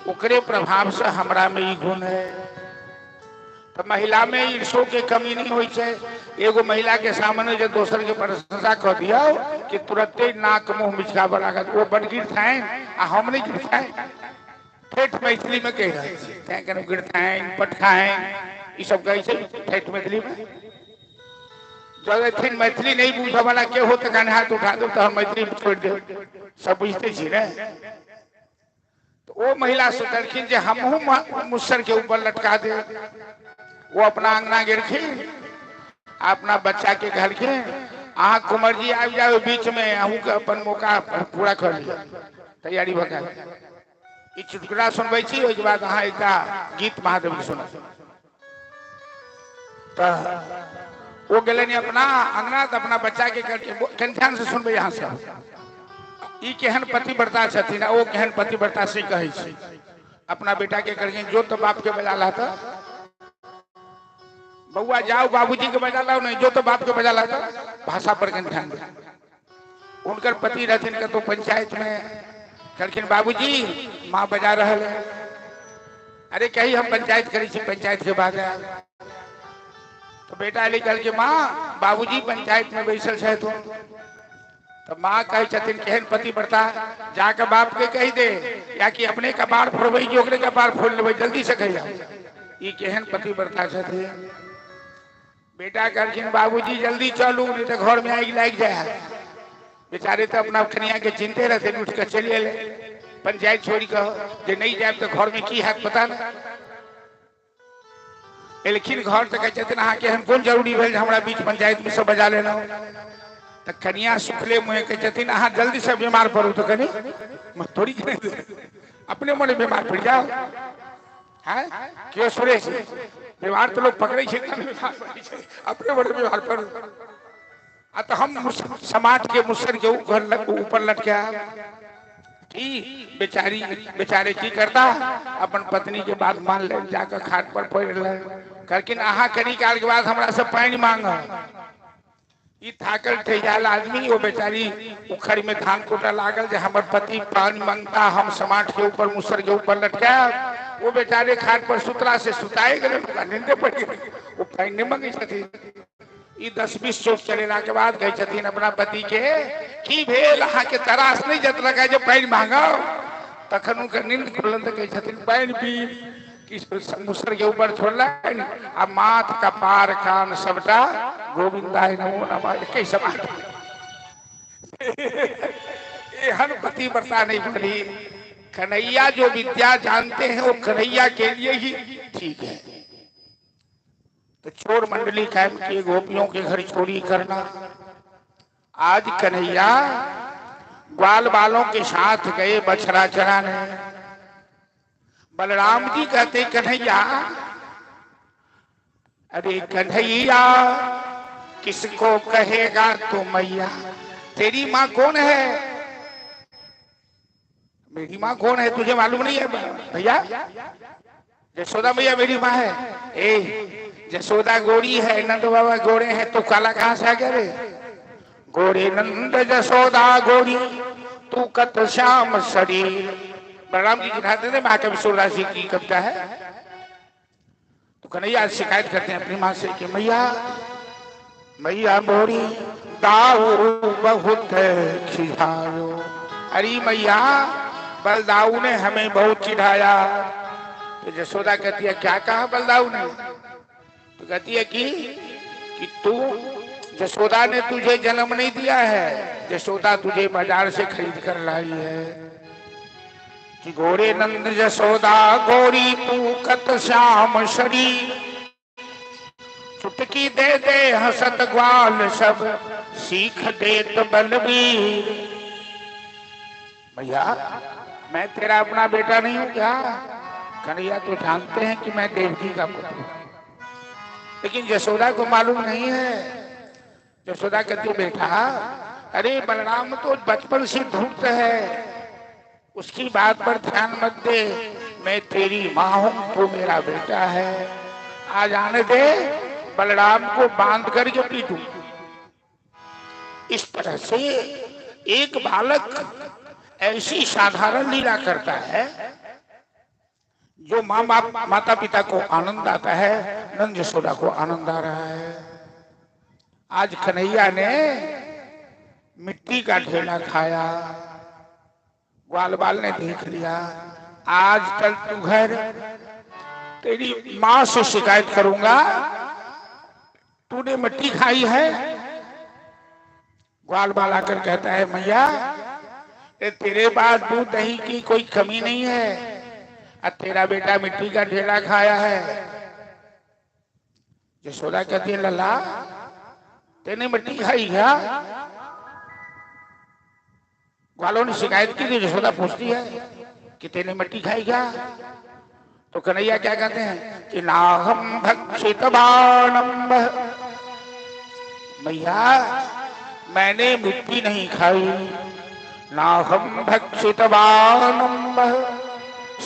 ओकरे प्रभाव से हमरा में ई गुण है। तो महिला में ईर्षो के कमी नहीं होई छे। एगो महिला के सामने जो दोसर के प्रशंसा कर दिया कि तुरंते नाक मुंह मिचकाबे लागत, वो बड़ गिरथाइन आ हम नहीं गिरथाइन। ठेठ मैथिली में कह रहे हैं कि गिरथाइन पटखाइन ये सब कहे छे ठेठ मैथिली में। जब एथिन मैथिली नहीं बुझे वाला के हो तो कान हाथ उठा दो तो हम मैथिली छोड़ दे, सब बुझते छी रे। तो वो महिला सोचलखिन जे हमहू मुसर के ऊपर लटका दे। वो अपना अंगना गिरखिन, अपना बच्चा के कहलखिन अहाँ कुंवर जी आ जाओ बीच में, अहू के अपन मौका पूरा कर लिया, तैयारी भगा। ई चुटकुला सुनबै छी, ओहि के बाद अहाँ एकटा गीत महादेव के सुनब। तो वो गले ने अपना अंगना तो अपना बच्चा के करके कन ध्यान से सुनबे यहाँ से ई केहन पतिव्रता छथिन ओ केहन पतिव्रता से कहै छी अपना बेटा के करके जो तो बाप के बजा ला था बउआ जाओ बाबूजी के बजा लाओ नहीं जो तो बाप के बजा ला था भाषा पर कन ध्यान दे उनकर पति रहथिन के तो पंचायत में कहलखिन बाबूजी माँ बजा रहल है अरे कही हम पंचायत करी छी पंचायत के बाद तो बेटा अली कल के माँ बाबूजी पंचायत में बैसल है तो माँ कहे छथिन केहन पतिव्रता जाकर बाप के कह दे या कि अपने कपार फोड़बे कि ओकरे कपार फोड़ लेबै जल्दी से कहिया ई केहन पतिव्रता छथिन बेटा कहलखिन बाबूजी जल्दी चलू नहीं तो घर में आग लग जाए बेचारे तो अपना खनिया के चिंते रहते उठ कर चलिए ले पंचायत छोड़ कर जे नहीं जाए तो घर में की है पता नहीं लेकिन घर तो कहते अहाँ के हम कौन जरूरी भेल हमरा बीच पंचायत में सब बजा लेना तो कनिया सुखले मुँह कहते अहाँ जल्दी से बीमार पड़ू तो कनी थोड़ी अपने मन बीमार पड़ जाओ है क्यों सुरेश बीमार तो लोग पकड़े अपने मन बीमार पड़ू तो हम समाज के मुसर के ऊपर लटका बेचारी बेचारे की करता अपन पत्नी के बात मान ले जाकर खाट पर पड़ ले लेकिन अहाँ कनी काल के बाद हमरा से पानी मांग थाकल ठेजाल आदमी वो बेचारी उखड़ में धान कोटा लागल जे हमर पति पानी मांगता हम समाट के ऊपर मुसर के ऊपर लटका वो बेचारे खाट पर सुतरा से सुताए गए नींदे पड़ गई वो पानी नहीं मांगे छथिन 10-20 चोट चलेला के बाद गए छथिन अपना पति के की भेल अहाँ के तरास नहीं जत लगा जो पानी मांगो तखन उनकर नींद खुलल तो कहे छथिन पानी पी मुसर के ऊपर छोड़ला आ माथ कपार कान सबटा गोविंदाय नमो नमः के समान एहन पतिव्रता नहीं बनी कन्हैया जो विद्या जानते हैं वो कन्हैया के लिए ही ठीक है तो चोर मंडली कायम किए गोपियों के घर चोरी करना आज कन्हैया ग्वाल बालों के साथ गए बछड़ा चराने बलराम जी कहते कन्हैया अरे कन्हैया किसको कहेगा तू मैया तेरी माँ कौन है मेरी माँ कौन है तुझे मालूम नहीं है भैया यशोदा मैया मेरी माँ है यशोदा गोरी है नंद बाबा गोरे हैं तो काला कहां से आ गया रे गोरे नंद यशोदा गोरी तू कत श्याम शरीर बलराम जी गिनाते थे महाकवि सूरदास जी की कविता है तो कन्हैया शिकायत करते हैं अपनी माँ से कि मैया मैया बोरी दाऊ बहुत खिलायो अरे मैया बलदाऊ ने हमें बहुत चिढ़ाया तो यशोदा कहती है क्या कहा बलदाऊ ने तो कहती है कि तू यशोदा ने तुझे जन्म नहीं दिया है यशोदा तुझे बाजार से खरीद कर लाई है कि गोरे नंद यशोदा गोरी तू कत श्याम शरीर चुटकी दे दे हसत ग्वाल सब सीख देत बलबीर भैया मैं तेरा अपना बेटा नहीं हूं क्या कन्हैया तो जानते हैं कि मैं देवकी का पुत्र हूं लेकिन यशोदा को मालूम नहीं है यशोदा कहती बेटा अरे बलराम तो बचपन से धूर्त है उसकी बात पर ध्यान मत दे मैं तेरी माँ हूं तू मेरा बेटा है आज आने दे बलराम को बांध करके पीटू इस तरह से एक बालक ऐसी साधारण लीला करता है जो माता पिता को आनंद आता है नंद यशोदा को आनंद आ रहा है आज कन्हैया ने मिट्टी का ढेला खाया ग्वाल बाल ने देख लिया आज कल तू घर तेरी माँ से शिकायत करूंगा तूने मिट्टी खाई है ग्वाल बाल आकर कहता है मैया तेरे पास दूध दही की कोई कमी नहीं है और तेरा बेटा मिट्टी का ढेला खाया है यशोदा कहती है लला तेने मिट्टी खाई क्या ग्वालों ने शिकायत की थी यशोदा पूछती है कि तेने मिट्टी खाई क्या तो कन्हैया क्या कहते हैं कि नाहम भक्षित बाणम, मैया मैंने मिट्टी नहीं खाई। नाहम भक्षित बाणम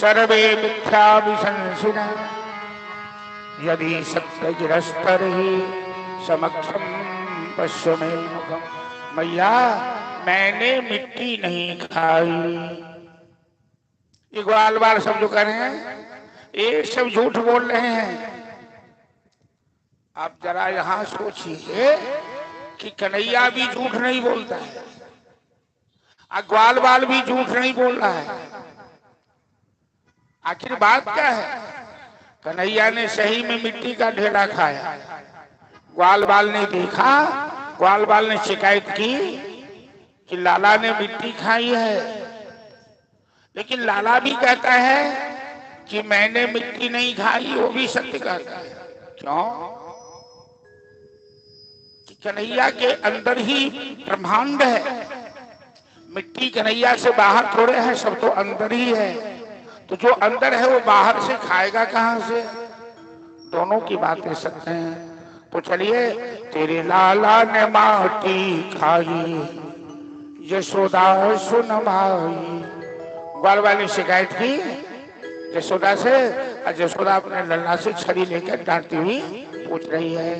सर्वे मिथ्या विशंसिन, यदि सत्यगिरस्तर ही समक्षम पश्य में मुखम। मैया मैंने मिट्टी नहीं खाई। ये ग्वाल बाल सब जो कर रहे हैं ये सब झूठ बोल रहे हैं। आप जरा यहां सोचिए कि कन्हैया भी झूठ नहीं बोलता है, ग्वाल बाल भी झूठ नहीं बोल रहा है। आखिर बात क्या है? कन्हैया ने सही में मिट्टी का ढेला खाया, ग्वाल बाल ने देखा, ग्वाल बाल ने शिकायत की कि लाला ने मिट्टी खाई है। लेकिन लाला भी कहता है कि मैंने मिट्टी नहीं खाई, वो भी सत्य कहता है। क्यों? कि कन्हैया के अंदर ही ब्रह्मांड है, मिट्टी कन्हैया से बाहर थोड़े है, सब तो अंदर ही है। तो जो अंदर है वो बाहर से खाएगा कहां से? दोनों की बातें सत्य हैं। तो चलिए, तेरे लाला ने माटी खाई, यशोदा सुन माई। ग्वाल बाल ने शिकायत की यशोदा से, और यशोदा अपने लल्ला से छड़ी लेकर डांटती हुई पूछ रही है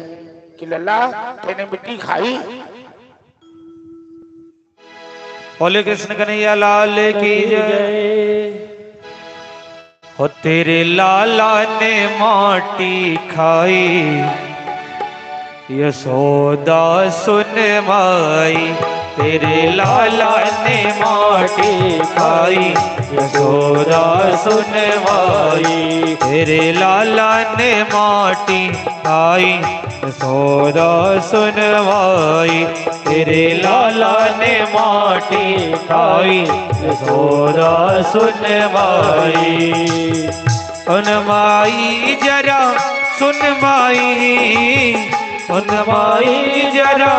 कि लल्ला तेने मिट्टी खाई? बोले कृष्ण कन्हैया लाल की जय। हो तेरे लाला ने माटी खाई, यशोदा सुन माई। तेरे लाला ने माटी खाई, यशोदा सुन माई। तेरे लाला ने माटी खाई, यशोदा सुन माई। तेरे लाला ने माटी खाई, यशोदा सुन माई। सुन माई जरा सुन माई, सुन माई जरा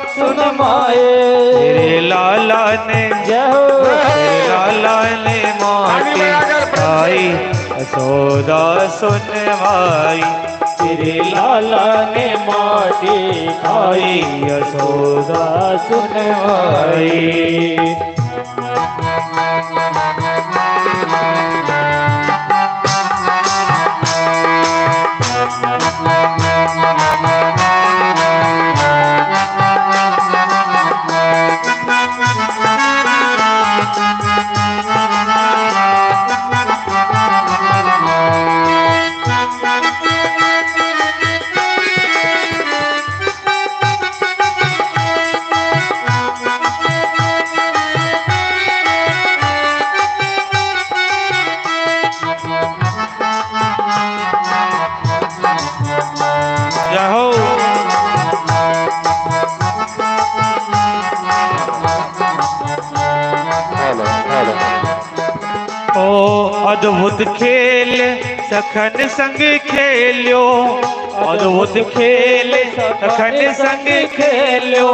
सुन माए। तेरे लाला ने तेरे लाला ने माटी खाई, यशोदा सुन माई। तेरे लाला ने माटी खाई, यशोदा सुन माई। अद्भुत खेल सखन संग खेल्यो, अद्भुत खेल सखन संग खेल्यो।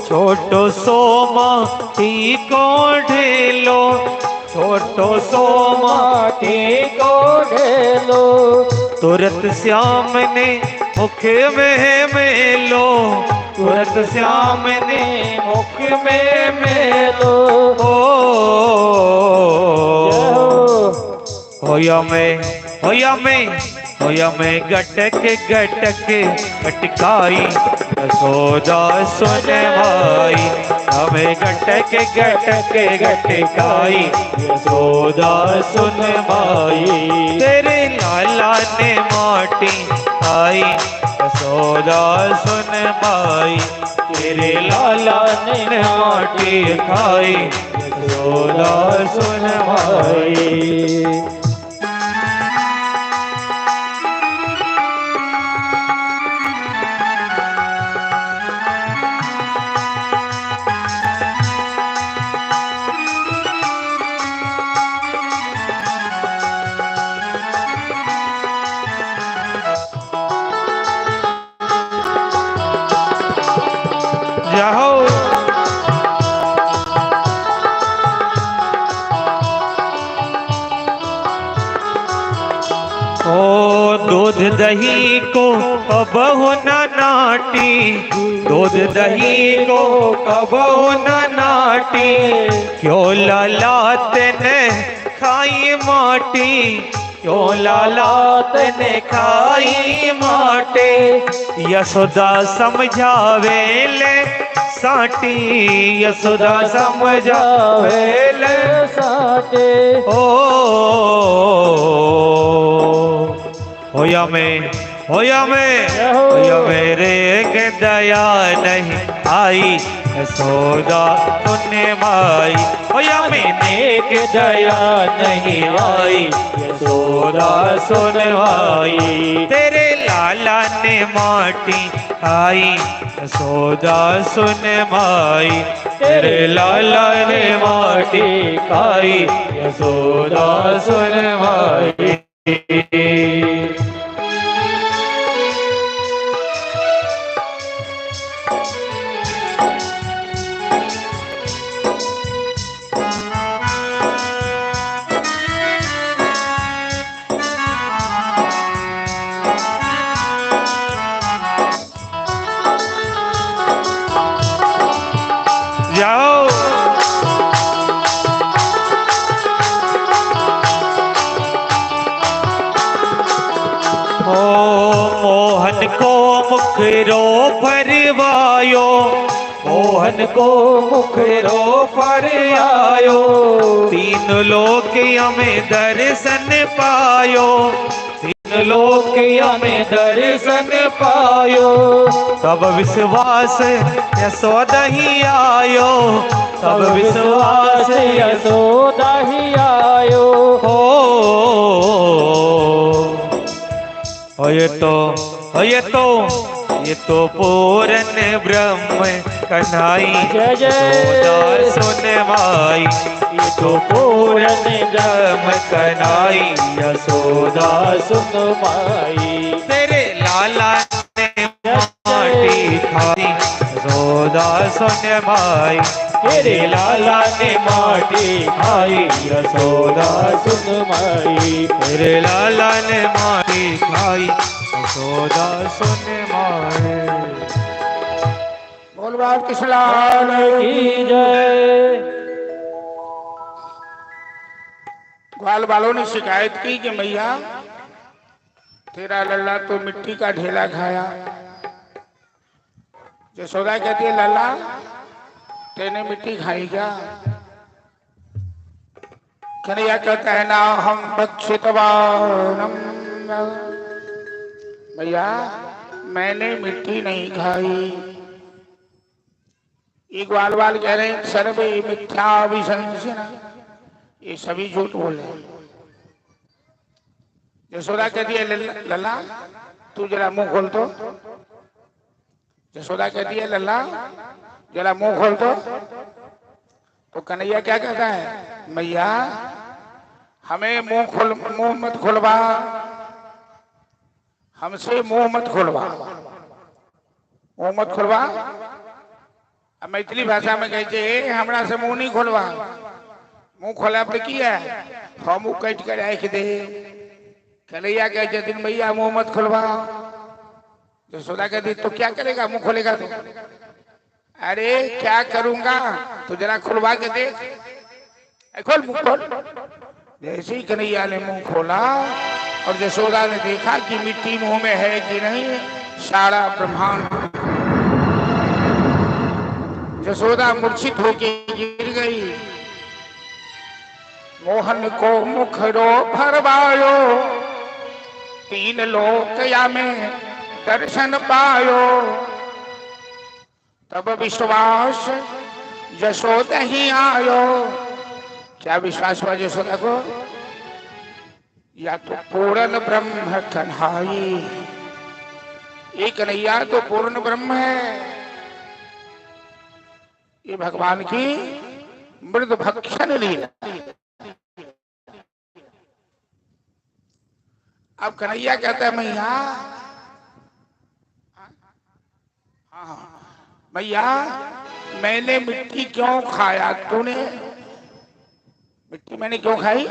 छोटो सोमा को ढेलो, छोटो सोमा को ढेलो। तुरत श्याम ने मुख में मेलो, तुरत श्याम ने मुख में मेलो। होया में गटक गटक गटकाई, यशोदा सुन माई। हमें गटक गटक गटकाई, यशोदा सुन माई। तेरे लाला ने माटी खाई, यशोदा सुन माई। तेरे लाला ने माटी खाई, यशोदा सुन माई। ओ दूध दही को कबहु न नाटी, दूध दही को कबहु न नाटी, क्यों लालात ने खाई माटी, क्यों लालात ने खाई माटे, यशोदा समझावे ले साटी, यशोदा समझावे ले साटे होया मेरे के दया नहीं आई, यशोदा सुने माई, होया मैंने के दया नहीं आई, यशोदा सुन माई, तेरे लाला ने माटी आई, यशोदा सुन माई, तेरे लाला ने माटी खाई, यशोदा सुन माई। जाओ मोहन को मुखरो फरवायो, मोहन को मुखरो फरवायो, तीन लोक हमें दर्शन पायो, तीन लोक हमें दर्शन पायो, सब विश्वास यशोदा ही आयो, सब विश्वास यशोदा ही आयो ये तो पूर्ण ब्रह्म कन्हाई, यशोदा सुन माई, ये तो पूर्ण ब्रह्म कन्हाई, यशोदा सुन माई, तेरे लाला ने माटी खाई, यशोदा सुन माई, तेरे लाला ने माटी खाई, यशोदा सुन माई, तेरे लाला ने माटी खाई, यशोदा सुन माई। बोल बाप कृष्ण लाल की जय। ग्वाल वालों ने शिकायत की कि मैया तेरा लल्ला तो मिट्टी का ढेला खाया। यशोदा कहती है लल्ला तेने मिट्टी खाई क्या? कन्हैया कहता है ना हम बक्षितवानम, भैया मैंने मिट्टी नहीं खाई। ये ग्वाल वाल कह रहे हैं सर्वे मिथ्या अभिशंसना, ये सभी झूठ बोल रहे हैं। यशोदा कहती है लल्ला तू जरा मुंह खोल तो। यशोदा कहती है लल्ला जरा मुंह खोल तो कन्हैया क्या कहता है मैया हमें मुंह मत खोलवा, हमसे मुंह मत खोलवा, मुंह मत खोलवा। अब मैथिली भाषा में कहते हमरा से मुंह नहीं खोलवा, मुंह खोला पे किया हम मुंह कट कर आख दे। कन्हैया कहते दिन भैया मुंह मत खुलवा। यशोदा कहती तो क्या करेगा मुंह खोलेगा तो? अरे क्या करूंगा तो जरा खुलवा के देख, खोल मुंह खोल। जैसे ही कन्हैया ने मुंह खोला और यशोदा ने देखा कि मिट्टी मुंह में है कि नहीं, सारा ब्रह्मांड। यशोदा मूर्छित होके गिर गई। मोहन को मुखरो फरवायो, तीन लोकया में दर्शन पायो। तब विश्वास यशोदा ही आयो। क्या विश्वास हुआ यशोदा को? या तो पूर्ण ब्रह्म कन्हाई, ये कन्हैया तो पूर्ण ब्रह्म है, ये भगवान की मृद भक्षण लीला। अब कन्हैया कहता है मैया हाँ मैया मैंने मिट्टी क्यों खाया? तूने मिट्टी मैंने क्यों खाई?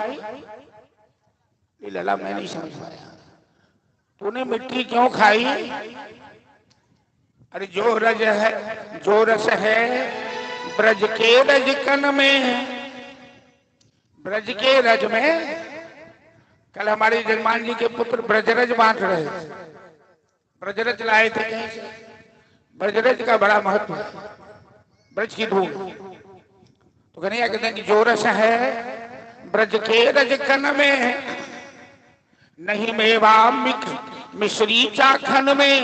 लला मैं नहीं समझ पाया। तूने मिट्टी क्यों खाई? अरे जो रज है, जो रस है ब्रज के रजकन में, ब्रज के रज में। कल हमारे जजमान जी के पुत्र ब्रजरज बांट रहे, ब्रजरज लाए थे कहीं से। ब्रजरज का बड़ा महत्व है, ब्रज की धूल। तो कन्हैया कहते हैं कि जो रस है ब्रज के रजकन में, नहीं मेवा मिश्री चाखन में,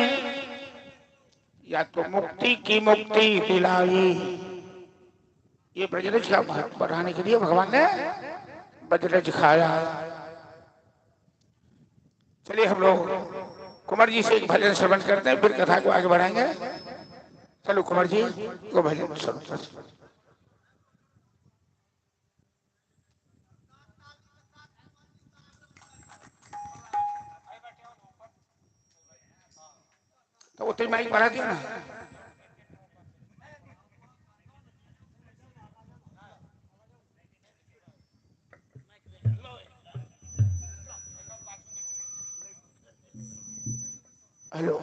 या तो मुक्ति की मुक्ति दिलाई। ये ब्रजरज का महत्व बढ़ाने के लिए भगवान ने ब्रजरज खाया। चलिए हम लोग कुंवर जी से एक भजन श्रवण करते हैं, फिर कथा को आगे बढ़ाएंगे। चलो कुंवर जी को भजन श्रवण। तो उतनी माइक बढ़ा दिया ना। हेलो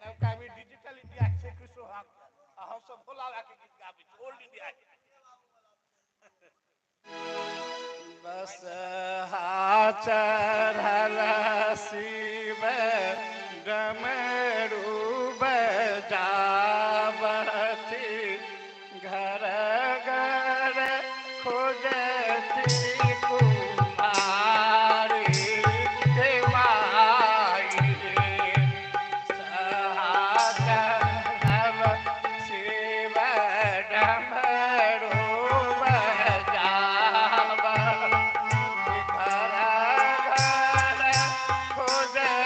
नौका भी डिजिटल इंडिया से कुछ हम सब बोला के गीत गाबी ओल्ड इंडिया बस चढ़ल शिव डमरू बजावती, घर घर खोजती कुमारी के माई। चढ़ल शिव डमरू बजावती, घर घर खोजती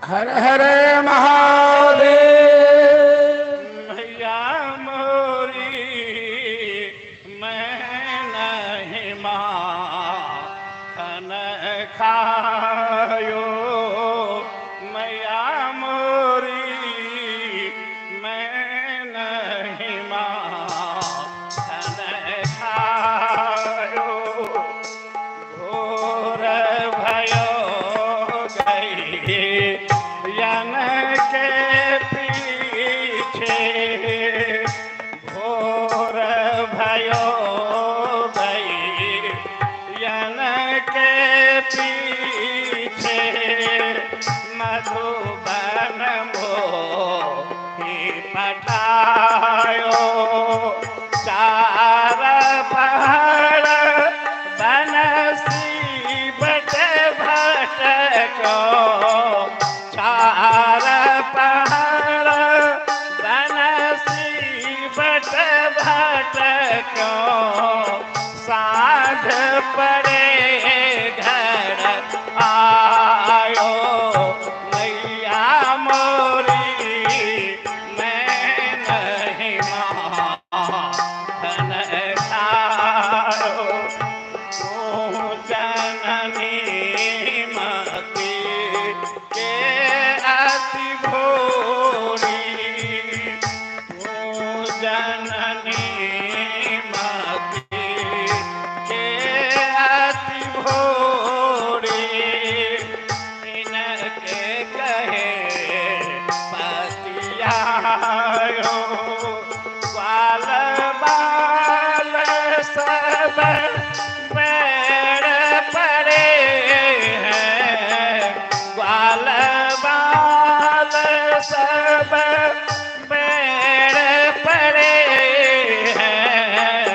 हर हर महादेव। मैया मोरी मैं नहीं माखन खायो, मैया मोरी मैं नहीं माखन खायो। घोर भयो गई यन के पीछे, घोर भयो गई यन के पीछे। मधुबन मोही पटायो, चार पहाड़ बनसी बट भटको, चार पहाड़ बनसी बट भटको। साँझ पड़े घर आयो, मैया मोरी मैं नहीं माखन खायो। जननी मती के अति भोरी, जननी मती के अति भोरी। इनके कहे पतियायो, ग्वाल बाल सब पैर पड़े हैं, ग्वाल बाल सब पैर पड़े हैं।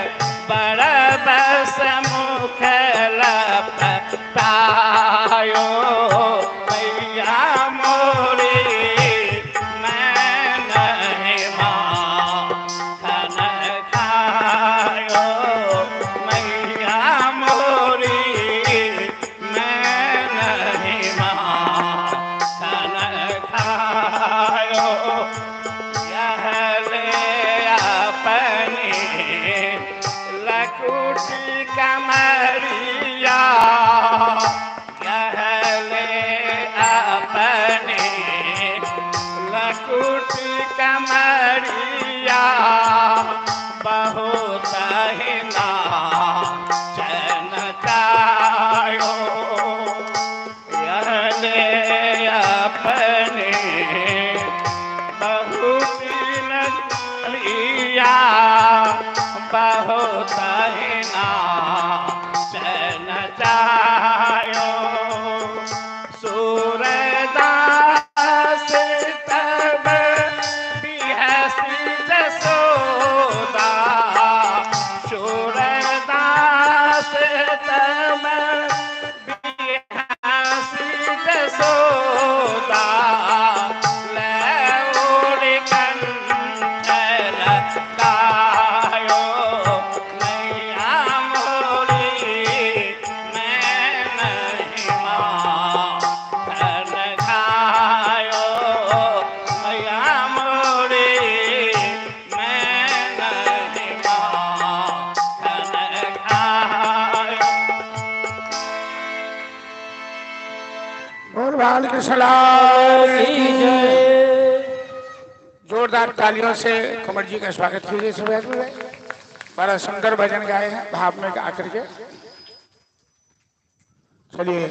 बड़ा बस मुख लपटायो, मैया मोरी मैं नहीं माखन खायो, मैया मोरी मैं नहीं माखन खायो। यह ले अपनी लकुटी कमरिया, यह ले अपनी लकुटी कमरिया। बहुत ही नाचन चायो, यह ले अपने बहुत नलिया। बहुत ही नाचन चायो, सूरदास तब बिहसी जसोदा, सूरदास तब बिहसी जसोदा। ले ओढ़ कंठ लगायो, मैया मोरी मैं नहीं माखन खायो, मैया मोरी मैं नहीं माखन खायो। और बाल की सलाम की जय। जोरदार तालियों से कुंवर जी का स्वागत कीजिए सभी आदमी। बड़ा सुंदर भजन गाए हैं भाव में आकर के। चलिए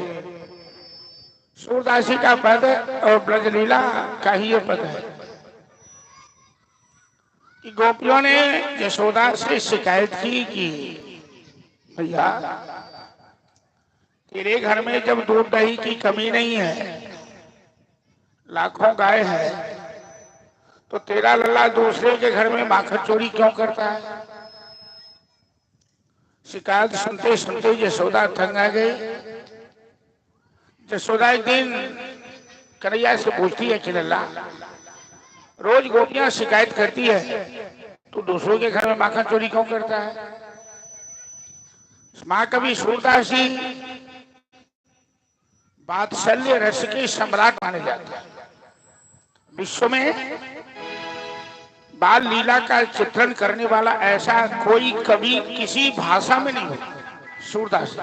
सूरदासी का पद और ब्रजलीला का ही ये पद है कि गोपियों ने यशोदा से शिकायत की कि भैया तेरे घर में जब दूध दही की कमी नहीं है, लाखों गाय है, तो तेरा लल्ला दूसरे के घर में माखन चोरी क्यों करता है? शिकायत सुनते सुनते यशोदा तंग आ गई। यशोदा एक दिन कन्हैया से पूछती है कि लल्ला, रोज गोपियां शिकायत करती है, तू दूसरों के घर में माखन चोरी क्यों करता है? महाकवि सूरदासी वात्सल्य रस के सम्राट माने जाते हैं। विश्व में बाल लीला का चित्रण करने वाला ऐसा कोई कवि किसी भाषा में नहीं होता, सूरदासी।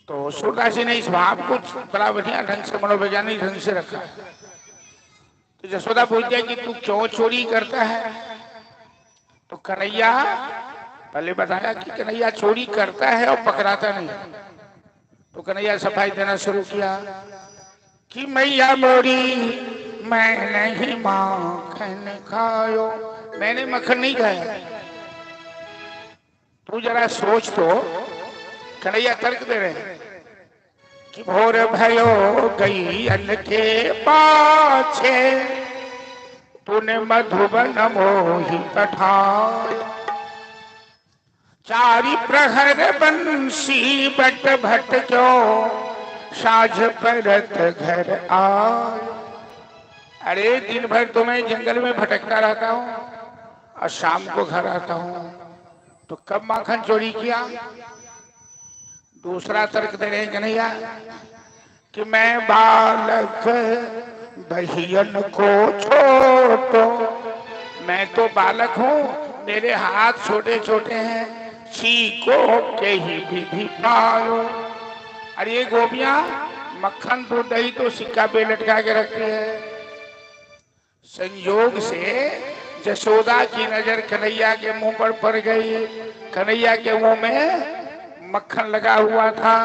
तो सूरदासी ने इस भाव को बड़ा बढ़िया ढंग से, मनोवैज्ञानिक ढंग से रखा। तो यशोदा पूछती है कि तू क्यों चोरी करता है? तो कन्हैया, पहले बताया कि कन्हैया चोरी करता है और पकड़ाता नहीं। तो कन्हैया सफाई देना शुरू किया कि मैया मोरी मैं नहीं माखन खायो, मैंने मक्खन नहीं खाया। तू जरा सोच तो। कन्हैया तर्क दे रहे हैं कि भोर भयो गई अन्न के पाछे, तूने मधुबन मोही पठाया, चारि प्रहर बंसी बट भट क्यों, साझ परत घर आए। अरे दिन भर तो मैं जंगल में भटकता रहता हूँ और शाम को घर आता हूँ, तो कब माखन चोरी किया? दूसरा तर्क दे रहे कन्हैया कि मैं बालक बहियन को छोटो, मैं तो बालक हूँ, मेरे हाथ छोटे छोटे हैं, छीको के ही विधि पालो। अरे ये गोपियां मक्खन दूध दही तो सिक्का पे लटका के रखती है। संयोग से यशोदा की नजर कन्हैया के मुंह पर पड़ गई। कन्हैया के मुंह में मक्खन लगा हुआ था।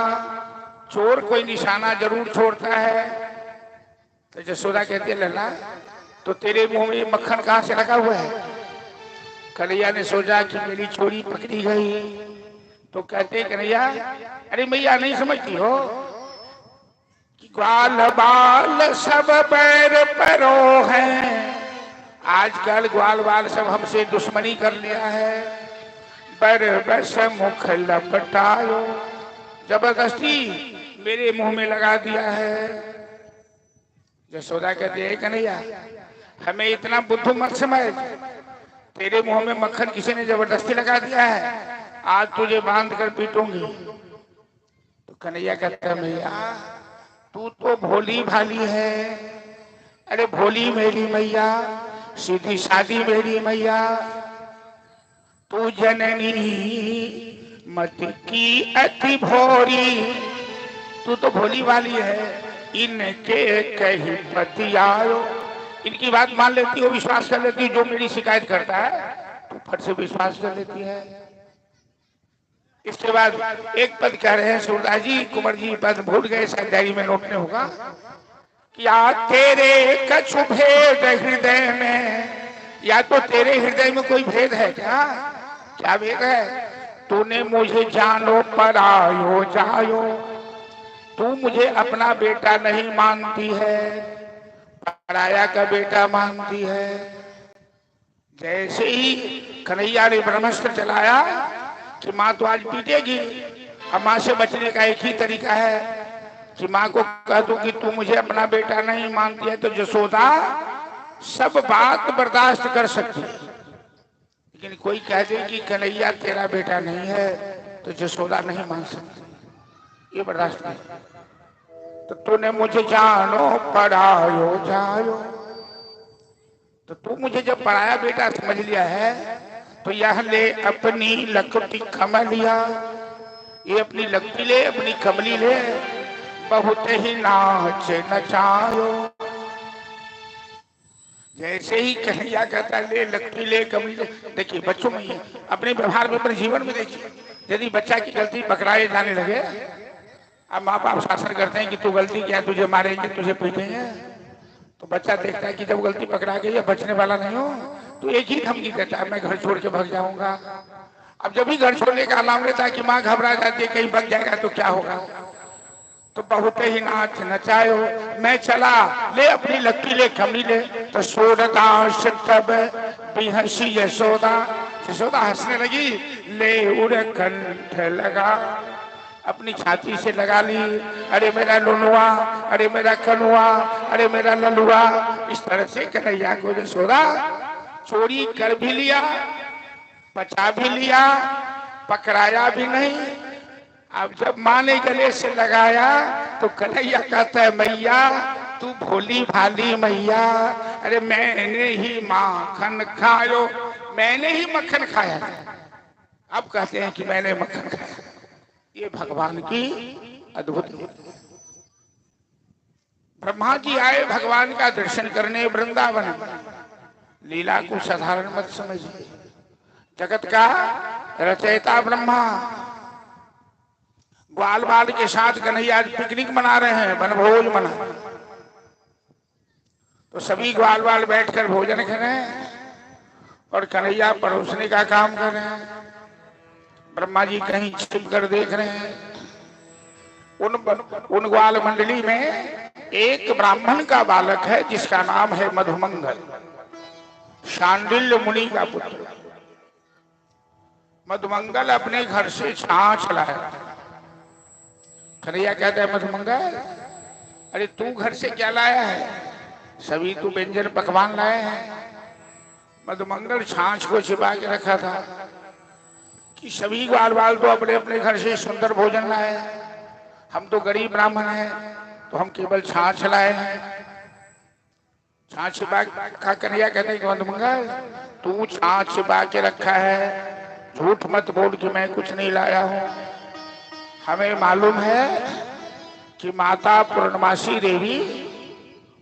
चोर कोई निशाना जरूर छोड़ता है। तो यशोदा कहती है लल्ला, तो तेरे मुंह में मक्खन कहाँ से लगा हुआ है? कन्हैया ने सोचा कि मेरी चोरी पकड़ी गई। तो कहते कन्हैया, अरे मैया नहीं समझती हो कि ग्वाल बाल सब पैर परो हैं, आजकल ग्वाल बाल सब हमसे दुश्मनी कर लिया है। बर बस मुख लपटायो, जबरदस्ती मेरे मुंह में लगा दिया है। यशोदा कहती है कन्हैया, हमें इतना बुद्धू मत समझ, तेरे मुंह में मक्खन किसी ने जबरदस्ती लगा दिया है, आज तुझे बांध कर पीटूंगी। तो कन्हैया कहता है मैया तू तो भोली भाली है। अरे भोली मेरी मैया, सीधी सादी मेरी मैया, तू जननी मत की अति भोरी, तू तो भोली वाली है। इनके कहीं पति आयो, इनकी बात मान लेती हो, विश्वास कर लेती हो। जो मेरी शिकायत करता है तो फट से विश्वास कर लेती है। इसके बाद एक पद कह रहे हैं सूरदास जी, कुंवर जी पद भूल गए, शायद डायरी में नोट नहीं होगा। क्या तेरे कछु भेद हृदय में, या तो तेरे हृदय में कोई भेद है क्या? क्या भेद है? तूने मुझे जानो परायो जायो, तू मुझे अपना बेटा नहीं मानती है, पराया का बेटा मानती है। जैसे ही कन्हैया ने ब्रह्मास्त्र चलाया कि माँ तो आज पीटेगी, अब माँ से बचने का एक ही तरीका है कि माँ को कह दूं कि तू मुझे अपना बेटा नहीं मानती है, तो यशोदा सब बात बर्दाश्त कर सकती है। लेकिन कोई कह दे कि कन्हैया तेरा बेटा नहीं है, तो यशोदा नहीं मान सकती, ये बर्दाश्त नहीं। तो तूने मुझे जानो परायो जायो, तो तू मुझे जब पराया बेटा समझ लिया है, तो यह ले अपनी लकटी कमलिया, ये अपनी लकटी ले, अपनी कमली ले, बहुत ही नाच नचायो। जैसे ही कन्हैया कहता ले लकटी ले कमली ले, देखिए बच्चों में ही अपने व्यवहार में, अपने जीवन में देखिए, यदि बच्चा की गलती पकड़ाए जाने लगे, अब माँ बाप शासन करते हैं कि तू गलती किया, तुझे मारेंगे, तुझे पीटेंगे। तो बच्चा देखता है कि जब गलती पकड़ा गई है, बचने वाला नहीं हो, तो एक ही धमकी देता है, मैं घर छोड़ के भाग जाऊंगा। अब जब भी घर छोड़ने का अलार्म लेता है कि माँ घबरा जाती है कहीं भाग जाएगा तो क्या होगा, तो बहुत ही नाच नचायो, मैं चला ले अपनी लक्की ले कमी ले। तो सोडदास तब बिहसी यशोदा, यशोदा हंसने लगी, ले उड़ कंठ लगा, अपनी छाती से लगा ली, अरे मेरा लुनुआ, अरे मेरा कनुआ, अरे मेरा ललुआ। इस तरह से कन्हैया को यशोदा चोरी कर भी लिया, बचा भी लिया, पकड़ाया भी नहीं। अब जब माँ ने गले से लगाया तो कन्हैया कहता है, मैया तू भोली भाली मैया, अरे मैंने ही माखन खायो, मैंने ही मक्खन खाया। अब कहते हैं कि मैंने मक्खन खाया। ये भगवान की अद्भुत। ब्रह्मा जी आए भगवान का दर्शन करने वृंदावन। लीला को साधारण मत समझिए, जगत का रचयिता ब्रह्मा ग्वाल बाल के साथ कन्हैया आज पिकनिक मना रहे हैं, वनभोज मना। तो सभी ग्वाल बाल बैठकर भोजन कर रहे हैं और कन्हैया परोसने का काम कर रहे हैं। ब्रह्मा जी कहीं छिप कर देख रहे हैं। उन ग्वाल मंडली में एक ब्राह्मण का बालक है जिसका नाम है मधुमंगल, शांडिल्य मुनि का पुत्र। मधुमंगल अपने घर से छाछ लाया। कन्हैया कहता है, मधुमंगल अरे तू घर से क्या लाया है? सभी तो व्यंजन पकवान लाए हैं। मधुमंगल छाछ को छिपा के रखा था कि सभी ग्वाल बाल तो अपने अपने घर से सुंदर भोजन लाए, हम तो गरीब ब्राह्मण हैं, तो हम केवल छाछ लाए हैं। छाछ छिपा का कन्हैया कहते हैं कि मधुमंगल तू छाछ छिपा के रखा है, झूठ मत बोल कि मैं कुछ नहीं लाया हूं। हमें मालूम है कि माता पूर्णमासी देवी,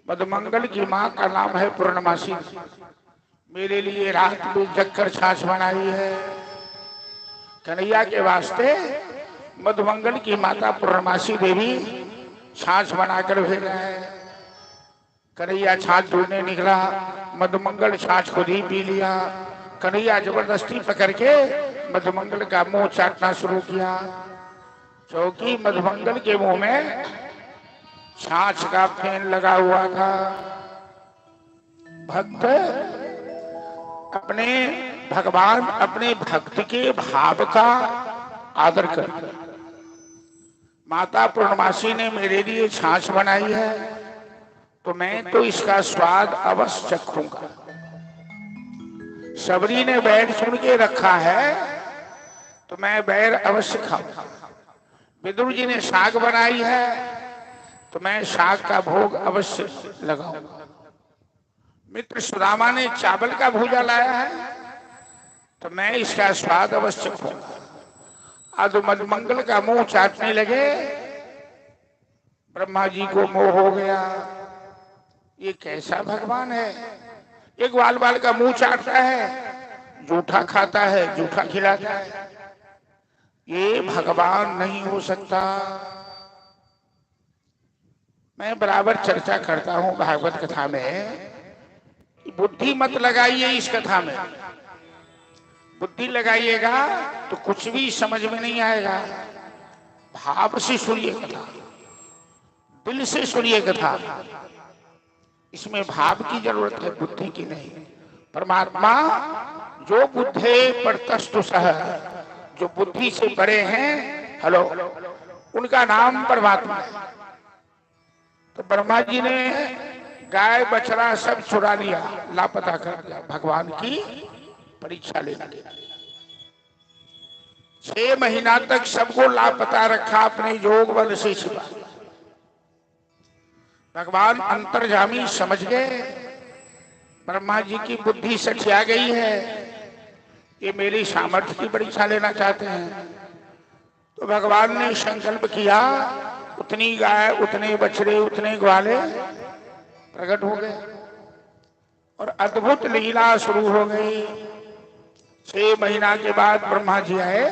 मधुमंगल की माँ का नाम है पूर्णमासी, मेरे लिए रात में जगकर छाछ बनाई है। कन्हैया के वास्ते मधुमंगल की माता पूर्णमासी देवी छाछ बनाकर भेज रहे हैं। कन्हैया छाछ ढूंढने निकला, मधुमंगल छाछ खुद ही पी लिया। कन्हैया जबरदस्ती पकड़ के मधुमंगल का मुंह चाटना शुरू किया, क्योंकि मधुमंगल के मुंह में छाछ का फेन लगा हुआ था। भक्त अपने भगवान अपने भक्त के भाव का आदर करते। माता पूर्णमासी ने मेरे लिए छाछ बनाई है तो मैं तो इसका स्वाद अवश्य चखूंगा। सबरी ने बैर चुन के रखा है तो मैं बैर अवश्य खाऊंगा। विदुर जी ने साग बनाई है तो मैं साग का भोग अवश्य लगाऊंगा। मित्र सुदामा ने चावल का भूजा लाया है तो मैं इसका स्वाद अवश्य चखूंगा। आज मधुमंगल का मुंह चाटने लगे, ब्रह्मा जी को मोह हो गया। ये कैसा भगवान है? एक ग्वाल बाल का मुंह चाटता है, जूठा खाता है, जूठा खिलाता है। ये भगवान नहीं हो सकता। मैं बराबर चर्चा करता हूं भागवत कथा में, बुद्धि मत लगाइए इस कथा में। बुद्धि लगाइएगा तो कुछ भी समझ में नहीं आएगा। भाव से सुनिए कथा, दिल से सुनिए कथा। इसमें भाव की जरूरत है, बुद्धि की नहीं। परमात्मा जो बुद्धे परतस्तु सह, जो बुद्धि से बड़े हैं, हेलो, उनका नाम परमात्मा है। तो ब्रह्मा जी ने गाय बछड़ा सब चुरा लिया, लापता कर दिया, भगवान की परीक्षा लेना। 6 महीना तक सबको लापता रखा, अपने योग बल से छिपा। भगवान अंतर्जामी समझ गए ब्रह्मा जी की बुद्धि सठिया गई है, ये मेरी सामर्थ्य की परीक्षा लेना चाहते हैं। तो भगवान ने संकल्प किया, उतनी गाय, उतने बछड़े, उतने ग्वाले प्रकट हो गए और अद्भुत लीला शुरू हो गई। 6 महीना के बाद ब्रह्मा जी आए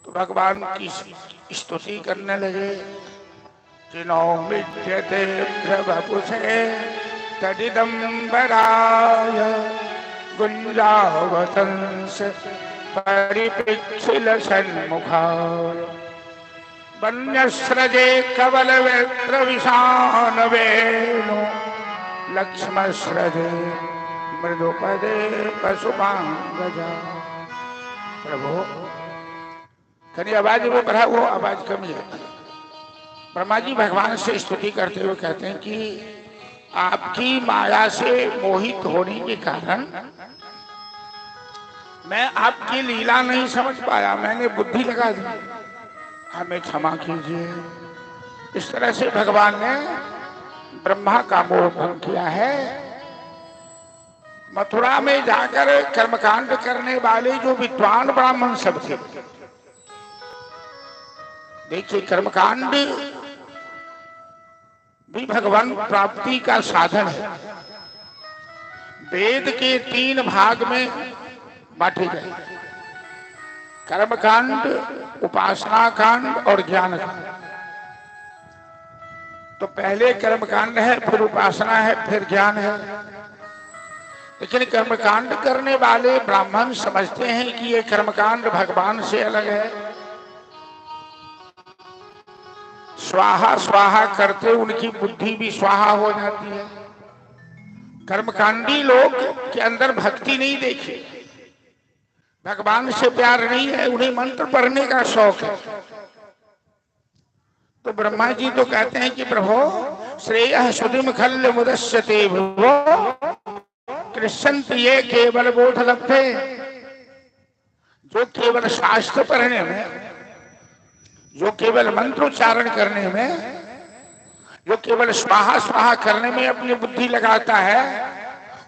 तो भगवान की स्तुति करने लगे कि नो विद्यते प्रभुषे तदिदम्बराय गुंजावतंस परिपिच्छिल सन्मुखाय वन्यस्रजे कवल वेत्र विशान वेणु लक्ष्मस्रजे मृदुपदे पशुपांगजा। प्रभु कहीं आवाज वो बढ़ा, वो आवाज कमी है। ब्रह्मा जी भगवान से स्तुति करते हुए कहते हैं कि आपकी माया से मोहित होने के कारण मैं आपकी लीला नहीं समझ पाया, मैंने बुद्धि लगा दी, हमें क्षमा कीजिए। इस तरह से भगवान ने ब्रह्मा का मोह भंग किया है। मथुरा में जाकर कर्मकांड करने वाले जो विद्वान ब्राह्मण सब थे, देखिए कर्मकांड भी भगवान प्राप्ति का साधन है। वेद के 3 भाग में बांटे गए, कर्मकांड, उपासना कांड और ज्ञान कांड। तो पहले कर्मकांड है, फिर उपासना है, फिर ज्ञान है। लेकिन कर्मकांड करने वाले ब्राह्मण समझते हैं कि ये कर्मकांड भगवान से अलग है। स्वाहा स्वाहा करते उनकी बुद्धि भी स्वाहा हो जाती है। कर्मकांडी लोग के अंदर भक्ति नहीं देखी, भगवान से प्यार नहीं है, उन्हें मंत्र पढ़ने का शौक है। तो ब्रह्मा जी तो कहते हैं कि प्रभु श्रेयः सुधिम खल्ल मुदस्यते भुवो कृष्णन्त ये केवल बोध लब्धे। जो केवल शास्त्र पढ़ने में, जो केवल मंत्रोच्चारण करने में, जो केवल स्वाहा स्वाहा करने में अपनी बुद्धि लगाता है,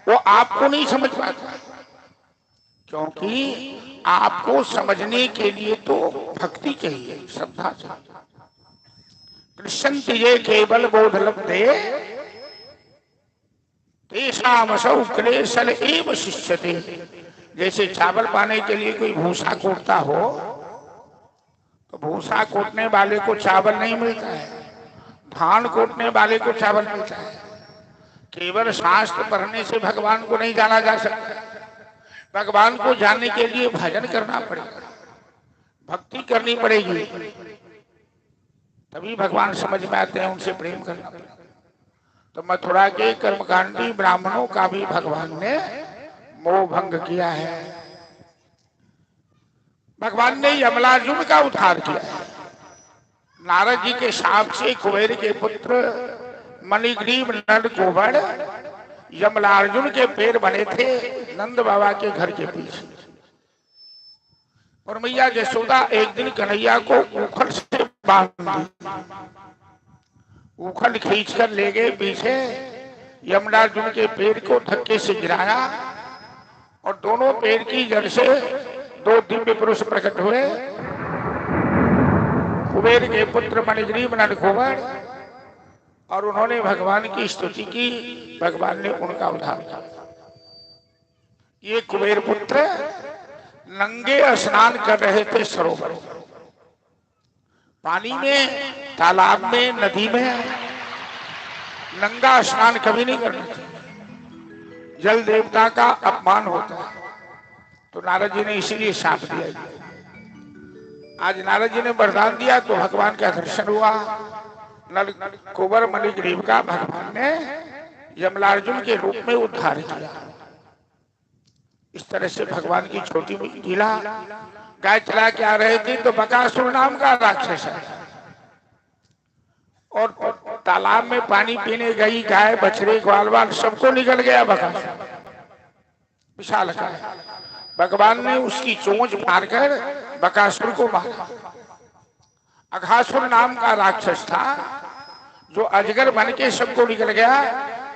वो आपको नहीं समझ पाता। क्योंकि आपको समझने के लिए तो भक्ति चाहिए, श्रद्धा चाहिए। कृष्ण ये केवल बोध लब्धे तेषामसौ क्लेशल एव शिष्यते। जैसे चावल पाने के लिए कोई भूसा कोटता हो, तो भूसा कोटने वाले को चावल नहीं मिलता है, धान कोटने वाले को चावल मिलता है। केवल शास्त्र पढ़ने से भगवान को नहीं जाना जा सकता। भगवान को जानने के लिए भजन करना पड़ेगा, भक्ति करनी पड़ेगी, तभी भगवान समझ में आते हैं, उनसे प्रेम करना पड़ेगा। तो मथुरा के कर्मकांडी ब्राह्मणों का भी भगवान ने मोह भंग किया है। भगवान ने यमलार्जुन का उद्धार किया है। नारद जी के शाप से कुबेर के पुत्र मणिग्रीव नंद गोबर यमलार्जुन के पैर बने थे नंद बाबा के घर के पीछे। और मैया यशोदा एक दिन कन्हैया को उखल से बांध दी, उखल खींच कर ले गए पीछे। यमलार्जुन के पैर को धक्के से गिराया और दोनों पैर की जड़ से 2 दिव्य पुरुष प्रकट हुए, कुबेर के पुत्र मणिग्रीव नंद गोबर। और उन्होंने भगवान की स्तुति की, भगवान ने उनका उद्धार किया। ये कुबेर पुत्र नंगे स्नान कर रहे थे सरोवर, पानी में, तालाब में, नदी में। नंगा स्नान कभी नहीं करना चाहिए, जल देवता का अपमान होता है। तो नारद जी ने इसीलिए शाप दिया। आज नारद जी ने वरदान दिया तो भगवान का दर्शन हुआ। कुंवर मणिग्रीव का भगवान ने यमलार्जुन के रूप में उद्धार किया। इस तरह से भगवान की छोटी लीला। गाय चला के आ रहे थे तो बकासुर नाम का राक्षस है, और तालाब में पानी पीने गई गाय, बछड़े, ग्वाल वाल सबको निकल गया बकासुर, विशाल गाय। भगवान ने उसकी चोंच मारकर बकासुर को मारा। अघासुर नाम का राक्षस था जो अजगर बन के सबको निकल गया।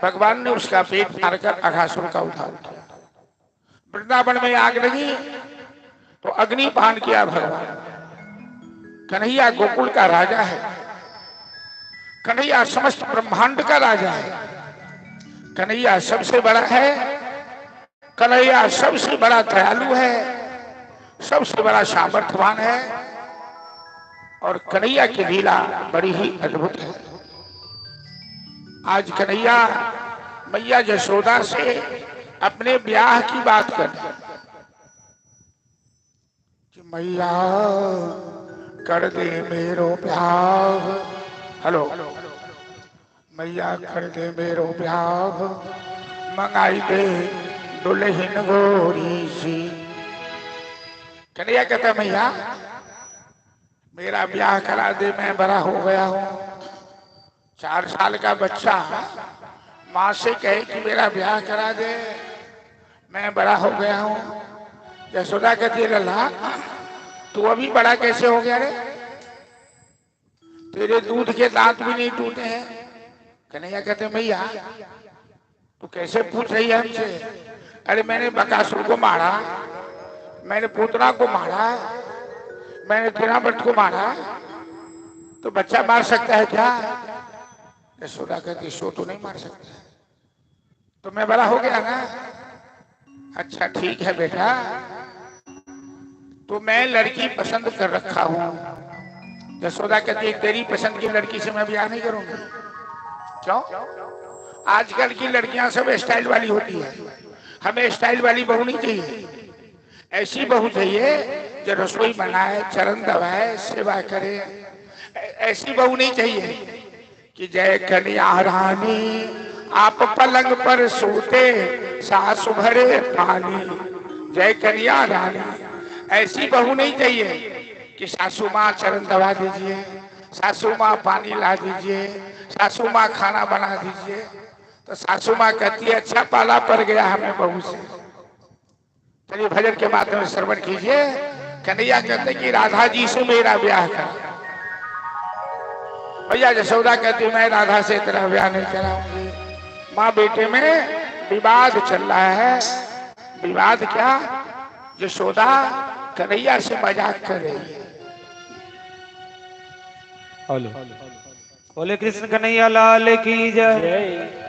भगवान ने उसका पेट मारकर अघासुर का उद्धार किया। वृंदावन में आग लगी तो अग्निपान किया भगवान। कन्हैया गोकुल का राजा है, कन्हैया समस्त ब्रह्मांड का राजा है, कन्हैया सबसे बड़ा है, कन्हैया सबसे बड़ा दयालु है, सबसे बड़ा सामर्थ्यवान है। और कन्हैया की लीला बड़ी ही अद्भुत है। आज कन्हैया मैया यशोदा से अपने ब्याह की बात कर कि मैया कर दे मेरो ब्याह। हेलो, मैया कर दे मेरो ब्याह, मंगाई दे दुल्हन गोरी सी। कन्हैया कहता मैया मेरा ब्याह करा दे, मैं बड़ा हो गया हूँ। 4 साल का बच्चा माँ से कहे कि मेरा ब्याह करा दे, मैं बड़ा हो गया हूँ। यशोदा कहती है लल्ला तू अभी बड़ा कैसे हो गया रे, तेरे दूध के दांत भी नहीं टूटे हैं। कन्हैया कहते मैया तू कैसे पूछ रही है हमसे? अरे मैंने बकासुर को मारा, मैंने पूतना को मारा, मैंने तिरावट को मारा, तो बच्चा मार सकता है क्या? यशोदा कहती सो तो नहीं मार सकता, तो मैं बड़ा हो गया ना। अच्छा ठीक है बेटा, तो मैं लड़की पसंद कर रखा हूं। यशोदा कहती है तेरी पसंद की लड़की से मैं ब्याह नहीं करूंगी। क्यों? आजकल की लड़कियां सब स्टाइल वाली होती है, हमें स्टाइल वाली बहू नहीं चाहिए। ऐसी बहू चाहिए जो रसोई बनाए, चरण दबाए, सेवा करे। ऐसी बहू नहीं चाहिए कि जय कन्या रानी आप पलंग पर सोते सासु भरे पानी। जय कन्या रानी ऐसी बहू नहीं चाहिए कि सासू माँ चरण दबा दीजिए, सासू माँ पानी ला दीजिए, सासू माँ खाना बना दीजिए। तो सासू माँ कहती है अच्छा पाला पड़ गया हमें बहू से। चलिए भजन के माध्यम से श्रवण कीजिए। कन्हैया कहते कि राधा जी से मेरा ब्याह कर। भैया यशोदा कहती मैं राधा से तेरा ब्याह नहीं कराऊंगी। माँ बेटे में विवाद चल रहा है। विवाद क्या? यशोदा कन्हैया से मजाक कर रही है। हेलो, बोले कृष्ण कन्हैया लाल की जय।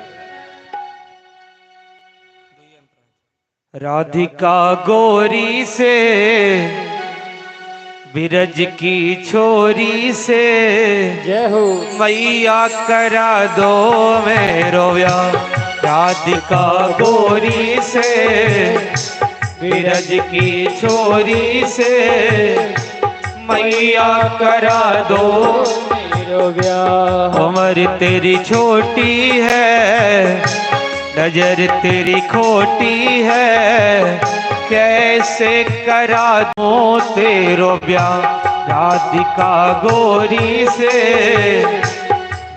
राधिका गोरी से बिरज की छोरी से जय हो मैया करा दो मेरो ब्याह। राधिका गोरी से बिरज की छोरी से मैया करा दो मेरो ब्याह। उम्र तेरी छोटी है, नजर तेरी खोटी है, कैसे करा दूं तेरो ब्याह। राधिका गोरी से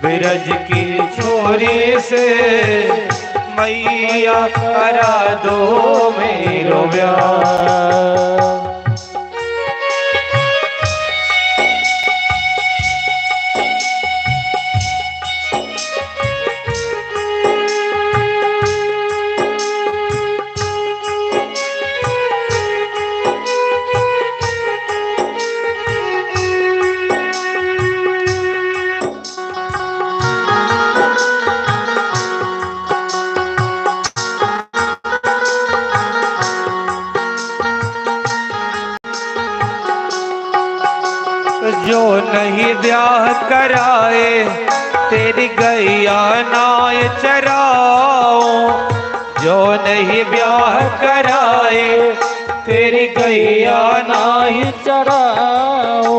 बिरज की छोरी से मैया करा दो मेरो ब्याह। जो नहीं ब्याह कराए तेरी गैया नाय चराओ। जो नहीं ब्याह कराए तेरी गैया नाय चढ़ाओ।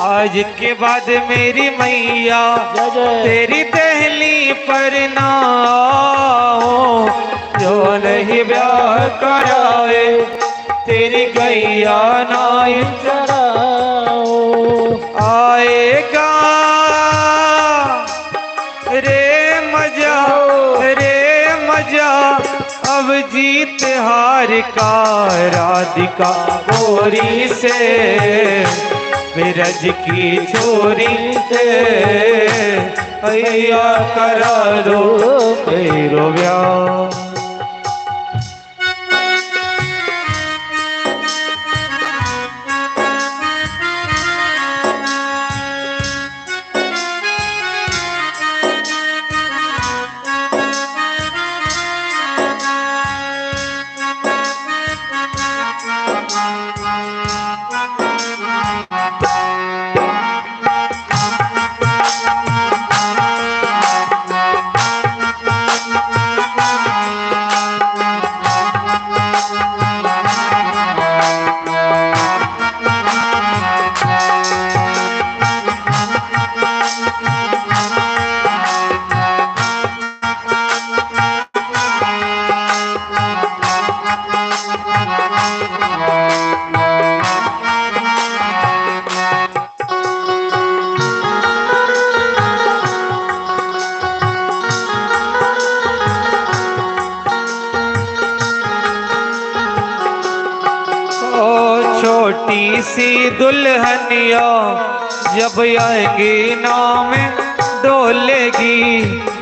आज के बाद मेरी मैया तेरी दहली पर ना आओ। जो नहीं ब्याह कराए तेरी गैया नाय चढ़ाओ। आएगा रे मजा अब जीत हार का। राधिका गोरी से बिरज की छोरी से भैया करा दो मेरो ब्याह। छोटी सी दुल्हनिया जब आएगी नाम डोलेगी,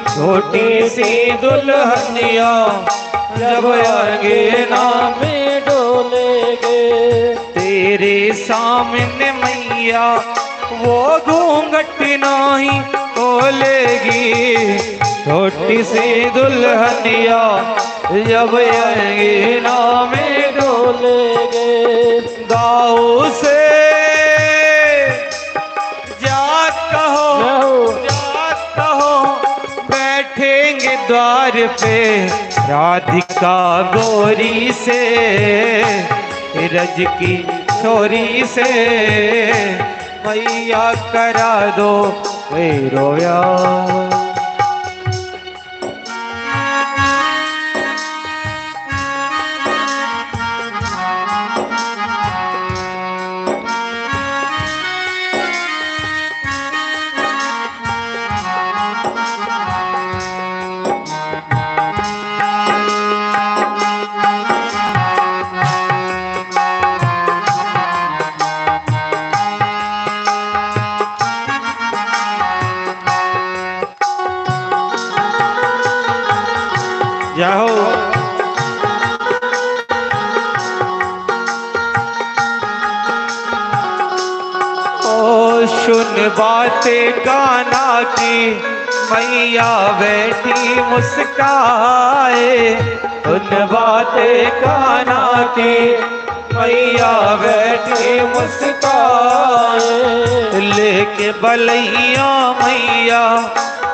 छोटी सी दुल्हनिया जब आएगी नाम डोलेगे। तेरे सामने मैया वो घूंघट नहीं खोलेगी, छोटी सी दुल्हनिया जब आएगी नाम डोलेगे। गाँव से जात कहो बैठेंगे द्वार पे, राधिका गोरी से रज की छोरी से मैया करा दो रोया। जाओ ओ सुन बातें कान्हा की, मैया बैठी मुस्काए, सुन बातें कान्हा की, मैया बैठी मुस्काए, लेके बलैया मैया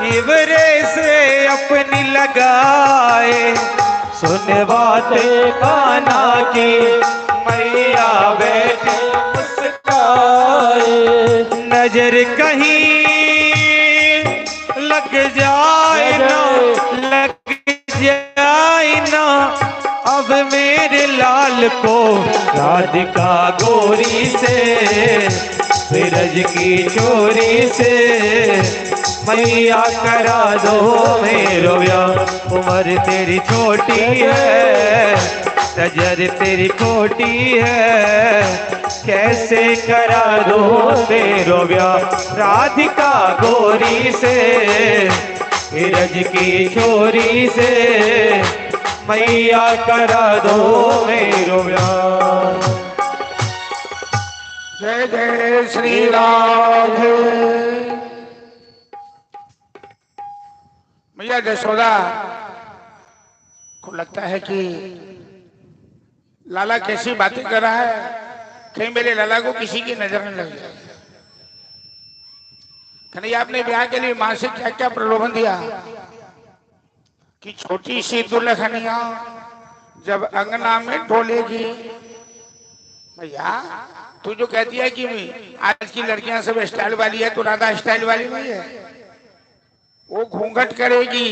इबरे से अपनी लगाए, सुन बातें कान्हा की, मैया बैठे मुस्काए, नजर कहीं लग जाए ना, लग जाए ना अब मेरे लाल को, राधिका गोरी से ब्रज की चोरी से मैया करा दो मेरो ब्याह। उम्र तेरी छोटी है, नजर तेरी खोटी है, कैसे करा दो मेरो ब्याह, राधिका गोरी से रज की छोरी से मैया करा दो मेरो ब्याह। जय जय श्री राम। मैया यशोदा को लगता है कि लाला कैसी बातें कर रहा है, कहीं मेरे लाला को किसी की नजर न लग जाए। कन्हैया आपने ब्याह के लिए मां से क्या क्या प्रलोभन दिया कि छोटी सी दुल्हनिया जब अंगना में डोलेगी। भैया तू जो कहती है कि आज की लड़कियां सब स्टाइल वाली है, तो राधा स्टाइल वाली नहीं है। वो घूंघट करेगी,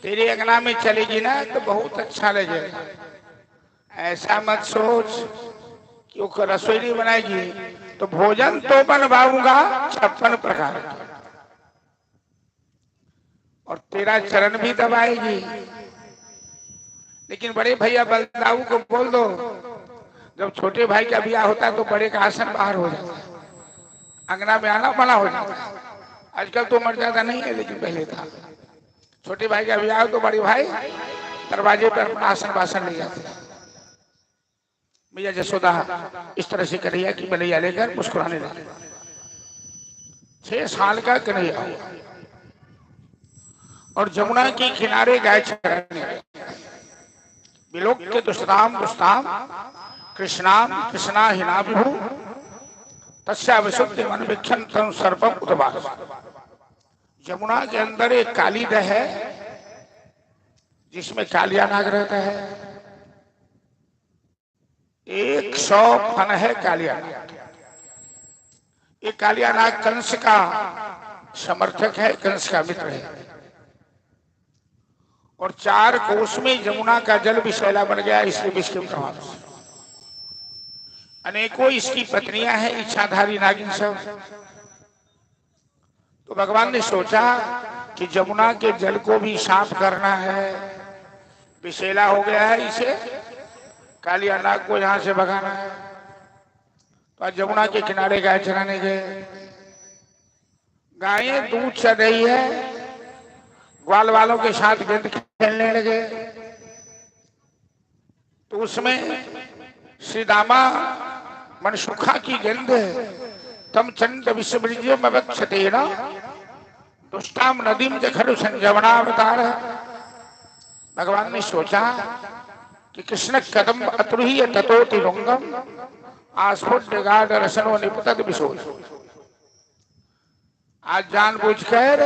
तेरे अंगना में चलेगी ना तो बहुत अच्छा लगेगा। ऐसा मत सोच कि वो रसोई नहीं बनाएगी, तो भोजन तो बनवाऊंगा 56 प्रकार का, और तेरा चरण भी दबाएगी। लेकिन बड़े भैया बलदाऊ को बोल दो, जब छोटे भाई का ब्याह होता है तो बड़े का आसन बाहर हो जाता है, अंगना में आना मना हो जाता है। आजकल तो मर्यादा नहीं है, लेकिन पहले था। छोटे भाई का ब्याह हो तो बड़े भाई दरवाजे पर अपना आसन वासन ले जाते हैं। मैया यशोदा इस तरह से कन्हैया की बलैया लेकर मुस्कुराने लगे। 6 साल का कन्हैया हुआ और जमुना के किनारे गाय चराने विलोक दुष्टाम दुष्टाम कृष्णाम कृष्णा हिना विभु तस्या विशुद्धि मन विख्यन तम सर्पम उतवास। जमुना के अंदर एक काली दह है जिसमें कालिया नाग रहता है। 100 फन है कालिया नाग। ये कालिया नाग कंस का समर्थक है, कंस का मित्र है, और 4 कोस में जमुना का जल विषैला बन गया इसलिए विष के प्रभाव से। अनेकों इसकी पत्नियां हैं, इच्छाधारी नागिन सब। तो भगवान ने सोचा कि जमुना के जल को भी साफ करना है, विषैला हो गया है, इसे कालिया नाग को यहां से भगाना है। तो आज यमुना के किनारे गाय चराने गए। गायें दूध चल रही है, ग्वाल वालों के साथ गेंद खेलने लगे। तो उसमें श्री दामा मनसुखा की गेंद तम चंड विश्वब्रजो मवक्षतेन दुष्टाम नदीम जखरु संजवनावतार। भगवान ने सोचा कि कृष्ण कदम अतुही ततोति रुंगम आस्फुट गाढ़ रसनो निपतत विशोध। आज जानबूझकर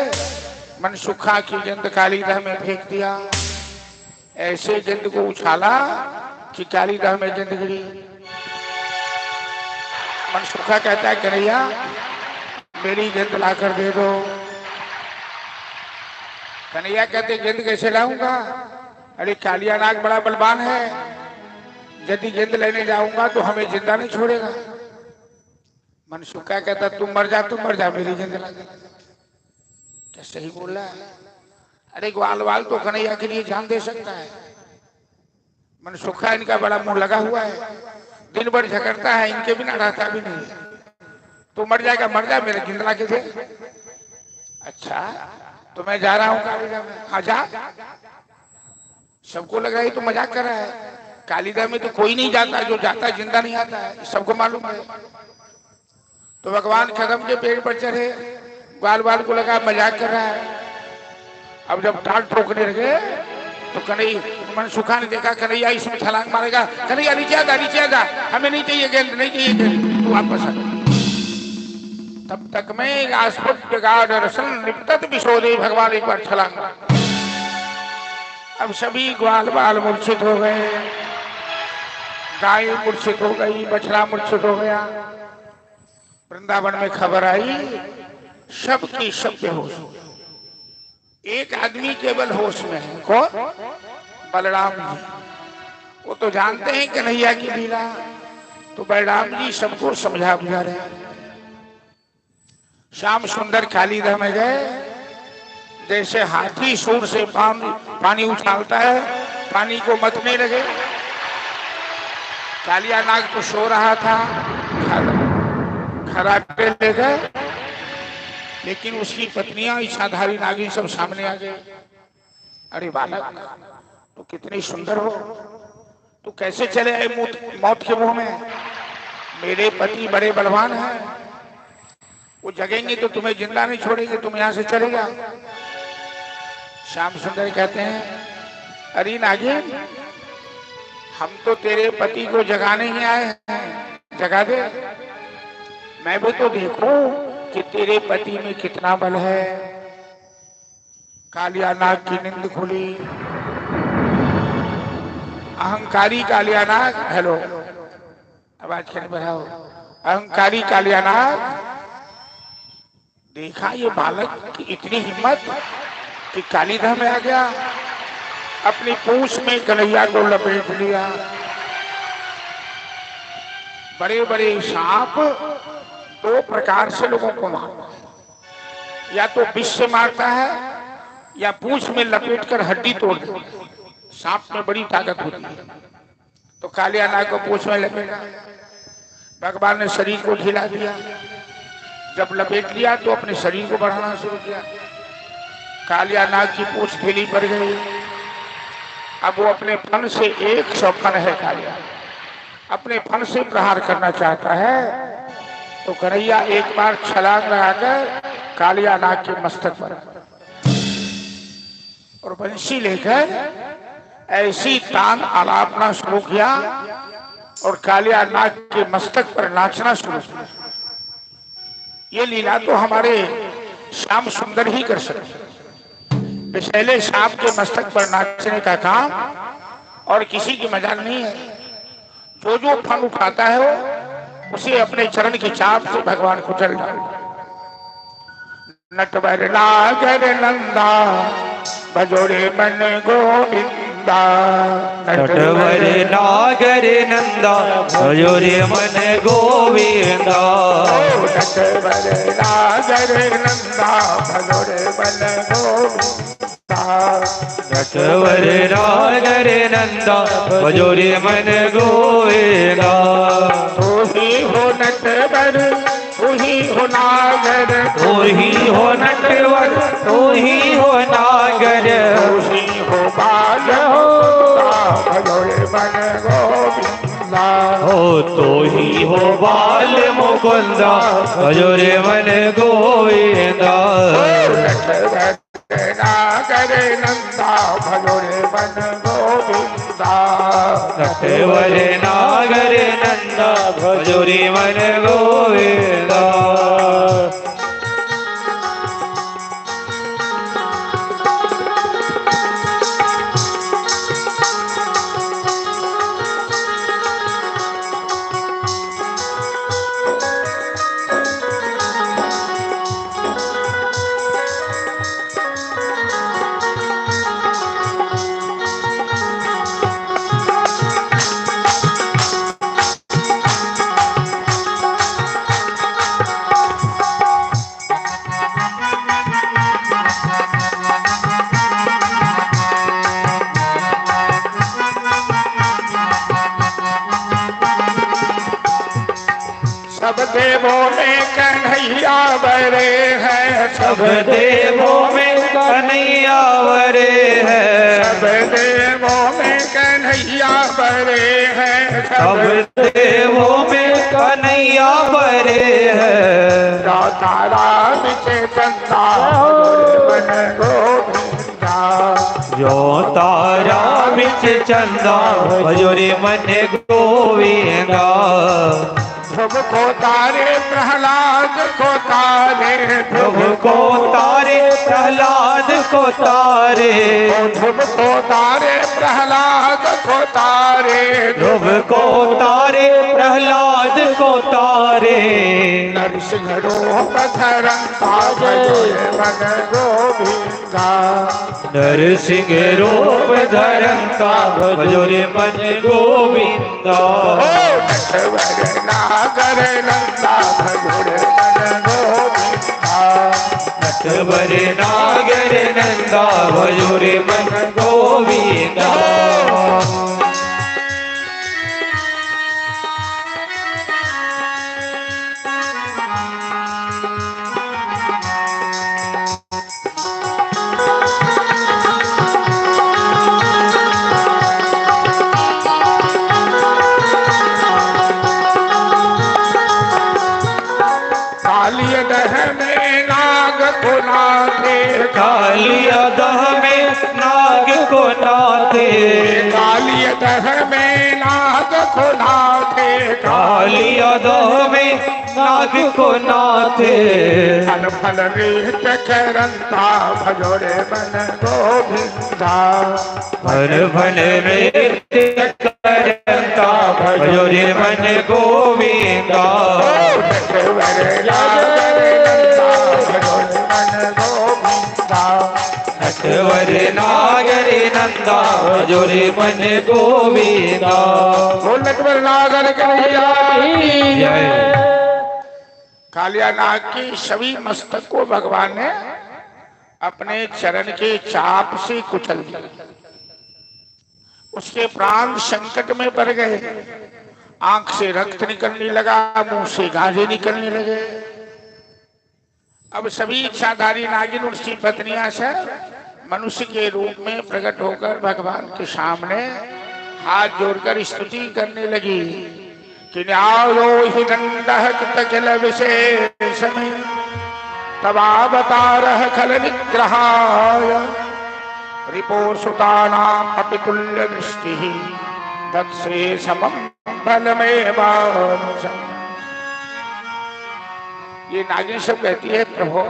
मनसुखा की गेंद कालीदह में फेंक दिया। ऐसे गेंद को उछाला कि कालीदह में गेंद गिरी। मनसुखा कहता है कन्हैया मेरी गेंद लाकर दे दो। कन्हैया कहते गेंद कैसे लाऊंगा? अरे कालिया नाग बड़ा बलवान है, यदि गेंद लेने जाऊंगा तो हमें जिंदा नहीं छोड़ेगा। मनसुखा कहता तुम मर जा मेरी गेंद ला दे। क्या सही बोल रहा है? अरे ग्वाल वाल तो कन्हैया के लिए जान दे सकता है। मनसुखा इनका बड़ा मुंह लगा हुआ है, दिन भर झगड़ता है, इनके बिना रहता भी नहीं। तो मर जाएगा, मर जा मेरे गेंद ला के दे। अच्छा तो मैं जा रहा हूँ कालीदा में। हाँ जा। सबको लगा ये तो मजाक कर रहा है। कालीदा में तो कोई नहीं जाता, जो जाता है जिंदा नहीं आता है, सबको मालूम है। तो भगवान कदम के पेड़ पर चढ़े, ग्वाल वाल को लगा मजाक कर रहा है। अब जब टाट ठोकने लगे तो कन्हैया मनसुखा ने देखा कन्हैया इसमें छलांग मारेगा। कन्हैया नीचे आ जा, हमें नहीं चाहिए गेंद, नहीं चाहिए गेंद, तू वापस आ। तब तक में आस्फुट गाढ़ रसन निपतत विशोधे। भगवान एक बार छलांग मारा। अब सभी ग्वाल बाल मूर्छित हो गए, गाय मूर्छित हो गई, बछड़ा मूर्छित हो गया। वृंदावन में खबर आई, सबकी सब बेहोश। एक आदमी केवल होश में है, कौन? बलराम जी। वो तो जानते हैं कन्हैया की लीला, तो बलराम जी सबको समझा बुझा रहे हैं। श्याम सुंदर कालीदह में गए, जैसे हाथी सूर से पानी उछालता है, पानी को मतने लगे। कालिया नाग तो सो रहा था, खराटे ले गए, लेकिन उसकी पत्नियां इच्छाधारी नागिन सब सामने आ गए। अरे बालक तो कितनी सुंदर हो, तू कैसे चले आए मौत के मुंह में? मेरे पति बड़े बलवान हैं, वो जगेंगे तो तुम्हें जिंदा नहीं छोड़ेंगे, तुम यहां से चले जाओ। श्याम सुंदर कहते हैं अरे नागिन हम तो तेरे पति को जगाने ही आए हैं, जगा दे। मैं भी तो देखूं कि तेरे पति में कितना बल है। कालिया नाग की नींद खुली। अहंकारी कालिया नाग, हेलो आवाज कैसे बढ़ाओ। अहंकारी कालिया नाग देखा ये बालक की इतनी हिम्मत कि कालीदह में आ गया, अपनी पूंछ में कन्हैया को लपेट लिया। बड़े बड़े सांप दो प्रकार से लोगों को मारता है, या तो विष से मारता है या पूंछ में लपेटकर हड्डी तोड़ देता है। सांप में बड़ी ताकत होती है। तो कालिया नाग को पूंछ में लपेटा, भगवान ने शरीर को ढीला दिया। जब लपेट लिया तो अपने शरीर को बढ़ाना शुरू किया। कालिया नाग की पूंछ ढीली पड़ गई। अब वो अपने फन से 100 फन है कालिया, अपने फन से प्रहार करना चाहता है। तो कन्हैया एक बार छलांग लगाकर कालिया नाग के मस्तक पर और बंशी लेकर ऐसी तान आलापना शुरू किया और कालिया नाग के मस्तक पर नाचना शुरू किया। ये लीला तो हमारे श्याम सुंदर ही कर सकते। विषैले सांप के मस्तक पर नाचने का काम और किसी की मजाल नहीं है। जो जो फन उठाता है वो उसे अपने चरण की चाप से भगवान कुचल डालता। नटवर नागर नंदा भजोरे मन गोविंदा। नटवर नागर नंदा भजोरे मन गोविंदा। नटवर नागर नंदा भजोरे मन गोविंदा। नटवर नागर नंदा भजो रे मन गोविंदा। तू ही हो नटवर तू ही हो नागर तू ही हो नटवर तू ही हो नागर तू ही हो बाल भजो रे मन गोविंदा। हो तो ही हो बाल मुकुंदा भजो रे मन गोविंदा। नागर नंदा भजो रे मन गोविंदा। नटवर नागर नंदा भजो रे मन गोविंदा। सब देवों में कन्हैया बरे है। सब देवों में कन्हैया बरे है। सब देवों में कन्हैया बरे है। सब देवों में कन्हैया बरे है। तारा बिचे चंदा मन गोविंदा। जो तारा बिच चंदा भजो रे मन गोविंदा। ध्रुव को तारे प्रहलाद को तारे ध्रुव को तारे प्रहलाद को तारे। ध्रुव को तारे प्रहलाद को तारे ध्रुव को तारे प्रहलाद को तारे। नरसिंह रूप धरंता भजो रे मन गोविंदा। नरसिंह रूप धरंता भजो रे मन गोविंदा। नटवर नागर नंदा भजो रे मन गोविंदा। नटवर नागर नंदा भजो रे मन गोविंदा। कालिय दह में नाग को नाथे। कालिया दह में नाग को नाथे। कालिय दह में नाग को नाथे। कालिया दह में नाग को नाथे। फल फल रीत करंता भजो रे मन गोविंदा। फल फल रीत करंता भजो रे मन गोविंदा। नटवर नागर नंदा भजो रे मन गोविंदा। नटवर नागर कन्हैया की जय। कालिया नाग की सभी मस्तक को भगवान ने अपने चरण के चाप से कुचल दिया। उसके प्राण संकट में पड़ गए। आंख से रक्त निकलने लगा, मुंह से गाजे निकलने लगे। अब सभी इच्छाधारी नागिन उसकी पत्नियां से मनुष्य के रूप में प्रकट होकर भगवान के सामने हाथ जोड़कर स्तुति करने लगी कि न्यायो दंडहल विशेष में तवावतारः खल निग्रहाय रिपोसुतानाम् अपि तुल्य दृष्टिः तत्से समं बलमेवानुजम्। ये नागिन सब कहती है प्रभु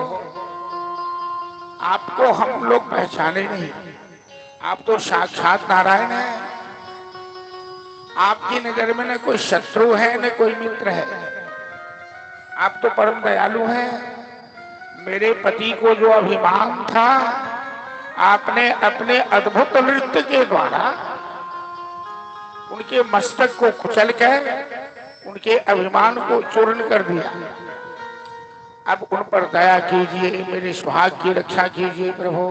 आपको हम लोग पहचाने नहीं, आप तो साक्षात नारायण हैं। आपकी नजर में न कोई शत्रु है न कोई मित्र है, आप तो परम दयालु हैं। मेरे पति को जो अभिमान था आपने अपने अद्भुत नृत्य के द्वारा उनके मस्तक को कुचलकर उनके अभिमान को चूर्ण कर दिया। अब उन पर दया कीजिए, मेरे सुहाग की रक्षा कीजिए प्रभु।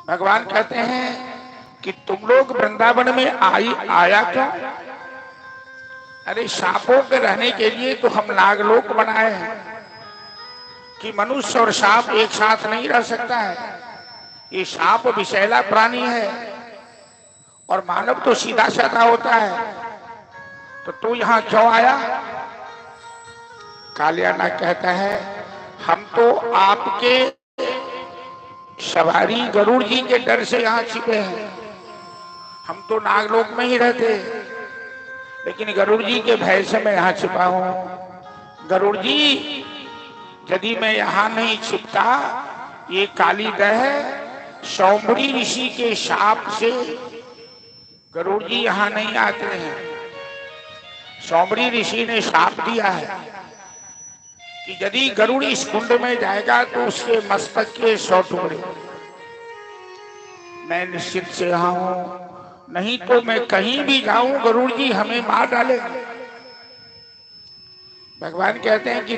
भगवान कहते हैं कि तुम लोग वृंदावन में आया क्या? अरे सांपों के रहने के लिए तो हम नागलोक बनाए हैं कि मनुष्य और सांप एक साथ नहीं रह सकता है। ये सांप विषैला प्राणी है और मानव तो सीधा साधा होता है, तो तू यहाँ क्यों आया? कालियानाग कहता है हम तो आपके सवारी गरुड़ जी के डर से यहाँ छिपे हैं। हम तो नागलोक में ही रहते, लेकिन गरुड़ जी के भय से मैं यहाँ छिपा हूँ। गरुड़ जी यदि मैं यहाँ नहीं छिपता, ये काली दह सौम्बरी ऋषि के शाप से गरुड़ जी यहाँ नहीं आते हैं। सौम्बरी ऋषि ने शाप दिया है कि यदि गरुड़ इस कुंड में जाएगा तो उसके मस्तक के 100 टुकड़े। मैं निश्चित से यहाँ हूं, नहीं तो मैं कहीं भी जाऊं गरुड़ जी हमें मार डालेंगे। भगवान कहते हैं कि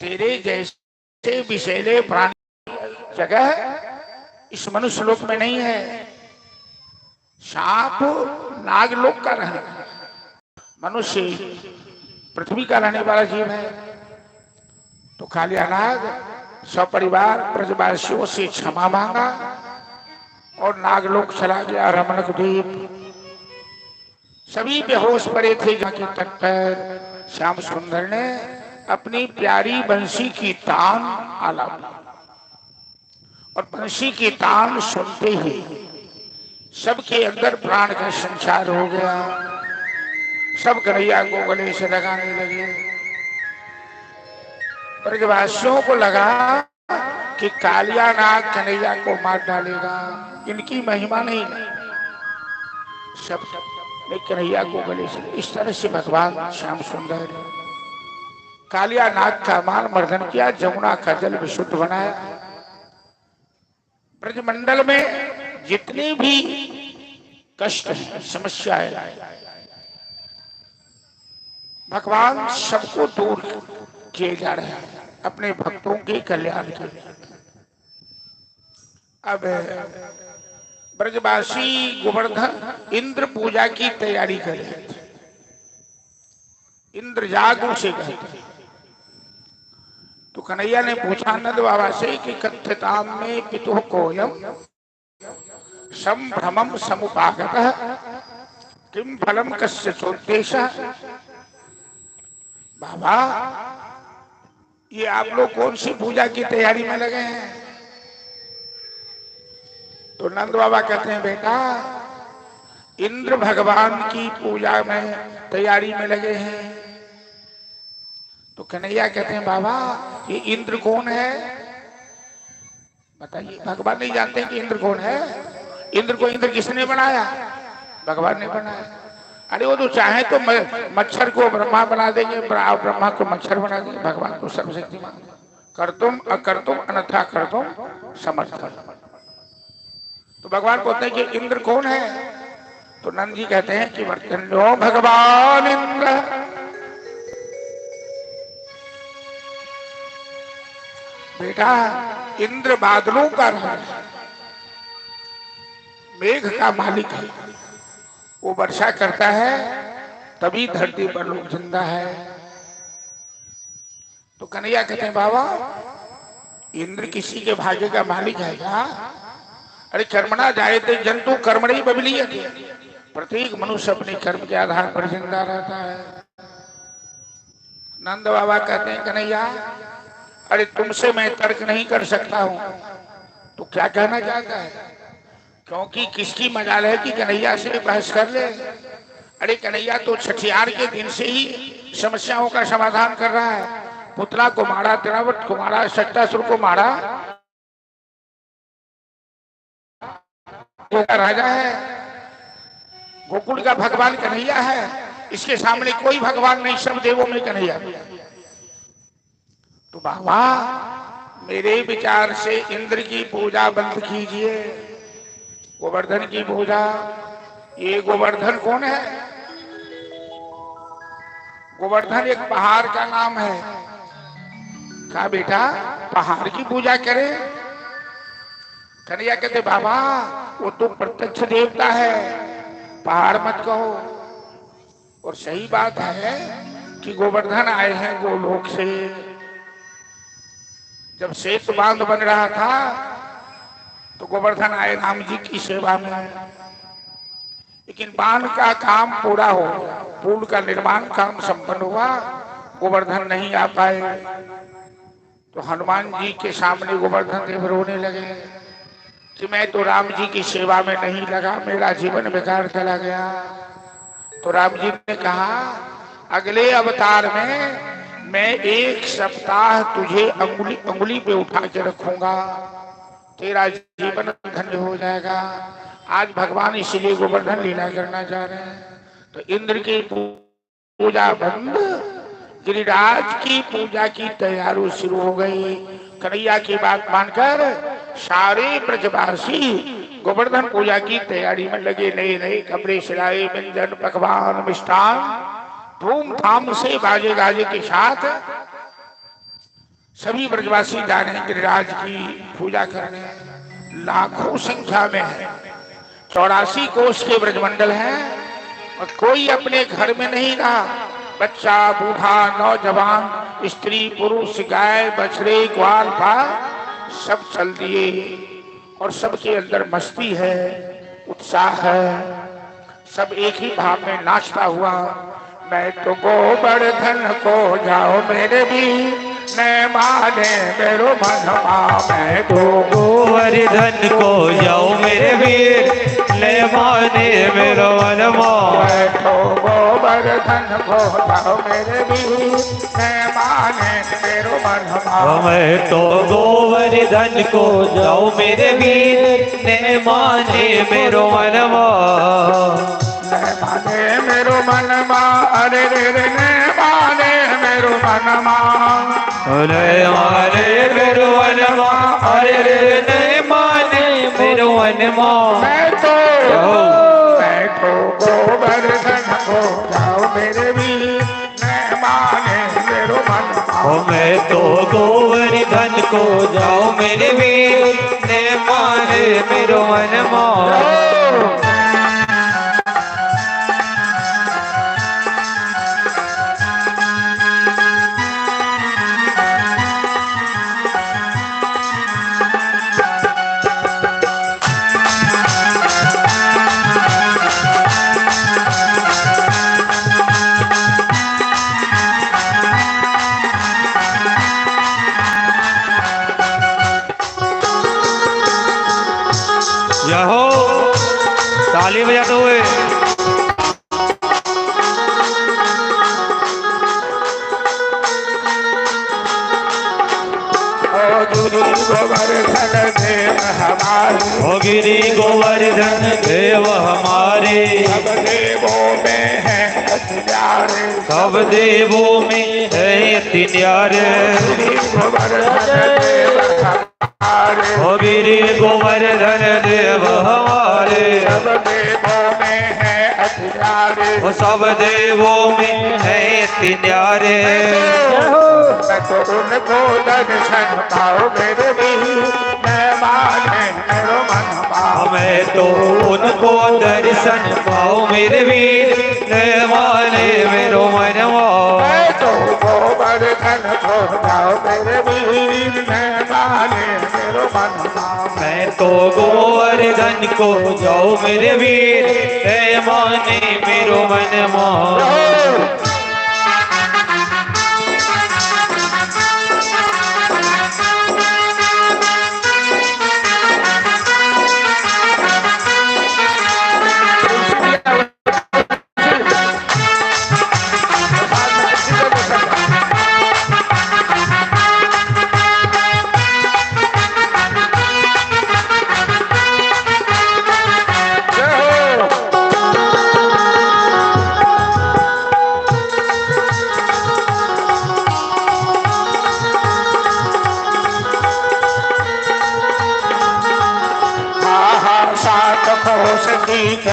तेरे जैसे विषैले प्राणी जगह इस मनुष्य लोक में नहीं है। सांप नागलोक का रहने, मनुष्य पृथ्वी का रहने वाला जीव है। तो कालियानाग सपरिवार ब्रजवासियों से क्षमा मांगा और नागलोक चला गया। रमणक द्वीप सभी बेहोश पड़े थे। जहाँ के तट पर श्याम सुंदर ने अपनी प्यारी बंसी की तान आलापी और बंसी की तान सुनते ही सबके अंदर प्राण का संचार हो गया। सब कन्हैया को गले से लगाने लगे। ब्रजवासियों को लगा कि कालियानाग कन्हैया को मार डालेगा, इनकी महिमा नहीं। सब ने कन्हैया को गले से, इस तरह से भगवान श्याम सुंदर कालियानाग का मान मर्दन किया, जमुना का जल विशुद्ध बनाया। ब्रजमंडल में जितने भी कष्ट है, समस्या है, भगवान सबको दूर किए जा रहे हैं अपने भक्तों के कल्याण के लिए। अब ब्रजवासी गोवर्धन इंद्र पूजा की तैयारी कर रहे थे। इंद्र जाग से गए थे। तो कन्हैया ने पूछा नंद बाबा से कि कथ्यताम में पितुः कोयम संभ्रमम समुपागतः किम फलम कस्य चोद्देशः। बाबा ये आप लोग कौन सी पूजा की तैयारी में लगे हैं? तो नंद बाबा कहते हैं बेटा इंद्र भगवान की पूजा में तैयारी में लगे हैं। तो कन्हैया कहते हैं बाबा ये इंद्र कौन है? बताइए। भगवान नहीं जानते कि इंद्र कौन है? इंद्र को इंद्र किसने बनाया? भगवान ने बनाया। अरे वो तो चाहे तो मच्छर को ब्रह्मा बना देंगे, ब्रह्मा को मच्छर बना देंगे। भगवान को सर्वशक्तिमान कर्तुम अकर्तुम अन्यथा कर्तुम समर्थ। तो भगवान बोलते हैं कि इंद्र कौन है? तो नंद जी कहते हैं कि वर्तन्यो भगवान इंद्र। बेटा इंद्र बादलों का राजा, मेघ का मालिक है। वो वर्षा करता है तभी धरती पर लोग जिंदा है। तो कन्हैया कहते हैं बाबा इंद्र किसी के भाग्य का मालिक है क्या? अरे कर्मणा जायते जंतु कर्मणि बबलीयते। प्रत्येक मनुष्य अपने कर्म के आधार पर जिंदा रहता है। नंद बाबा कहते हैं कन्हैया अरे तुमसे मैं तर्क नहीं कर सकता हूं। तो क्या कहना चाहता है? क्योंकि किसकी मजाल है कि कन्हैया से बहस कर ले। अरे कन्हैया तो छठियार के दिन से ही समस्याओं का समाधान कर रहा है। पुतला को मारा, तिरावट को मारा, सट्टासुर को मारा। वो राजा है, गोकुल का भगवान कन्हैया है। इसके सामने कोई भगवान नहीं, सब देवों में कन्हैया। तो बाबा मेरे विचार से इंद्र की पूजा बंद कीजिए, गोवर्धन की पूजा। ये गोवर्धन कौन है? गोवर्धन एक पहाड़ का नाम है। कहा बेटा पहाड़ की पूजा करें? कन्हैया कहते बाबा वो तो प्रत्यक्ष देवता है, पहाड़ मत कहो। और सही बात है कि गोवर्धन आए हैं गोलोक से। जब सेतु बांध बन रहा था तो गोवर्धन आए राम जी की सेवा में, लेकिन बांध का काम पूरा हो गया, पुल का निर्माण काम संपन्न हुआ, गोवर्धन नहीं आ पाए। तो हनुमान जी के सामने गोवर्धन देव रोने लगे कि मैं तो राम जी की सेवा में नहीं लगा, मेरा जीवन बेकार चला गया। तो राम जी ने कहा अगले अवतार में मैं 1 सप्ताह तुझे अंगुली अंगुली पे उठा के रखूंगा, तेरा जीवन धन्य हो जाएगा। आज भगवान इसलिए गोवर्धन लीला करना चाह रहे हैं। तो इंद्र की पूजा बंद, गिरिराज की पूजा की तैयारी शुरू हो गई। कन्हैया की बात मानकर सारे ब्रजवासी गोवर्धन पूजा की तैयारी में लगे। नए नए कपड़े सिलाए, व्यंजन पकवान मिष्ठान धूमधाम से बाजे गाजे के साथ सभी ब्रजवासी जा रहे हैं गिरिराज की पूजा करने। लाखों संख्या में है, 84 कोष के ब्रजमंडल हैं और कोई अपने घर में नहीं रहा। बच्चा बूढ़ा नौजवान स्त्री पुरुष गाय बछड़े ग्वाल बाल सब चल दिए और सबके अंदर मस्ती है, उत्साह है। सब एक ही भाव में नाचता हुआ मैं तो गोवर्धन को जाओ मेरे भी न माने मेरो मनवा। मैं तो गोवर्धन को जाओ मेरे वीर न माने मेरो मनवा। मैं तो गोवर्धन को जाओ मेरे भी न माने मेरो मनवा। मैं तो गोवर्धन को जाओ मेरे वीर न माने मेरो मनवा। न माने मेरो मनमा, अरे रे रे न माने मेरो मनमा। न माने मेरो मनवा, अरे रे न माने मेरो मनवा। मैं तो गोवर्धन को जाओ मेरे वीर न माने मेरो मनवा। मैं तो गोवर्धन को जाओ मेरे वीर न माने मेरो मनवा। ताली बजाते हुए गिरी गोवर्धन देव हमारे। सब देवों में है अति प्यारे, सब देवों में है अति न्यारे। गिरी गोवर्धन देव हमारे। सब देवों में है अति प्यारे, सब देवों में है अति न्यारे। मैं तो उनको दर्शन पाओ मेरे भी न माने मेरो मनवा। मैं तो उनको दर्शन पाओ मेरे वीर न माने मेरो मनवा। मैं तो गोवर्धन को जाओ मेरे वीर न माने मेरो मनवा। मैं तो गोवर्धन को जाओ मेरे वीर न माने मेरो मनवा।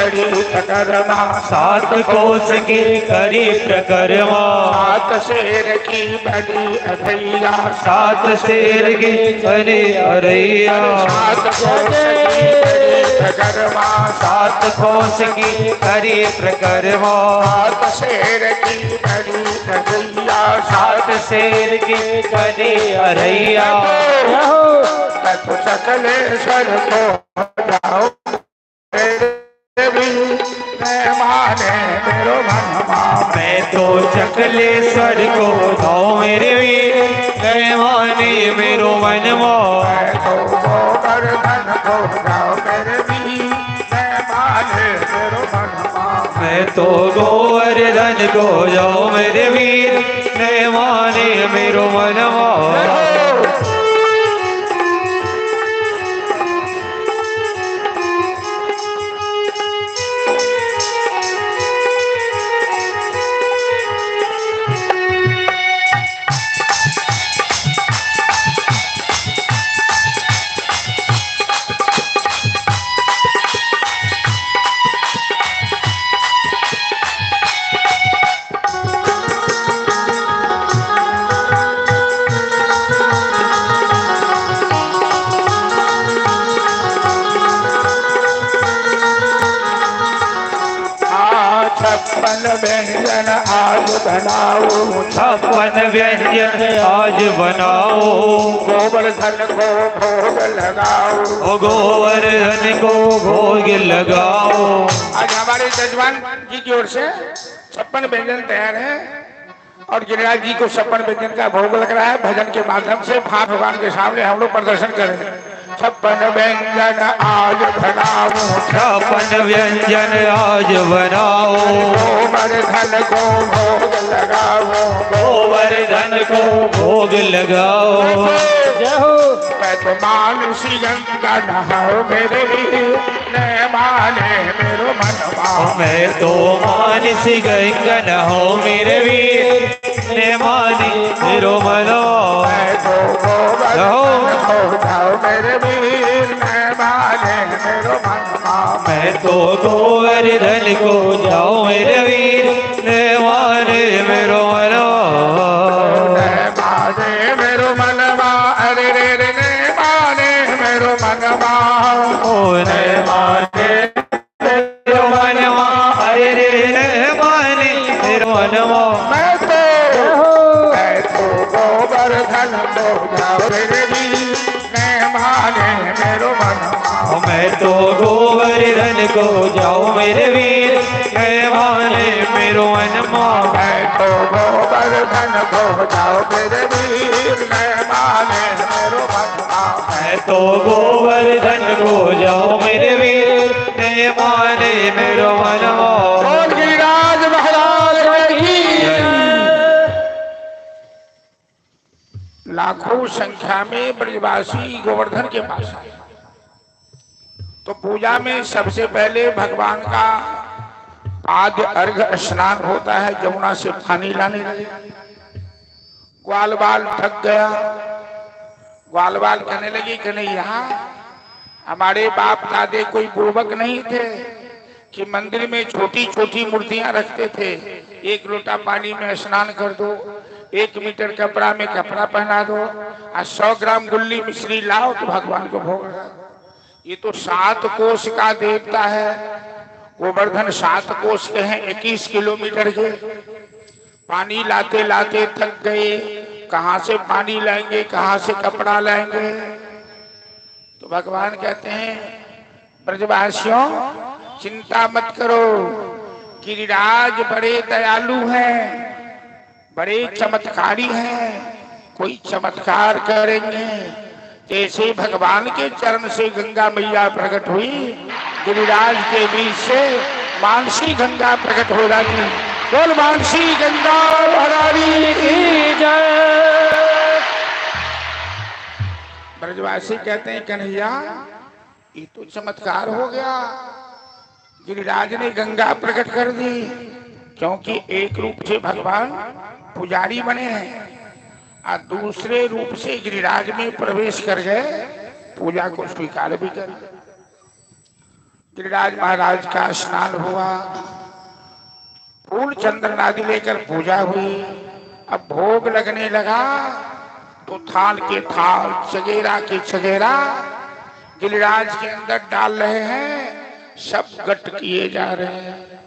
बड़ी प्रकरमा, 7 कोस की करी प्रकरमा, 7 शेर की बड़ी अधैया, 7 शेर की करी अरैया, 7 कोस की बड़ी प्रकरमा, 7 कोस की करी प्रकरमा, 7 शेर की बड़ी अधैया, 7 शेर की करी अरैया। मैं तो सकलेश्वर को जाओ माने मेरो मनमा, मैं तो चकलेश्वर को जाऊं मेरे वीर, मैं माने मेरो मनवा। मैं तो गोवर्धन को जाओ मेरे भी, मैं माने मेरो मनमा, मैं तो गोवर्धन को जाऊं मेरे वीर, मैं माने मेरो मनवा। छप्पन व्यंजन आज बनाओ, 56 व्यंजन आज बनाओ, गोवर्धन को भोग लगाओ, ओ गोवर्धन को भोग लगाओ। आज हमारे जजमान जी की ओर से 56 व्यंजन तैयार है और गिरिराज जी को 56 व्यंजन का भोग लग रहा है। भजन के माध्यम से भगवान के सामने हम लोग प्रदर्शन करेंगे। 56 व्यंजन आज बनाओ, 56 व्यंजन आज बनाओ, गोवर्धन को भोग लगाओ, गोवर्धन को भोग लगाओ। मैं तो मानसी गंगा नहाओ मेरे न माने मेरो मनवा, मैं तो मानसी गंगा नहाओ मेरे वीर, ने मानी मेरो मनो। मैं तो गोवर्धन को जाओ मेरे वीर न माने मेरो मनवा, मैं तो गोवर्धन को जाऊं मेरे वीर, ने माने मेरो मनो। न माने मेरो मनवा, अरे रे रे ने माने मेरो मनवा, ओ ने माने मेरो मनवा, अरे रे ने माने मेरो मनवा। मैं तो गोवर्धन को जाओ मेरे वीर न माने मेरो मनवा, मैं तो गोवर्धन को जाऊं मेरे वीर, ने माने मेरो मनमा। मैं तो गोवर्धन को जाओ मेरे वीर न माने मेरो मनवा, मैं तो गोवर्धन को जाऊं मेरे वीर, ने माने मेरो मनवा। बोल गिरिराज महाराज की लाखों संख्या में ब्रजवासी गोवर्धन के पास आए। तो पूजा में सबसे पहले भगवान का आद्य अर्घ स्नान होता है। जमुना से पानी लाने लगे, ग्वाल बाल थक गया। ग्वाल बाल कहने लगी कि नहीं, यहाँ हमारे बाप दादे कोई पूर्वक नहीं थे कि मंदिर में छोटी छोटी मूर्तियां रखते थे। 1 लोटा पानी में स्नान कर दो, 1 मीटर कपड़ा में कपड़ा पहना दो और 100 ग्राम गुल्ली मिश्री लाओ तो भगवान को भोग लगा। ये तो 7 कोस का देवता है। गोवर्धन 7 कोस के हैं, 21 किलोमीटर के। पानी लाते लाते थक गए, कहाँ से पानी लाएंगे, कहाँ से कपड़ा लाएंगे। तो भगवान कहते हैं, ब्रजवासियों चिंता मत करो, गिरिराज बड़े दयालु हैं, बड़े चमत्कारी हैं, कोई चमत्कार करेंगे। जैसे भगवान के चरण से गंगा मैया प्रकट हुई, गिरिराज के बीच से मानसी गंगा प्रकट हो जाती। बोल मानसी गंगा भरारी की जय। ब्रजवासी कहते हैं, कन्हैया ये तो चमत्कार हो गया, गिरिराज ने गंगा प्रकट कर दी। क्योंकि एक रूप से भगवान पुजारी बने हैं और दूसरे रूप से गिरिराज में प्रवेश कर गए, पूजा को स्वीकार भी कर। गिरिराज महाराज का स्नान हुआ, फूल चंदन आदि लेकर पूजा हुई। अब भोग लगने लगा तो थाल के थाल, चगेरा के चगेरा गिरिराज के अंदर डाल रहे हैं, सब गट किए जा रहे हैं।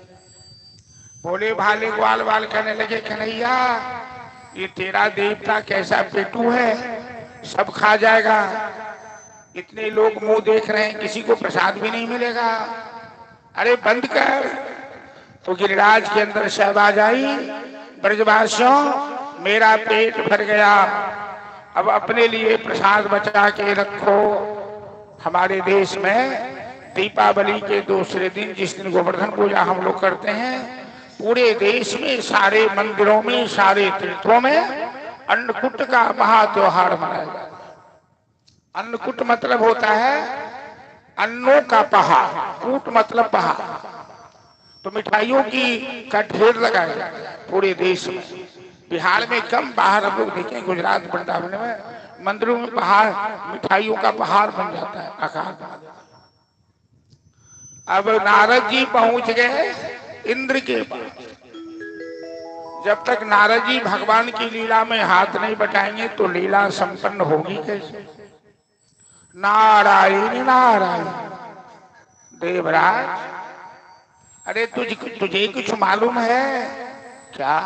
भोले भाले ग्वाल वाल कहने लगे, कन्हैया ये तेरा देवता कैसा पेटू है, सब खा जाएगा। इतने लोग मुंह देख रहे हैं, किसी को प्रसाद भी नहीं मिलेगा। अरे बंद कर। तो गिरिराज के अंदर शहबाज आई, ब्रजवासियों मेरा पेट भर गया, अब अपने लिए प्रसाद बचा के रखो। हमारे देश में दीपावली के दूसरे दिन, जिस दिन गोवर्धन पूजा हम लोग करते हैं, पूरे देश में सारे मंदिरों में, सारे तीर्थों में अन्नकूट का महा त्योहार मनाया जाता है। अन्नकूट मतलब होता है अन्नों का पहाड़, कूट मतलब पहाड़। तो मिठाइयों की का ढेर लगाया जाता है पूरे देश में। बिहार में कम, बाहर हम लोग देखें गुजरात वृंदावन में मंदिरों में पहाड़, मिठाइयों का पहाड़ बन जाता है, आकार बन जाता है। अब नारद जी पहुंच गए इंद्र के पास। जब तक नारद जी भगवान की लीला में हाथ नहीं बटाएंगे तो लीला संपन्न होगी कैसे? नारायण नारायण। देवराज, अरे तुझे कुछ मालूम है क्या?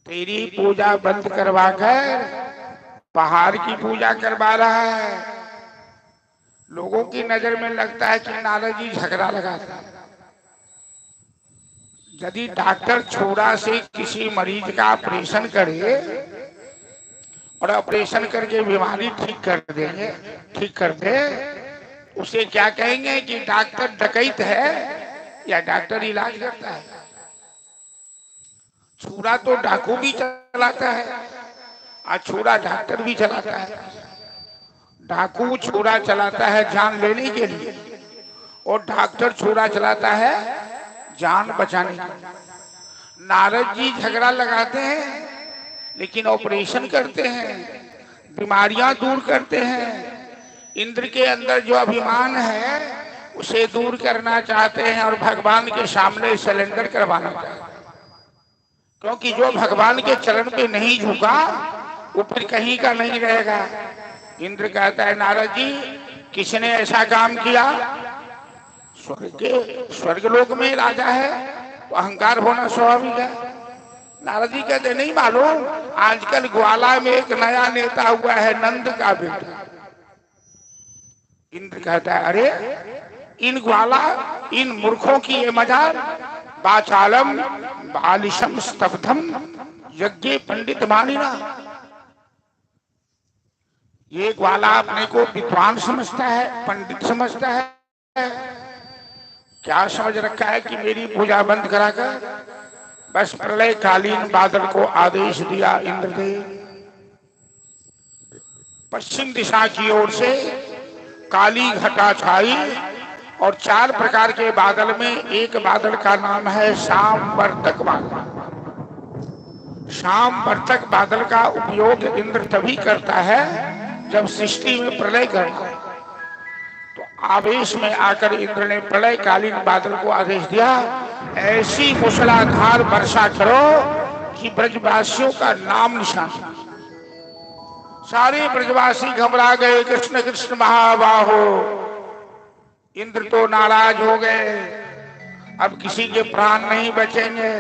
तेरी पूजा बंद करवा कर पहाड़ की पूजा करवा रहा है। लोगों की नजर में लगता है कि नारद जी झगड़ा लगाता है। यदि डॉक्टर छोड़ा से किसी मरीज का ऑपरेशन करे और ऑपरेशन करके बीमारी ठीक कर दे, उसे क्या कहेंगे कि डॉक्टर डकैत है या डॉक्टर इलाज करता है? छुरा तो डाकू भी चलाता है और छुरा डॉक्टर भी चलाता है। डाकू छुरा चलाता है जान लेने के लिए और डॉक्टर छुरा चलाता है जान बचाने के लिए। नारद जी झगड़ा लगाते हैं लेकिन ऑपरेशन करते हैं, बीमारियां दूर करते हैं। इंद्र के अंदर जो अभिमान है उसे दूर करना चाहते हैं और भगवान के सामने सरेंडर करवाना चाहते हैं। क्योंकि जो भगवान के चरण पे नहीं झुका वो फिर कहीं का नहीं रहेगा। इंद्र कहता है, नारद जी किसने ऐसा काम किया? स्वर्गलोक में राजा है तो अहंकार होना स्वाभाविक है। नारद जी कहते नहीं मालूम, आजकल ग्वाला में एक नया नेता हुआ है, नंद का बेटा। इंद्र कहता है, अरे इन ग्वाला, इन मूर्खों की ये मजाल। बाचालम बालिशम स्तब्धम यज्ञ पंडित मानिना। ये ग्वाला अपने को विद्वान समझता है, पंडित समझता है। क्या समझ रखा है कि मेरी पूजा बंद कराकर बस प्रलय कालीन बादल को आदेश दिया इंद्रदेव। पश्चिम दिशा की ओर से काली घटा छाई और 4 प्रकार के बादल में एक बादल का नाम है शामवर्तक बादल। शामवर्तक बादल का उपयोग इंद्र तभी करता है जब सृष्टि में प्रलय करता है। तो आवेश में आकर इंद्र ने प्रलय कालीन बादल को आदेश दिया, ऐसी मूसलाधार वर्षा करो कि ब्रजवासियों का नाम निशान। सारे ब्रजवासी घबरा गए, कृष्ण कृष्ण महाबाहो। इंद्र तो नाराज हो गए, अब किसी के प्राण नहीं बचेंगे।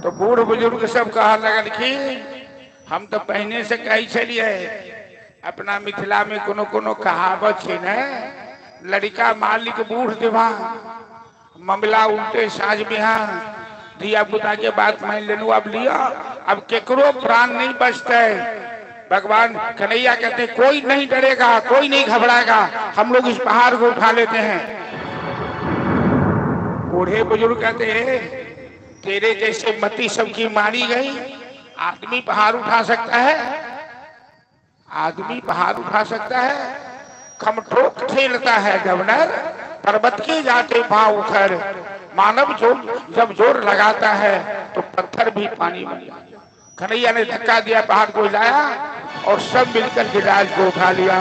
तो बूढ़ बुजुर्ग सब कहा लगन कि हम तो पहले से कही चलिए, अपना मिथिला में कोनो कोनो कहावत है न, लड़का मालिक बूढ़ दीवान, मामला उल्टे साज बिहान। दिया पुता के बात मान लेनु, अब लिया, अब केकरो प्राण नहीं बचते। भगवान कन्हैया कहते कोई नहीं डरेगा, कोई नहीं घबराएगा, हम लोग इस पहाड़ को उठा लेते हैं। बूढ़े बुजुर्ग कहते हैं तेरे जैसे मती सबकी मारी गई, आदमी पहाड़ उठा सकता है? आदमी पहाड़ उठा सकता है? खमठोक खेलता है गवर्नर, पर्वत के जाते पांव उखर। मानव जो जब जोर लगाता है तो पत्थर भी पानी बन जाता है। कन्हैया ने धक्का दिया, पहाड़ को हिलाया और सब मिलकर गिरिराज को उठा लिया।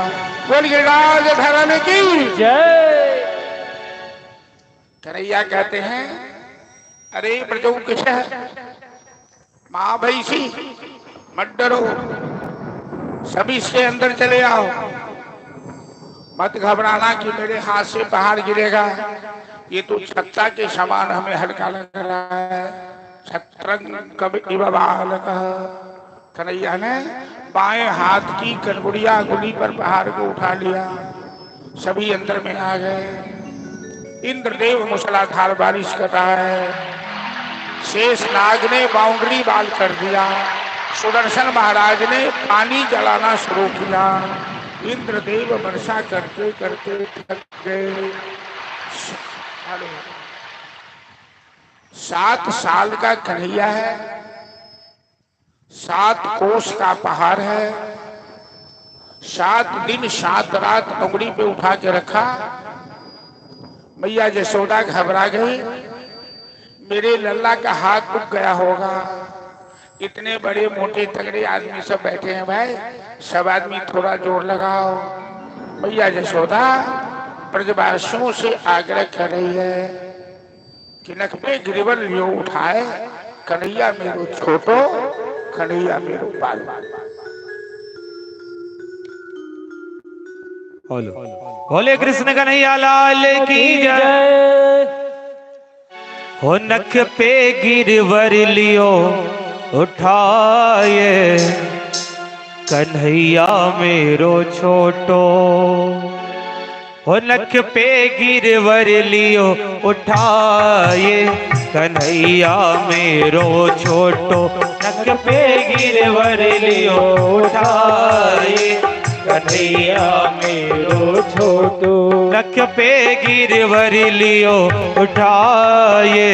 बोल गिरिराज धरण की जय। कन्हैया कहते हैं अरे प्रभु किस है माँ भैंसी मत डरो, सभी इसके अंदर चले आओ, मत घबराना कि मेरे हाथ से पहाड़ गिरेगा। ये तो छत्ता के समान हमें हल्का लग रहा है। छत्रंग कभी बालक। कन्हैया ने बाएं हाथ की कनगुड़िया अंगुली पर पहाड़ को उठा लिया, सभी अंदर में आ गए। इंद्रदेव मूसलाधार बारिश कर रहा है, शेष नाग ने बाउंड्री बाल कर दिया, सुदर्शन महाराज ने पानी जलाना शुरू किया। इंद्रदेव वर्षा करते करते थक गए। 7 साल का कन्हैया है, 7 कोस का पहाड़ है, 7 दिन 7 रात उंगली पे उठा के रखा। मैया यशोदा घबरा गई, मेरे लल्ला का हाथ टूट गया होगा। इतने बड़े मोटे तगड़े आदमी सब बैठे हैं भाई, सब आदमी थोड़ा जोर लगाओ। मैया यशोदा ब्रजवासियों से आग्रह कर रही है कि नख पे गिरिवर लियो उठाए, कन्हैया मेरो छोटो, कन्हैया मेरो पालो। बोले कृष्ण कन्हैया लाल की जय। हो नख पे गिरवर लियो उठाए, कन्हैया मेरो छोटो। हो नख पे गिरवर लियो उठाए, कन्हैया मेरो छोटो। नख पे गिरवर लियो उठाए, कन्हैया मेरो छोटो। नख पे गिरवर लियो उठाए,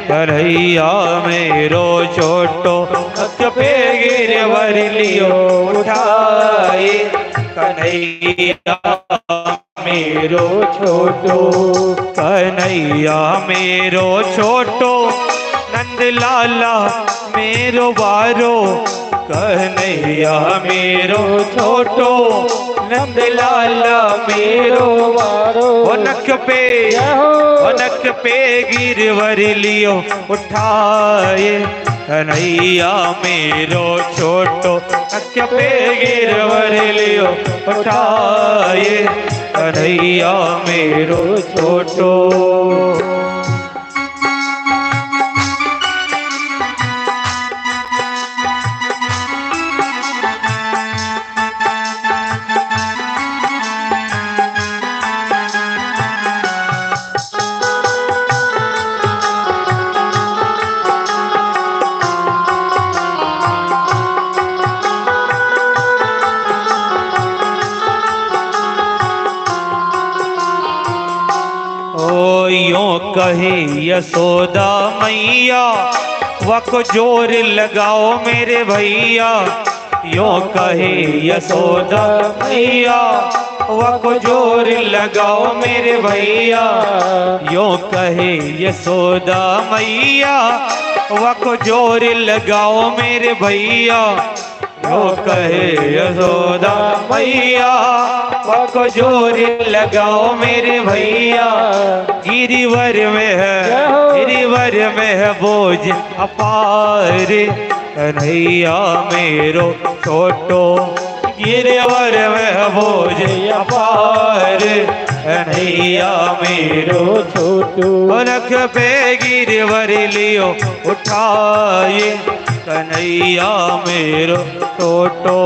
कन्हैया मेरो छोटो। नख पे गिरवर लियो उठाए, कन्हैया मेरो छोटो। कन्हैया मेरो छोटो, नंद लाला मेरो बारो। कन्हैया मेरो छोटो, नंद लाला मेरो बारो। ओ नख पे गिरवर लियो उठाए, कन्हैया मेरो छोटो। नख पे गिरवर लियो उठाए, कन्हैया मेरो छोटो। कहे यशोदा मैया, वको जोर लगाओ मेरे भैया। यो कहे यशोदा मैया, वको जोर लगाओ मेरे भैया। यो कहे यशोदा मैया, वको जोर लगाओ मेरे भैया। यो कहे यशोदा मैया, वको जोर लगाओ मेरे भैया। गिरिवर में है बोझ अपार, कन्हैया मेरो छोटो। गिरिवर में है बोझ अपार, कन्हैया मेरो छोटो। नख पे गिरवर लियो उठाए, कन्हैया मेरो छोटो।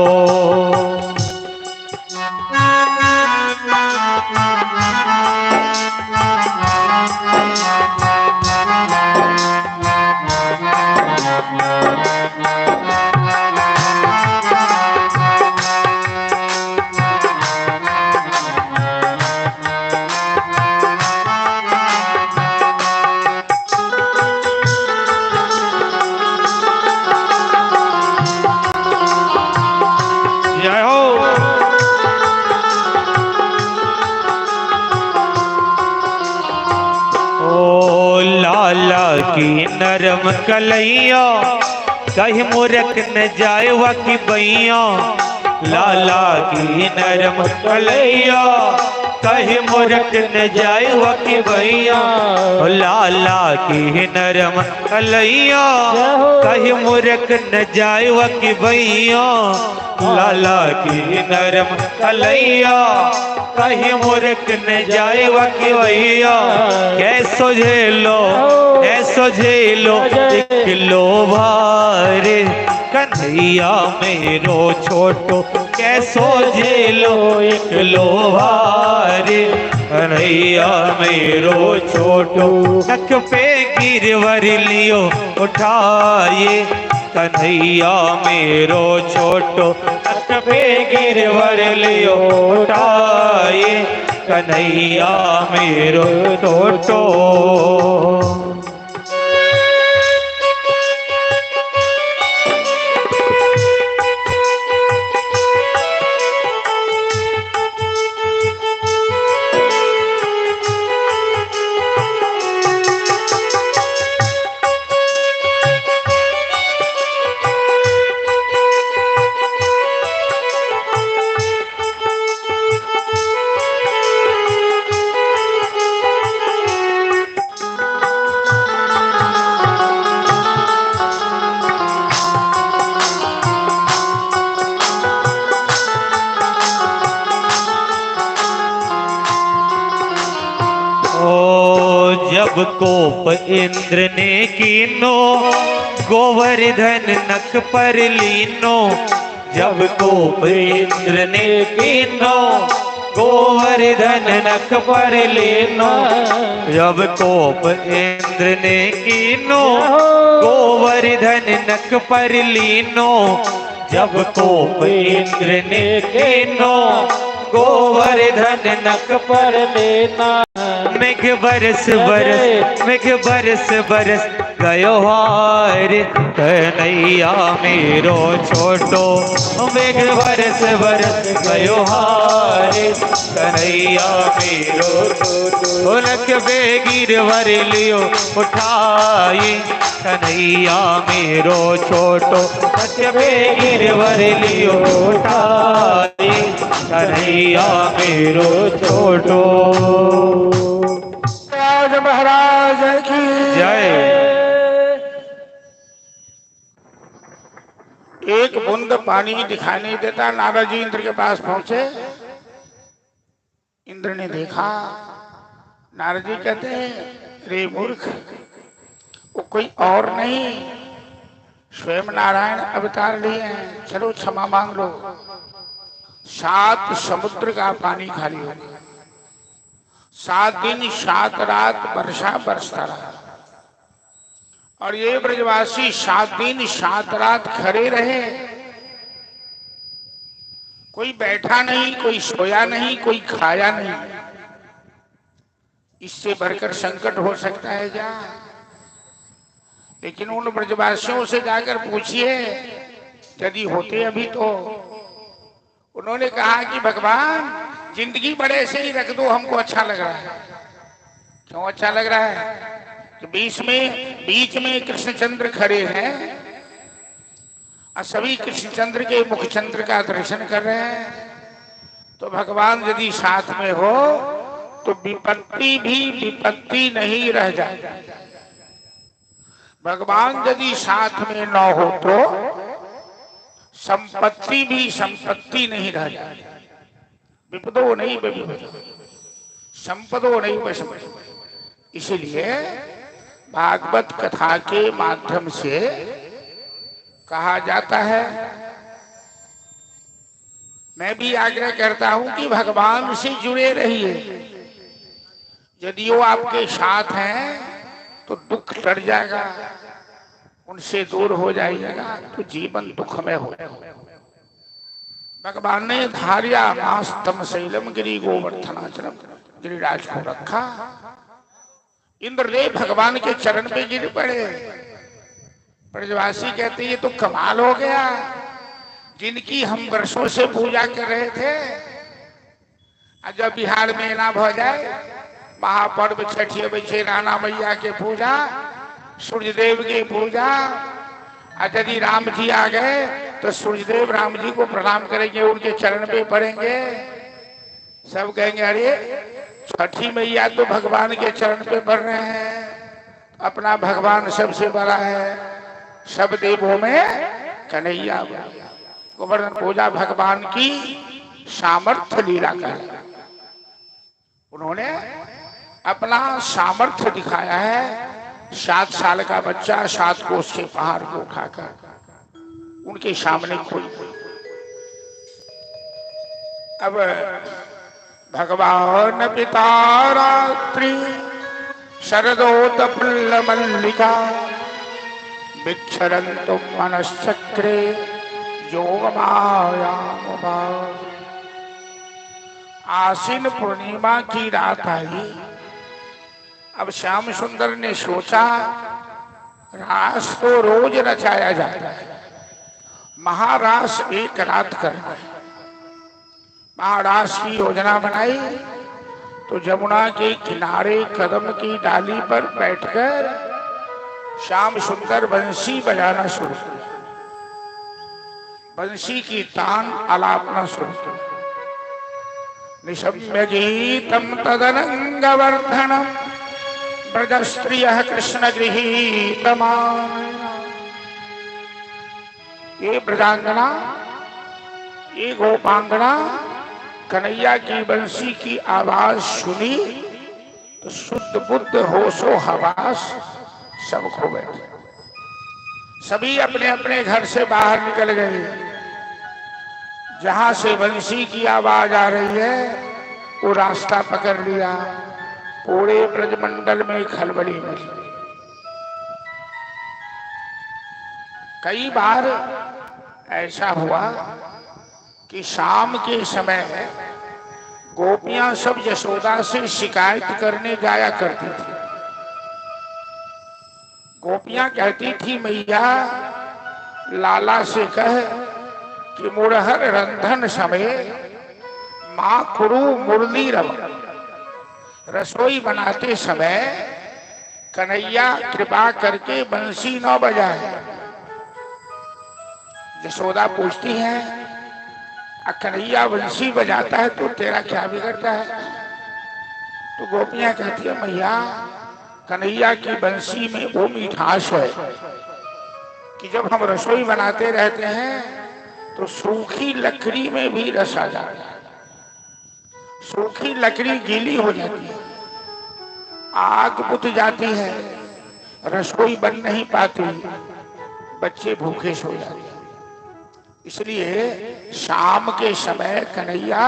की नरम कलैया, कहीं मुरक न जाए वकी बैया। लाला की नरम कलैया कहीं मुरक न जाए वकी भैया। लाला की नरम कलैया कहीं मुरक न जाए वकी भैया। लाला की नरम कलैया कहीं मुरक न जाए वकी भैया। कैसो झेलो एक लोभा रे कन्हैया मेरो छोटो। कैसो झेलो एक लोभा रे कन्हैया मेरो छोटो। नक पे गिरवर लियो उठाए कन्हैया मेरो छोटो। नक पे गिरवर लियो उठाए कन्हैया मेरो छोटो। जब कोप इंद्र ने कीनो गोवर्धन नख पर लीनो। जब कोप इंद्र ने कीनो गोवर्धन नख पर लीनो। जब कोप इंद्र ने कीनो गोवर्धन नख पर लीनो। जब कोप इंद्र ने कीनो गोवर्धन नख पर लेना। मेघ बरस बरस गयो हार कन्हैया मेरो छोटो। मेघ बरस गयो हार कन्हैया मेरो छोटो। नक पे गिरवर लियो उठाए कन्हैया मेरो छोटो। नक पे गिरवर लियो उठाए कन्हैया मेरो छोटो। महाराज की जय। एक बूंद पानी दिखाई नहीं देता। नारद जी इंद्र के पास पहुंचे। इंद्र ने देखा। नारद जी कहते हैं, रे मूर्ख, वो कोई और नहीं, स्वयं नारायण अवतार लिए हैं। चलो क्षमा मांग लो। 7 समुद्र का पानी खाली हो गया। 7 दिन 7 रात वर्षा बरसता रहा। और ये ब्रजवासी 7 दिन 7 रात खड़े रहे। कोई बैठा नहीं, कोई सोया नहीं, कोई खाया नहीं। इससे बढ़कर संकट हो सकता है क्या? लेकिन उन ब्रजवासियों से जाकर पूछिए, यदि होते अभी तो। उन्होंने कहा कि भगवान, जिंदगी बड़े से ही रख दो, हमको अच्छा लग रहा है। क्यों अच्छा लग रहा है? कि बीच में कृष्णचंद्र खड़े हैं और सभी कृष्णचंद्र के मुखचंद्र का दर्शन कर रहे हैं। तो भगवान यदि साथ में हो तो विपत्ति भी विपत्ति नहीं रह जाए। भगवान यदि साथ में न हो तो संपत्ति भी संपत्ति नहीं रह जाए। विपदो नहीं संपदो नहीं वशम। इसलिए भागवत कथा के माध्यम से कहा जाता है, मैं भी आग्रह करता हूं कि भगवान से जुड़े रहिए। यदि वो आपके साथ हैं तो दुख टल जाएगा, उनसे दूर हो जाइएगा तो जीवन दुख में हो। भगवान ने धार्या मास्तम शैलम गिरी गोवर्धनाचलम, गिरिराज को रखा। इंद्रदेव भगवान के चरण पे गिर पड़े। ब्रजवासी कहते ये तो कमाल हो गया, जिनकी हम वर्षों से पूजा कर रहे थे, जब बिहार में ना हो जाए महापर्व छठिया बैठे राना मैया के पूजा, सूर्यदेव की पूजा, यदि राम जी आ गए तो सूर्यदेव राम जी को प्रणाम करेंगे, उनके चरण पे पड़ेंगे। सब कहेंगे अरे छठी मैया तो भगवान के चरण पे पड़ रहे हैं, अपना भगवान सबसे बड़ा है, सब देवों में कन्हैया। गोवर्धन पूजा भगवान की सामर्थ्य लीला कर, उन्होंने अपना सामर्थ्य दिखाया है। 7 साल का बच्चा 7 कोस के पहाड़ को उठाकर उनके सामने खोई। अब भगवान पिता रात्रि शरदोत फुल्ल मल्लिका विक्षरन्तु मनश्चक्रे योगमायामुपा। आश्विन पूर्णिमा की रात आई। अब श्याम सुंदर ने सोचा रास तो रोज रचाया जाता है, महारास एक रात करना है। महारास की योजना बनाई तो जमुना के किनारे कदम की डाली पर बैठकर श्याम सुंदर बंसी बजाना शुरू किया। बंसी की तान आलापना शुरू किया। निशम्य गीतम तदनंगवर्धनम ब्रजस्त्रियः कृष्ण गृहीतमान। ये ब्रजांगना, ये गोपांगना कन्हैया की बंसी की आवाज सुनी तो शुद्ध बुद्ध होशो हवास सब खो गए। सभी अपने अपने घर से बाहर निकल गए। जहां से बंसी की आवाज आ रही है वो रास्ता पकड़ लिया। पूरे ब्रजमंडल में खलबली मच गई। कई बार ऐसा हुआ कि शाम के समय गोपियां सब यशोदा से शिकायत करने जाया करती थी। गोपियां कहती थी मैया लाला से कह कि मुरहर रंधन समय माँ कुरु मुरली रव। रसोई बनाते समय कन्हैया कृपा करके बंसी न बजाए। यशोदा पूछती है कन्हैया बंसी बजाता है तो तेरा क्या बिगड़ता है? तो गोपियां कहती है मैया कन्हैया की बंसी में वो मिठास है कि जब हम रसोई बनाते रहते हैं तो सूखी लकड़ी में भी रस आ जाता है। सूखी लकड़ी गीली हो जाती है, आग बुझ जाती है, रसोई बन नहीं पाती, बच्चे भूखे सो जाते हैं। इसलिए शाम के समय कन्हैया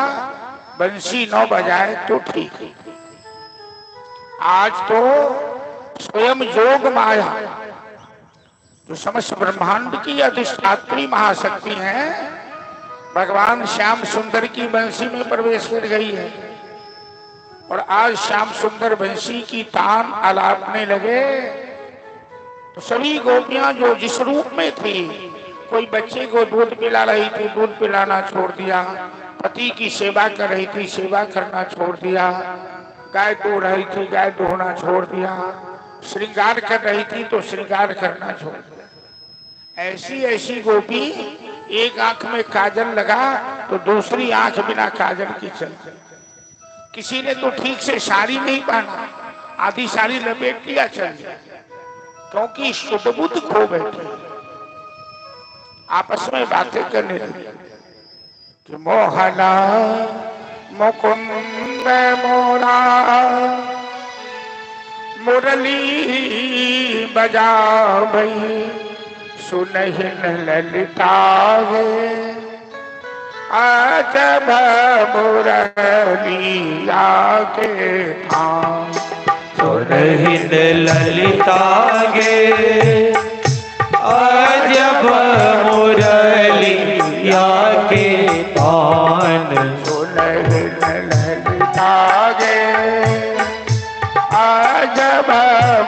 बंसी न बजाए तो ठीक है। आज तो स्वयं जोग माया जो समस्त ब्रह्मांड की अधिष्ठात्री महाशक्ति है भगवान श्याम सुंदर की बंसी में प्रवेश कर गई है। और आज श्याम सुंदर बंसी की तान आलापने लगे तो सभी गोपियां जो जिस रूप में थी, कोई बच्चे को दूध पिला रही थी, दूध पिलाना छोड़ दिया, पति की सेवा कर रही थी, सेवा करना छोड़ दिया, गाय दो रही थी, गाय दोहना छोड़ दिया, श्रृंगार कर रही थी तो श्रृंगार करना छोड़ दिया। ऐसी ऐसी गोपी एक आंख में काजल लगा तो दूसरी आंख बिना काजल की चल गई। किसी ने तो ठीक से साड़ी नहीं पहना, आधी साड़ी लपेट लिया चल गया, क्योंकि शुद्ध बुद्ध खो बैठे। आपस में बातें करने लगे कि मोहना मुकुंद मोरा मुरली बजा भई सुनहिन ललिता गे अजब मुरलिया के थाम। सुनहिन ललिता गे अजब मुरलिया के तान। सुनहिन ललिता गे अजब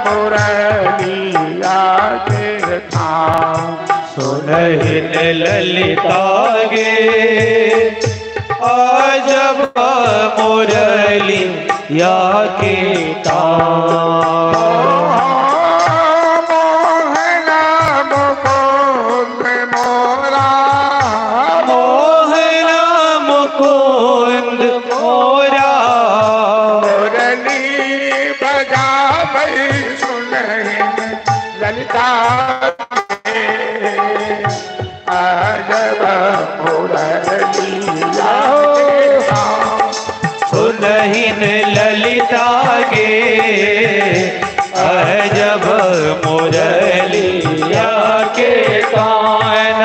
मुरलिया के थाम। सुनहिन ललिता गे अजब मुरलिया के तान। मोहना मुकुंद मोरा जब मुरलिया के तान। सुनहिन ललिता के अजब मुरलिया के तान।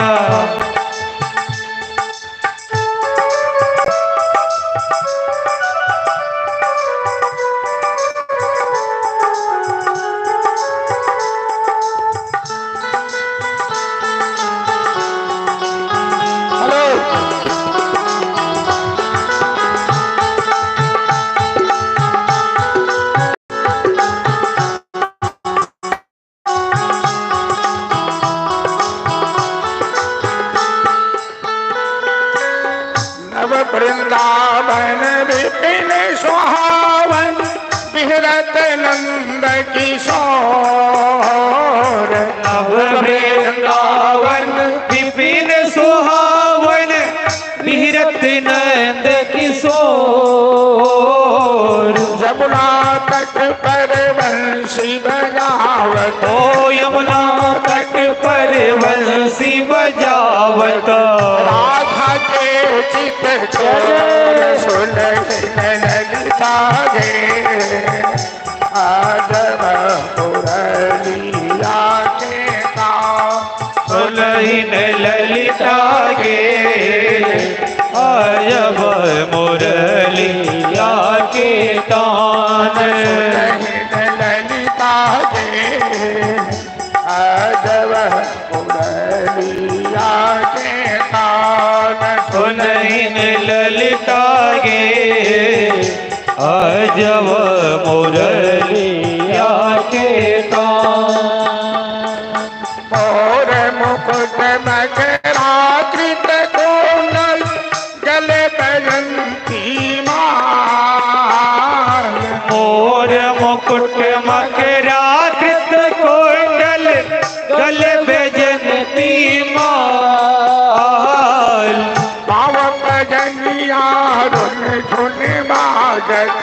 वृंदावन विपिन सुहावन बिहरत नंद किशोर। नव वृंदावन विपिन सुहावन बिहरत नंद किशोर। जमुना तट पर बंसी बजावत, ओ यमुना तट पर बंसी बजावत। राधा के चित चोर सुलहिन ललिता गे अजब मुरलिया के तान। सुलहिन ललिता गे अजब मुरलिया के तान। सुलहिन ललिता गे अजब मुरलिया के तान। सुनहिन ललिता गे अजब मुरलिया के तान। मोर मुकुट मकराकृत कोमल गले बजंती माल। मोर मुकुट मकराकृत कोमल गले बजंती माल। पाव पजनिया रुन झुन बाजत,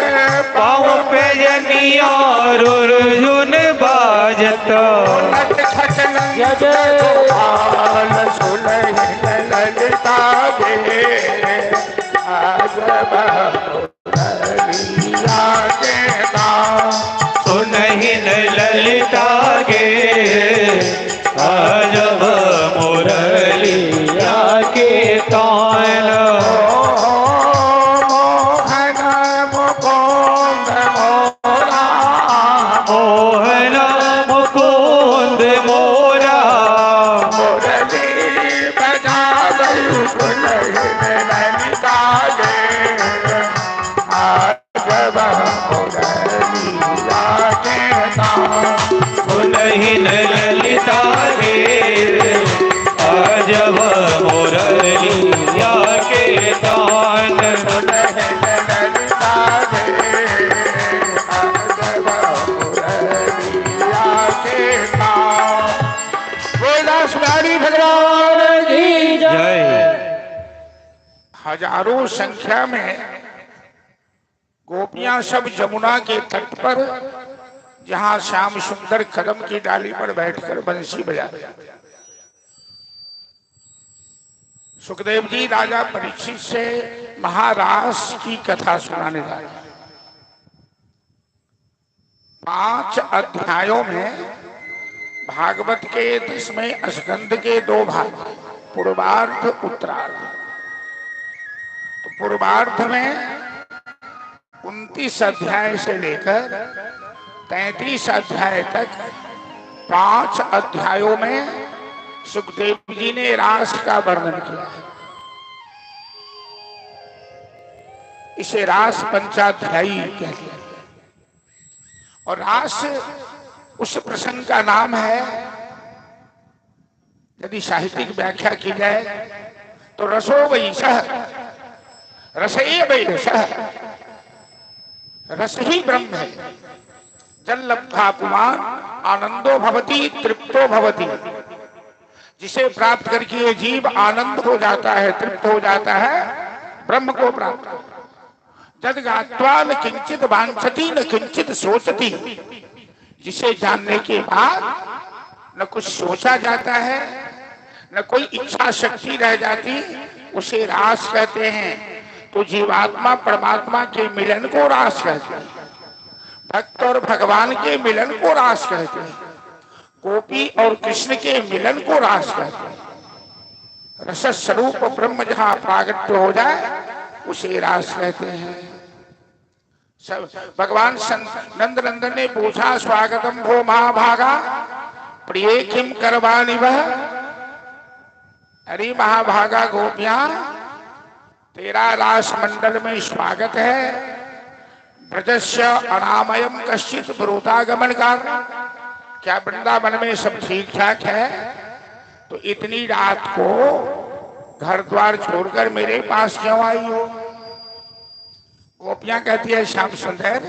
पाँव पे जनिया रुन बाजत। नट खटन गोपाल सुलहिन ललिता गे अजब मुरलिया के तान। सुनहिन ललिता गे अजब मुरलिया के तान। मोहन मुकुंद मोरा, मोहन मुकुंद मोरा। मुरली बजावै सुलहिन ललिता गे अजब मुरलिया के तान। सुनहिन ललिता गे अजब मुरलिया के तान। सुलहिन ललिता गे अजब मुरलिया के तान। गोदास बिहारी भगवान की जय। हजारों संख्या में गोपियां सब जमुना के तट पर, जहां श्याम सुंदर कदम की डाली पर बैठकर बंसी बजा रहे। सुखदेव जी राजा परीक्षित से महारास की कथा सुनाने लगे। 5 अध्यायों में भागवत के 10वें स्कंद के 2 भाग, पूर्वार्ध उत्तरार्ध। तो पूर्वार्ध में 29 अध्याय से लेकर 33 अध्याय तक 5 अध्यायों में सुखदेव जी ने रास का वर्णन किया है। इसे रास पंचाध्यायी कहते हैं। और रास उस प्रसंग का नाम है, यदि साहित्यिक व्याख्या की जाए तो रसो वैसः, रसये वैसः, रस ही ब्रह्म है। जल लब्धा पुमान आनंदो भवति तृप्तो भवति। जिसे प्राप्त करके ये जीव आनंद हो जाता है, तृप्त हो जाता है, ब्रह्म को प्राप्त। जद ज्ञात्वा न किंचित वांछति न किंचित सोचति। जिसे जानने के बाद न कुछ सोचा जाता है, न कोई इच्छा शक्ति रह जाती, उसे रास कहते हैं। तो जीवात्मा परमात्मा के मिलन को रास कहते हैं, भक्त और भगवान के मिलन को रास कहते हैं, गोपी और कृष्ण के मिलन को रास कहते हैं। रस स्वरूप ब्रह्म जहां प्रागट्य हो जाए उसे रास कहते हैं। सब भगवान नंद नंदन ने पूछा, स्वागतम भो महाभागा प्रिय किम करवाणि वह। अरे महाभागा गोपियां, तेरा रास मंडल में स्वागत है। ब्रजस्य अनामयम कश्चित ब्रूतागमन कार। क्या वृंदावन में सब ठीक ठाक है? तो इतनी रात को घर द्वार छोड़कर मेरे पास क्यों आई हो? गोपियां कहती है, श्याम सुंदर,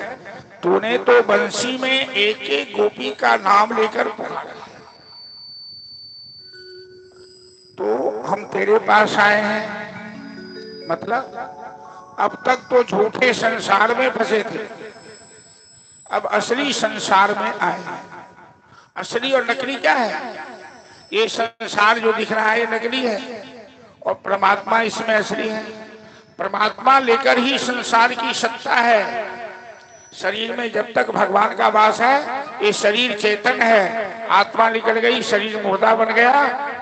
तूने तो बंसी में एक एक गोपी का नाम लेकर पुकारा, तो हम तेरे पास आए हैं। मतलब अब तक तो झूठे संसार में फंसे थे, अब असली संसार में आए हैं। असली और नकली क्या है? ये संसार जो दिख रहा है ये नकली है और परमात्मा इसमें असली है। परमात्मा लेकर ही संसार की सत्ता है। शरीर में जब तक भगवान का वास है, ये शरीर चेतन है। आत्मा निकल गई, शरीर मुर्दा बन गया।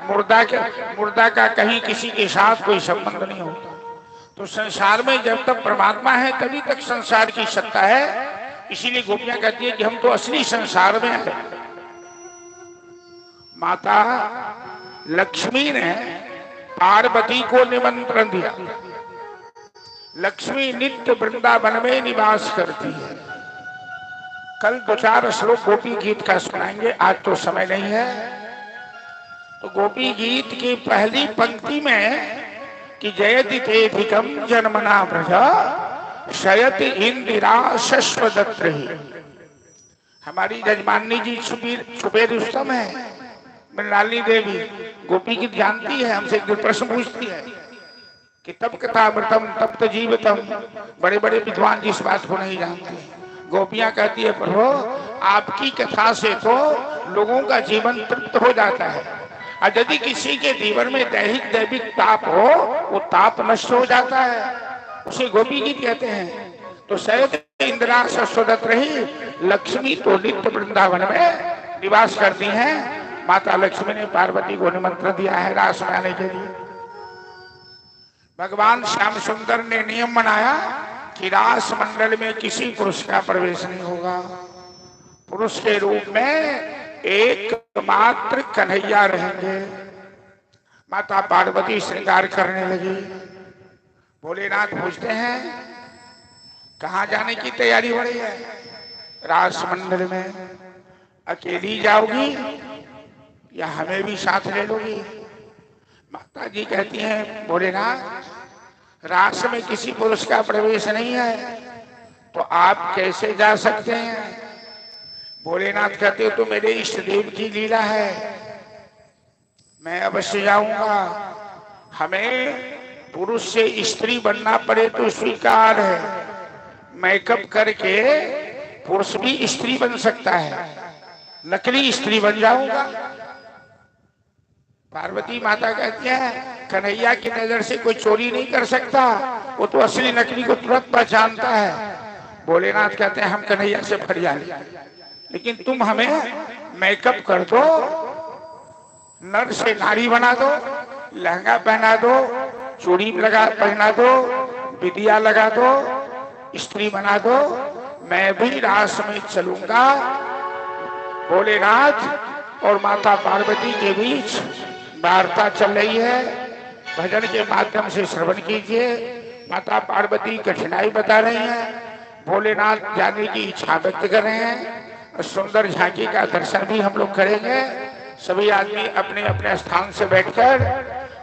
मुर्दा का कहीं किसी के साथ कोई संबंध नहीं होता। तो संसार में जब तक परमात्मा है तभी तक संसार की सत्ता है। इसीलिए गोपियां कहती है कि हम तो असली संसार में हैं। माता लक्ष्मी ने पार्वती को निमंत्रण दिया। लक्ष्मी नित्य वृंदावन में निवास करती है। कल 2-4 श्लोक गोपी गीत का सुनाएंगे, आज तो समय नहीं है। तो गोपी गीत की पहली पंक्ति में कि जयति तेधिकम जन्मना प्रजा शयति इंदिरा शश्वदत्तहि। हमारी जजमानी जी छुपे रुस्तम है, मृणालिनी देवी गोपी गीत जानती है। हमसे एक दिन प्रश्न पूछती है कि तब कथामृतम तप्त जीवितम। बड़े बड़े विद्वान जिस बात को नहीं जानते। गोपियां कहती है, प्रभु आपकी कथा से तो लोगों का जीवन तृप्त हो जाता है, और यदि किसी के जीवन में दैविक ताप हो, वो ताप नष्ट हो जाता है, उसे गोपी गीत कहते हैं। तो शायद इंदिरा शश्वदत्त रही, लक्ष्मी तो नित्य वृंदावन में निवास करती हैं। माता लक्ष्मी ने पार्वती को निमंत्रण दिया है रास में आने के लिए। भगवान श्याम सुंदर ने नियम बनाया कि रास मंडल में किसी पुरुष का प्रवेश नहीं होगा। पुरुष के रूप में एकमात्र कन्हैया रहेंगे। माता पार्वती श्रृंगार करने लगी। भोलेनाथ पूछते हैं, कहाँ जाने की तैयारी हो रही है? रास मंडल में। अकेली जाओगी या हमें भी साथ ले लोगी? माता जी कहती हैं, भोलेनाथ रास में किसी पुरुष का प्रवेश नहीं है, तो आप कैसे जा सकते हैं? भोलेनाथ कहते हो तो मेरे इष्ट देव की लीला है, मैं अवश्य जाऊंगा। हमें पुरुष से स्त्री बनना पड़े तो स्वीकार है। मेकअप करके पुरुष भी स्त्री बन सकता है, नकली स्त्री बन जाऊंगा। पार्वती माता कहती है, कन्हैया की नजर से कोई चोरी नहीं कर सकता, वो तो असली नकली को तुरंत पहचानता है। भोलेनाथ कहते हैं, हम कन्हैया से फरियाद, लेकिन तुम हमें मेकअप कर दो, नर से नारी बना दो, लहंगा पहना दो, चूड़ी पहना दो, बिदिया लगा दो, स्त्री बना दो, मैं भी रास में चलूंगा। भोलेनाथ और माता पार्वती के बीच वार्ता चल रही है। भजन के माध्यम से श्रवण कीजिए। माता पार्वती कठिनाई बता रही हैं, भोलेनाथ जाने की इच्छा व्यक्त कर रहे हैं, और सुंदर झांकी का दर्शन भी हम लोग करेंगे। सभी आदमी अपने अपने स्थान से बैठकर,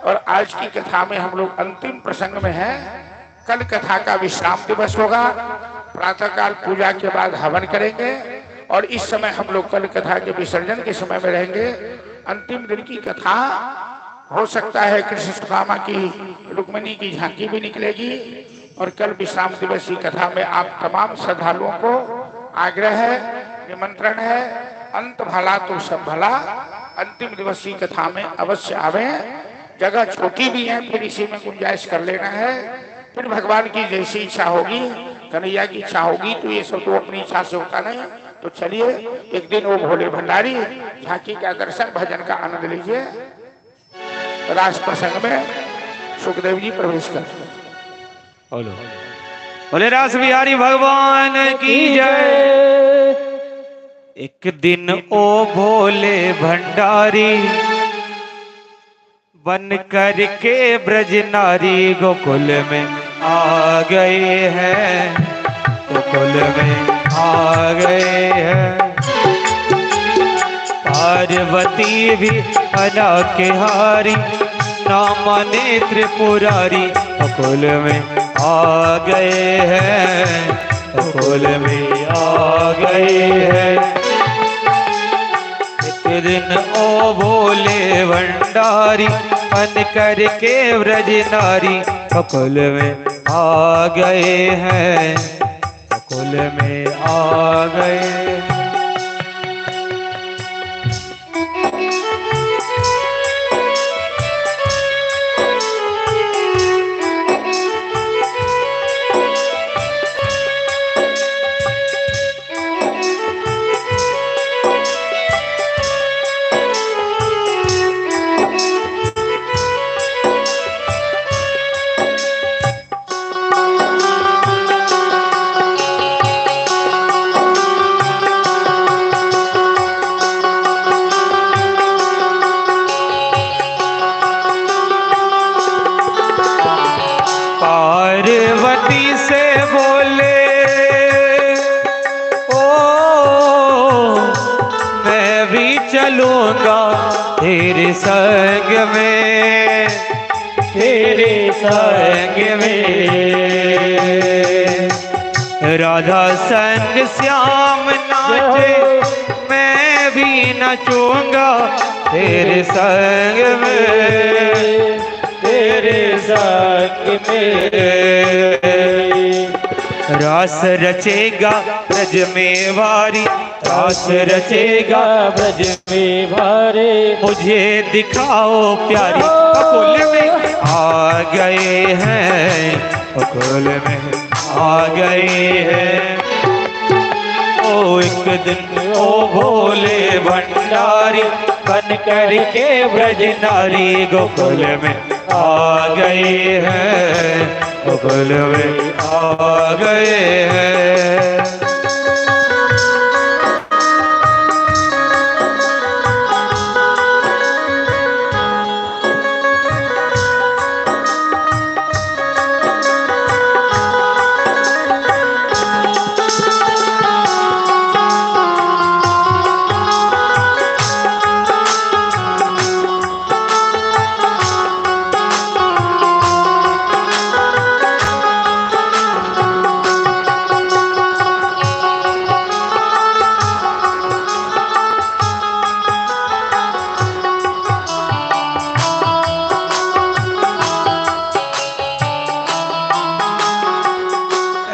और आज की कथा में हम लोग अंतिम प्रसंग में हैं। कल कथा का विश्राम दिवस होगा, प्रातःकाल पूजा के बाद हवन करेंगे, और इस समय हम लोग कल कथा के विसर्जन के समय में रहेंगे। अंतिम दिन की कथा हो सकता है कृष्ण सुदामा की, रुक्मिणी की झांकी भी निकलेगी, और कल विश्राम दिवस की कथा में आप तमाम श्रद्धालुओं को आग्रह है, निमंत्रण है। अंत भला तो सब भला, अंतिम दिवस की कथा में अवश्य आवे। जगह छोटी भी है, फिर इसी में गुंजाइश कर लेना है। फिर भगवान की जैसी इच्छा होगी, कन्हैया की इच्छा होगी, तो ये सब तो अपनी इच्छा से होता नहीं। तो चलिए एक दिन वो भोले भंडारी झांकी का दर्शन भजन का आनंद लीजिए। रास प्रसंग में सुखदेव जी प्रवेश करते हैं। बोलो बोले रास बिहारी भगवान की जय। एक दिन ओ भोले भंडारी बन करके ब्रज नारी गोकुल में आ गए हैं, गोकुल में आ गए हैं। पार्वती भी अना के हारी, नाम नेत्र पुरारी गोकुल में आ गए हैं, गोकुल में आ गए हैं। एक दिन ओ भोले भंडारी बन करके ब्रज नारी गोकुल में आ गए हैं, गोकुल में आ गए। पार्वती से बोले ओ मैं भी चलूंगा तेरे संग में, तेरे संग में। राधा संग श्याम नाचे मैं भी नचूंगा तेरे संग में, तेरे संग में। रास रचेगा ब्रज में वारी, रास रचेगा ब्रज में वारे। मुझे दिखाओ प्यारी गोकुल में आ गए हैं, गोकुल में आ गए हैं। ओ एक दिन ओ भोले भंडारी बन करके ब्रज नारी गोकुल में आ गए हैं, गोकुल में आ गए हैं।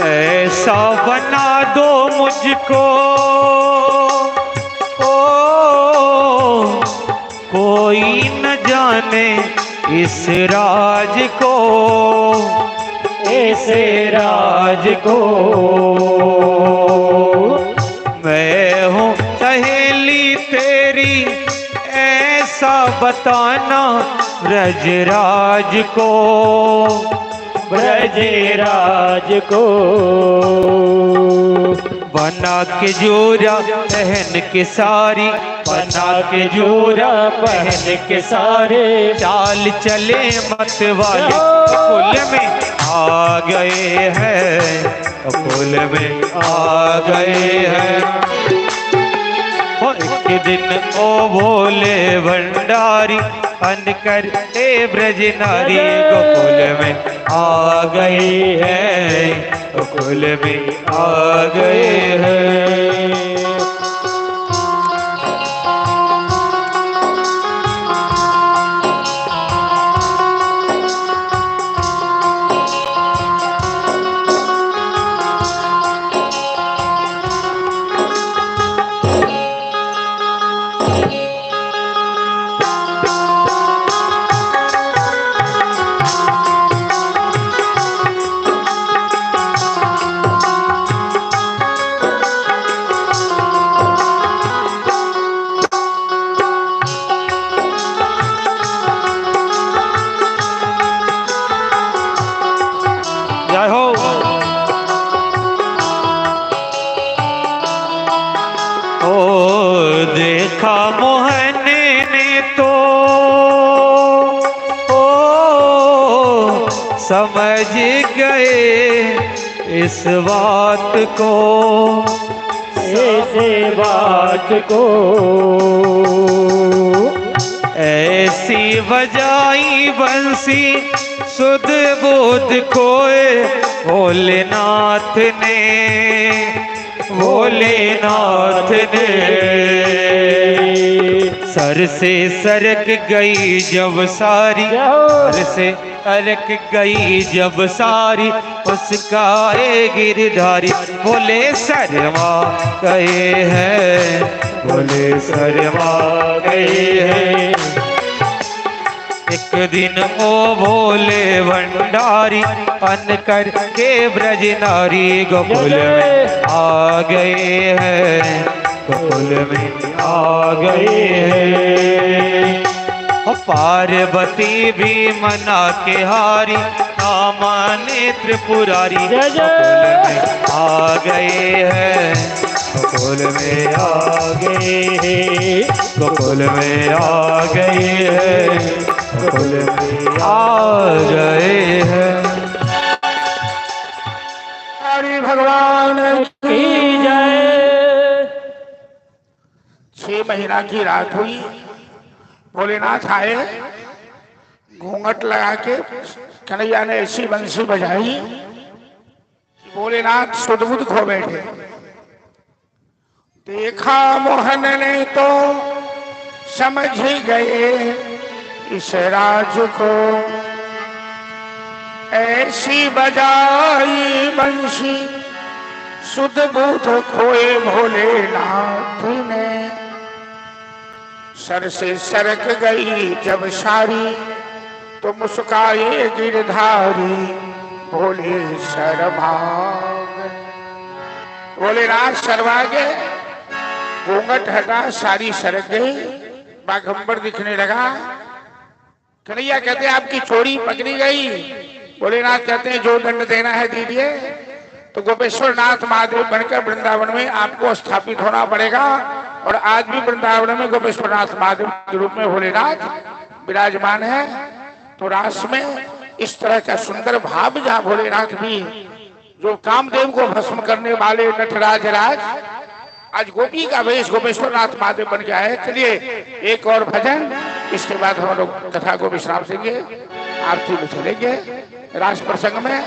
ऐसा बना दो मुझको ओ कोई न जाने इस राज को, इस राज को। मैं हूँ सहेली तेरी ऐसा बताना ब्रजराज को, ब्रजराज को। बना के जोरा पहन के सारी, बना के जोरा पहन के सारे। चाल चले मत वाले गोकुल में आ गए हैं, गोकुल में आ गए हैं। एक दिन ओ भोले भंडारी बन कर ब्रज नारी गोकुल में आ गए हैं, गोकुल में आ गए हैं। देखा मोहन ने तो समझ गए इस बात को, ऐसे बात को। ऐसी बजाई बंसी सुध बोध खोए भोलेनाथ ने, भोलेनाथ ने। सर से सरक गई जब सारी, सर से सरक गई जब सारी, उसका ए गिरधारी बोले शर्मा गए हैं, बोले शर्मा गए हैं। एक दिन ओ भोले भंडारी अन कर के ब्रज नारी गोकुल में आ गए हैं, गोकुल में आ गए हैं। पार्वती भी मना के हारी, ना माने त्रिपुरारी गोकुल में आ गए हैं, गोकुल में आ गए हैं, गोकुल में आ गए हैं, गोकुल में आ गए हैं। हरि भगवान की जय। 6 महीना की रात हुई, भोलेनाथ आए, घूंघट लगा के कन्हैया ने ऐसी बंसी बजाई कि भोलेनाथ सुध-बुध खो बैठे। देखा मोहन ने तो समझ ही गए इस राज को, ऐसी बजाई बंसी सुध-बुध खोए भोलेनाथ ने। सर से सरक गई जब सारी, तो मुस्काए गिरधारी भोले शर्माग। भोलेनाथ शर्मा गए, घूंघट हटा, सारी सरक गई, बाघंबर दिखने लगा। कन्हैया कहते हैं आपकी चोरी पकड़ी गई। भोलेनाथ कहते हैं जो दंड देना है दीजिए। तो गोपेश्वर नाथ महादेव बनकर वृंदावन में आपको स्थापित होना पड़ेगा। और आज भी वृंदावन में गोपेश्वर नाथ महादेव के रूप में भोलेनाथ विराजमान है। तो रास में इस तरह का सुंदर भाव, जहाँ भोलेनाथ भी जो कामदेव को भस्म करने वाले नटराज राज, आज गोपी का वेश गोपेश्वर नाथ महादेव बन के आए। चलिए एक और भजन, इसके बाद हम लोग कथा को विश्राम देंगे, आरती में चलेंगे रास प्रसंग में,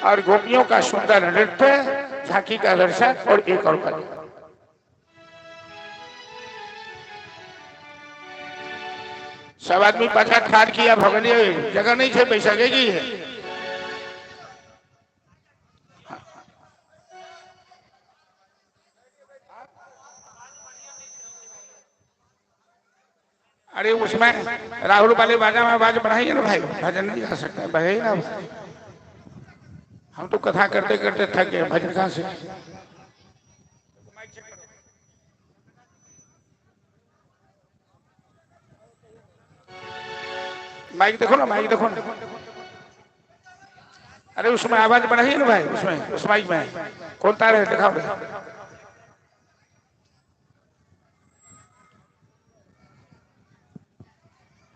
और गोपियों का सुंदर नृत्य, झांकी का दर्शन, और एक और भजन। सब आदमी पाछा ठाड़ किया, भगनिया जगह नहीं थे, पैसा गेगी है। अरे उसमें राहुल वाले बाजा में आवाज बढ़ाइए ना भाई, भजन नहीं गा सकते, बढ़ाइए ना भाई। हम तो कथा करते करते थक गए, भजन कहाँ से। माइक देखो ना, माइक देखो ना। अरे उसमें आवाज बढ़ाइए ना भाई, उसमें उस माइक में कौन तार है, दिखाओ।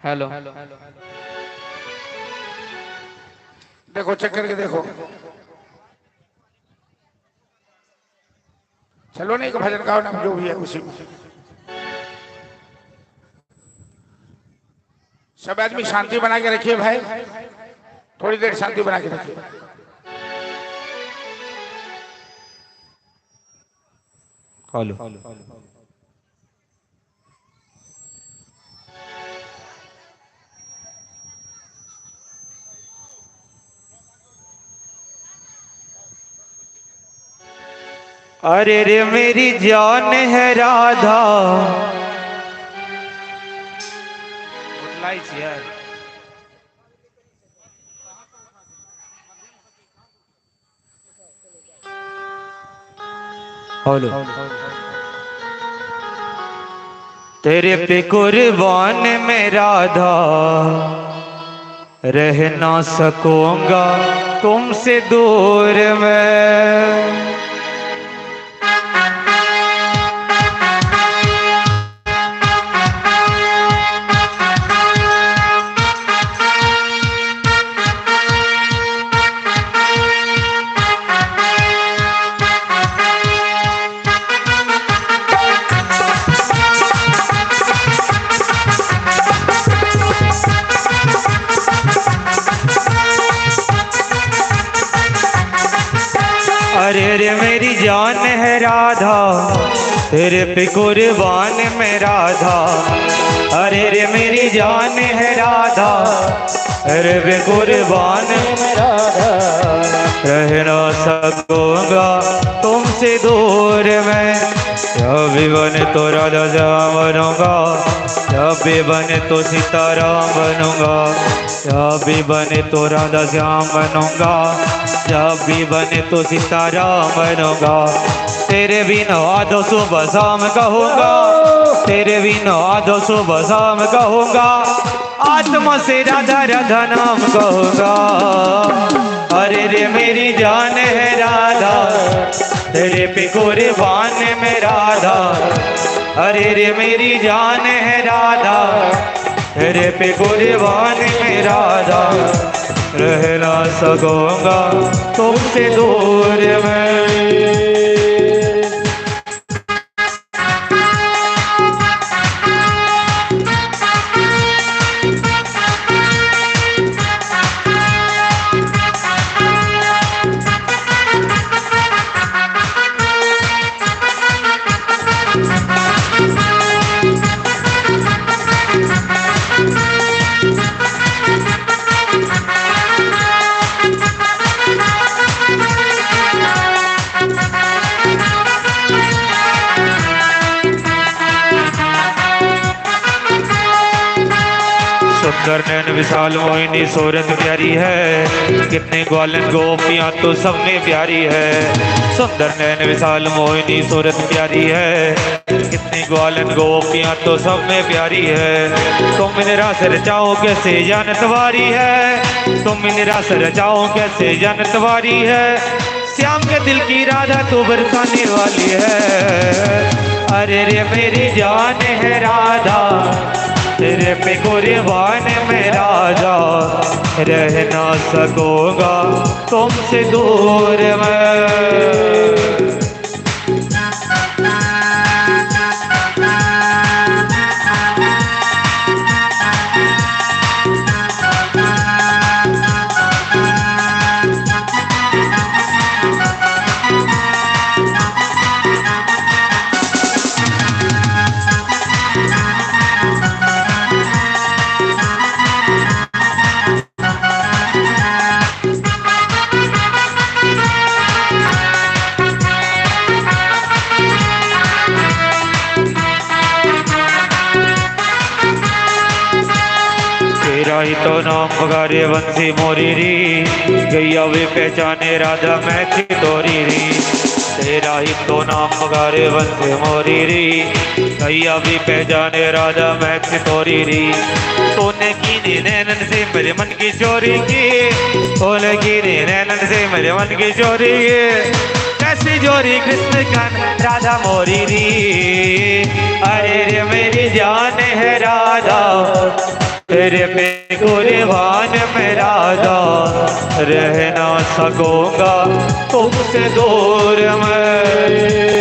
हेलो, देखो चेक करके देखो। चलो नहीं, भजन गाओ ना, जो भी है उसी में। सब आदमी शांति बना के रखिए भाई, थोड़ी देर शांति बना के रखिए। हेलो, अरे रे मेरी जान है राधा, हेलो, तेरे पे कुर्बान में राधा, रह ना सकूंगा तुमसे दूर में। अरे रे मेरी जान है राधा, तेरे पे कुर्बान मैं राधा। अरे रे मेरी जान है राधा, तेरे पे कुर्बान मैं राधा। रह ना सकूंगा तुमसे दूर मैं, जब भी बने तो राधा श्याम बनूंगा, जब भी बने तो सीताराम बनूंगा, जब भी बने तो राधा श्याम बनूंगा, जब भी बने तो सीताराम बनूंगा। तेरे बिना आधो सुबह शाम कहूँगा, तेरे बिना आधो सुबह शाम कहूँगा, आत्मा से राधा राधा नाम कहूँगा। अरे रे मेरी जान है राधा, तेरे पे कुर्बान में राधा। अरे रे मेरी जान है राधा, तेरे पे कुर्बान में राधा। रह ना सकूंगा तुमसे दूर मैं। सुंदर नैन विशाल मोहिनी सूरत प्यारी है, कितने ग्वालन गोपियाँ तो सब में प्यारी है। सुंदर नैन विशाल मोहिनी सूरत प्यारी है, कितने ग्वालन गोपियाँ तो सब में प्यारी है। तुम निराश रचाओ कैसे जानत वारी है, तुम निराश रचाओ कैसे जानत वारी है। श्याम के दिल की राधा तो बरसाने वाली है। अरे रे मेरी जान है राधा, तेरे पे कुर्बान में राजा। रह ना सकूंगा तुमसे दूर मैं। तेरा ही तो नाम पुकारे बंसी मोरी री, गैया वे पहचाने राधा मैं चितोरी री। तेरा ही तो नाम पुकारे बंसी मोरी री, गैया भी पहचाने राधा मैं चितोरी री। तूने की नैनन से मेरे मन की चोरी की, तूने की नैनन से मेरे मन की चोरी की। कैसी जोरी कृष्ण कान राधा मोरी री। अरे रे मेरी जान है राधा, तेरे पे कुर्बान में राधा। रह ना सकूंगा तुमसे दूर मैं।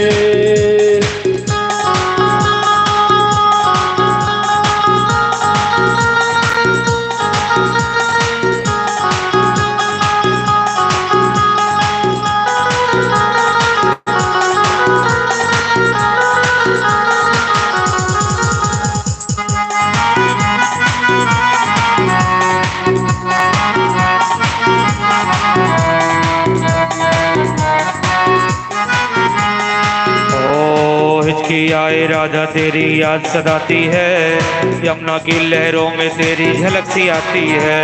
हिचकी आए राधा तेरी याद सताती है, यमुना की लहरों में तेरी झलक सी आती है।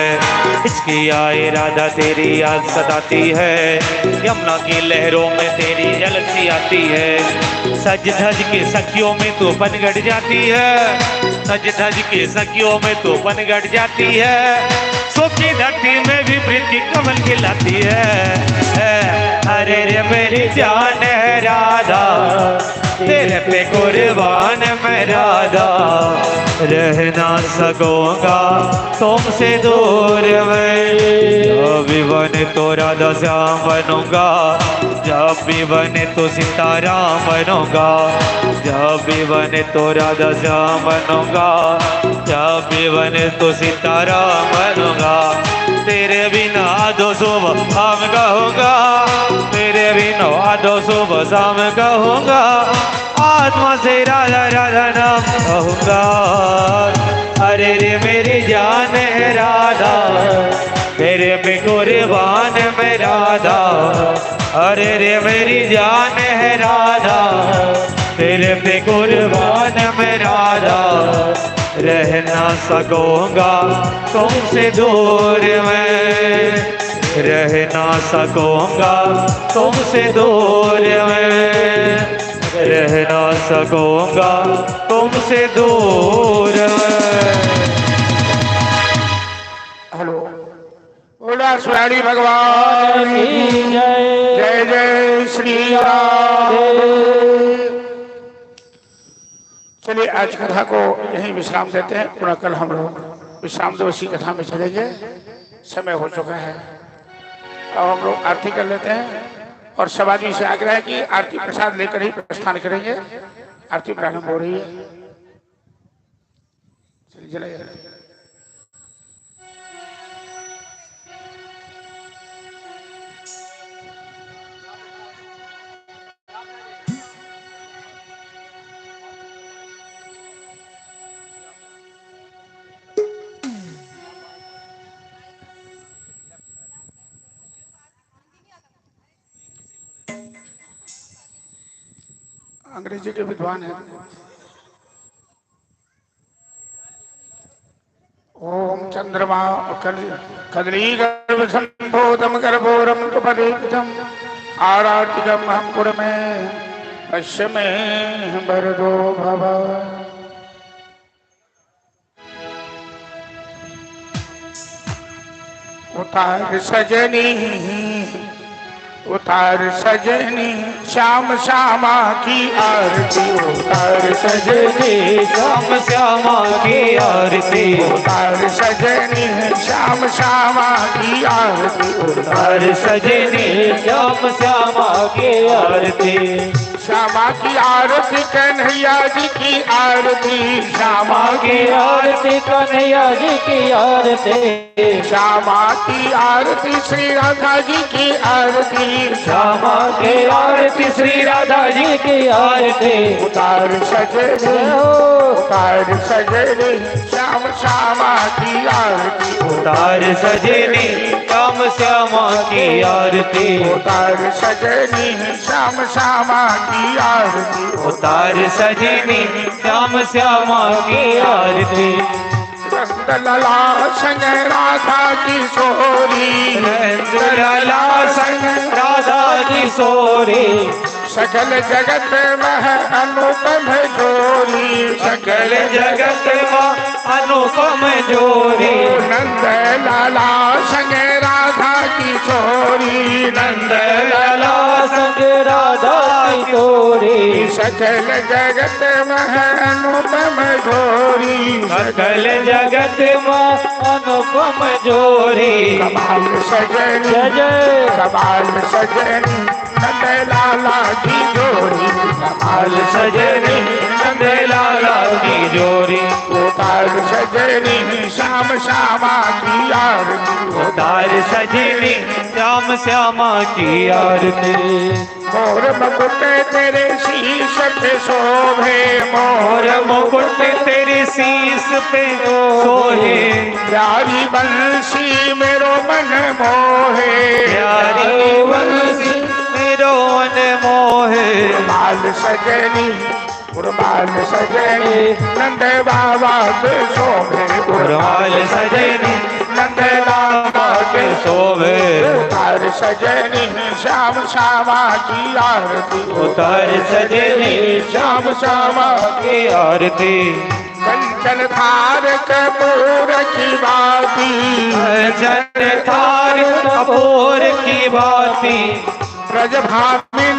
हिचकी आए राधा तेरी याद सताती है, यमुना की लहरों में तेरी झलक सी आती है। सज धज के सखियों में तो बनगढ़ जाती है, सज धज के सखियों में तो बनगढ़ जाती है। सूखी धरती में भी प्रीति कमल खिलाती है। अरे रे मेरी जान है राधा, तेरे पे कुर्बान मैं राधा। रह ना सकूंगा तुमसे दूर मैं। जब भी बने तो राधा श्याम बनूंगा, जब भी बने तो सीताराम बनूंगा, जब भी बने तो राधा श्याम बनूंगा, जब भी बने तो सीताराम बनूंगा। तेरे बिना दो सुबह शाम कहूँगा, तेरे बिना दो सुबह शाम कहूँगा, आत्मा से राधा राधा नाम कहूँगा। अरे रे मेरी जान है राधा, तेरे पे कुर्बान में राधा। अरे रे मेरी जान है राधा, तेरे पे कुर्बान में राधा। रह ना सकूँगा तुमसे दूर में, रह ना सकूँगा तुमसे दूर में, रह ना सकूँगा तुमसे दूर में। हेलो, बोला सुरारी भगवान की जय जय जय श्री राम। चलिए आज कथा को यहीं विश्राम देते हैं, पुनः कल हम लोग विश्राम दिवसी कथा में चलेंगे। समय हो चुका है, अब हम लोग आरती कर लेते हैं और सब आदमी से आग्रह है कि आरती प्रसाद लेकर ही प्रस्थान करेंगे। आरती प्रारंभ हो रही है। चलिए जलाइए। अंग्रेजी के विद्वान हैं। ओम चंद्रमा कदली गर्भ संभोतम गर्भोरम कपदेशम आराटिकम हम पुर में पश्चिम में भरदो भव। उतार सजनी उतार सजनी श्याम श्यामा की आरती। उतार सजनी श्याम श्यामा की आरती, उतार सजनी श्याम श्यामा की आरती। उतार सजनी श्याम श्यामा की आरती, श्यामा की आरती कन्हैया जी की आरती। श्यामा की आरती कन्हैया जी की आरती, श्यामा की आरती श्री राधा जी की आरती। श्यामा की आरती श्री राधा जी की आरती। उतार सजनी उतार सजनी श्याम श्यामा की आरती। उतार सजनी श्याम श्यामा की आरती, उतार सजनी श्याम श्यामा की आरती। उतार सजनी श्याम श्यामा की आरती। नंदलाला संग राधा किशोरी, नंदलाला संग राधा किशोरी, सकल जगत में अनुपम जोरी। सकल जगत में अनुपम जोरी। नंदलाला संग राधा किशोरी, नंदलाला संग राधा किशोरी, सकल जगत में अनुपम जोरी। सकल जगत में अनुपम जोरी। कमाल सजनी जय जय कमाल सजनी नंदलाला की जोड़ी। कमाल सजनी नंदलाला की जोड़ी। उतार सजनी श्याम श्यामा की आरती। उतार सजनी श्याम श्यामा की आरती। मोर मुकुट तेरे शीश पे शोभे। मोर मुकुट तेरे शीश पे सोहे। प्यारी बंसी मेरो मन मोहे। प्यारी बंसी मेरो मन मोहे। बाल सजनी उर्माल सजनी नंद बाबा के शोभे। उर्माल सजनी नंद बाबा के शोभे। उतार सजनी श्याम श्यामा की आरती। उतार सजनी श्याम श्यामा की आरती। कंचन थार कपूर की बाती। कंचन थार कपूर की बाती। ब्रज भामिनी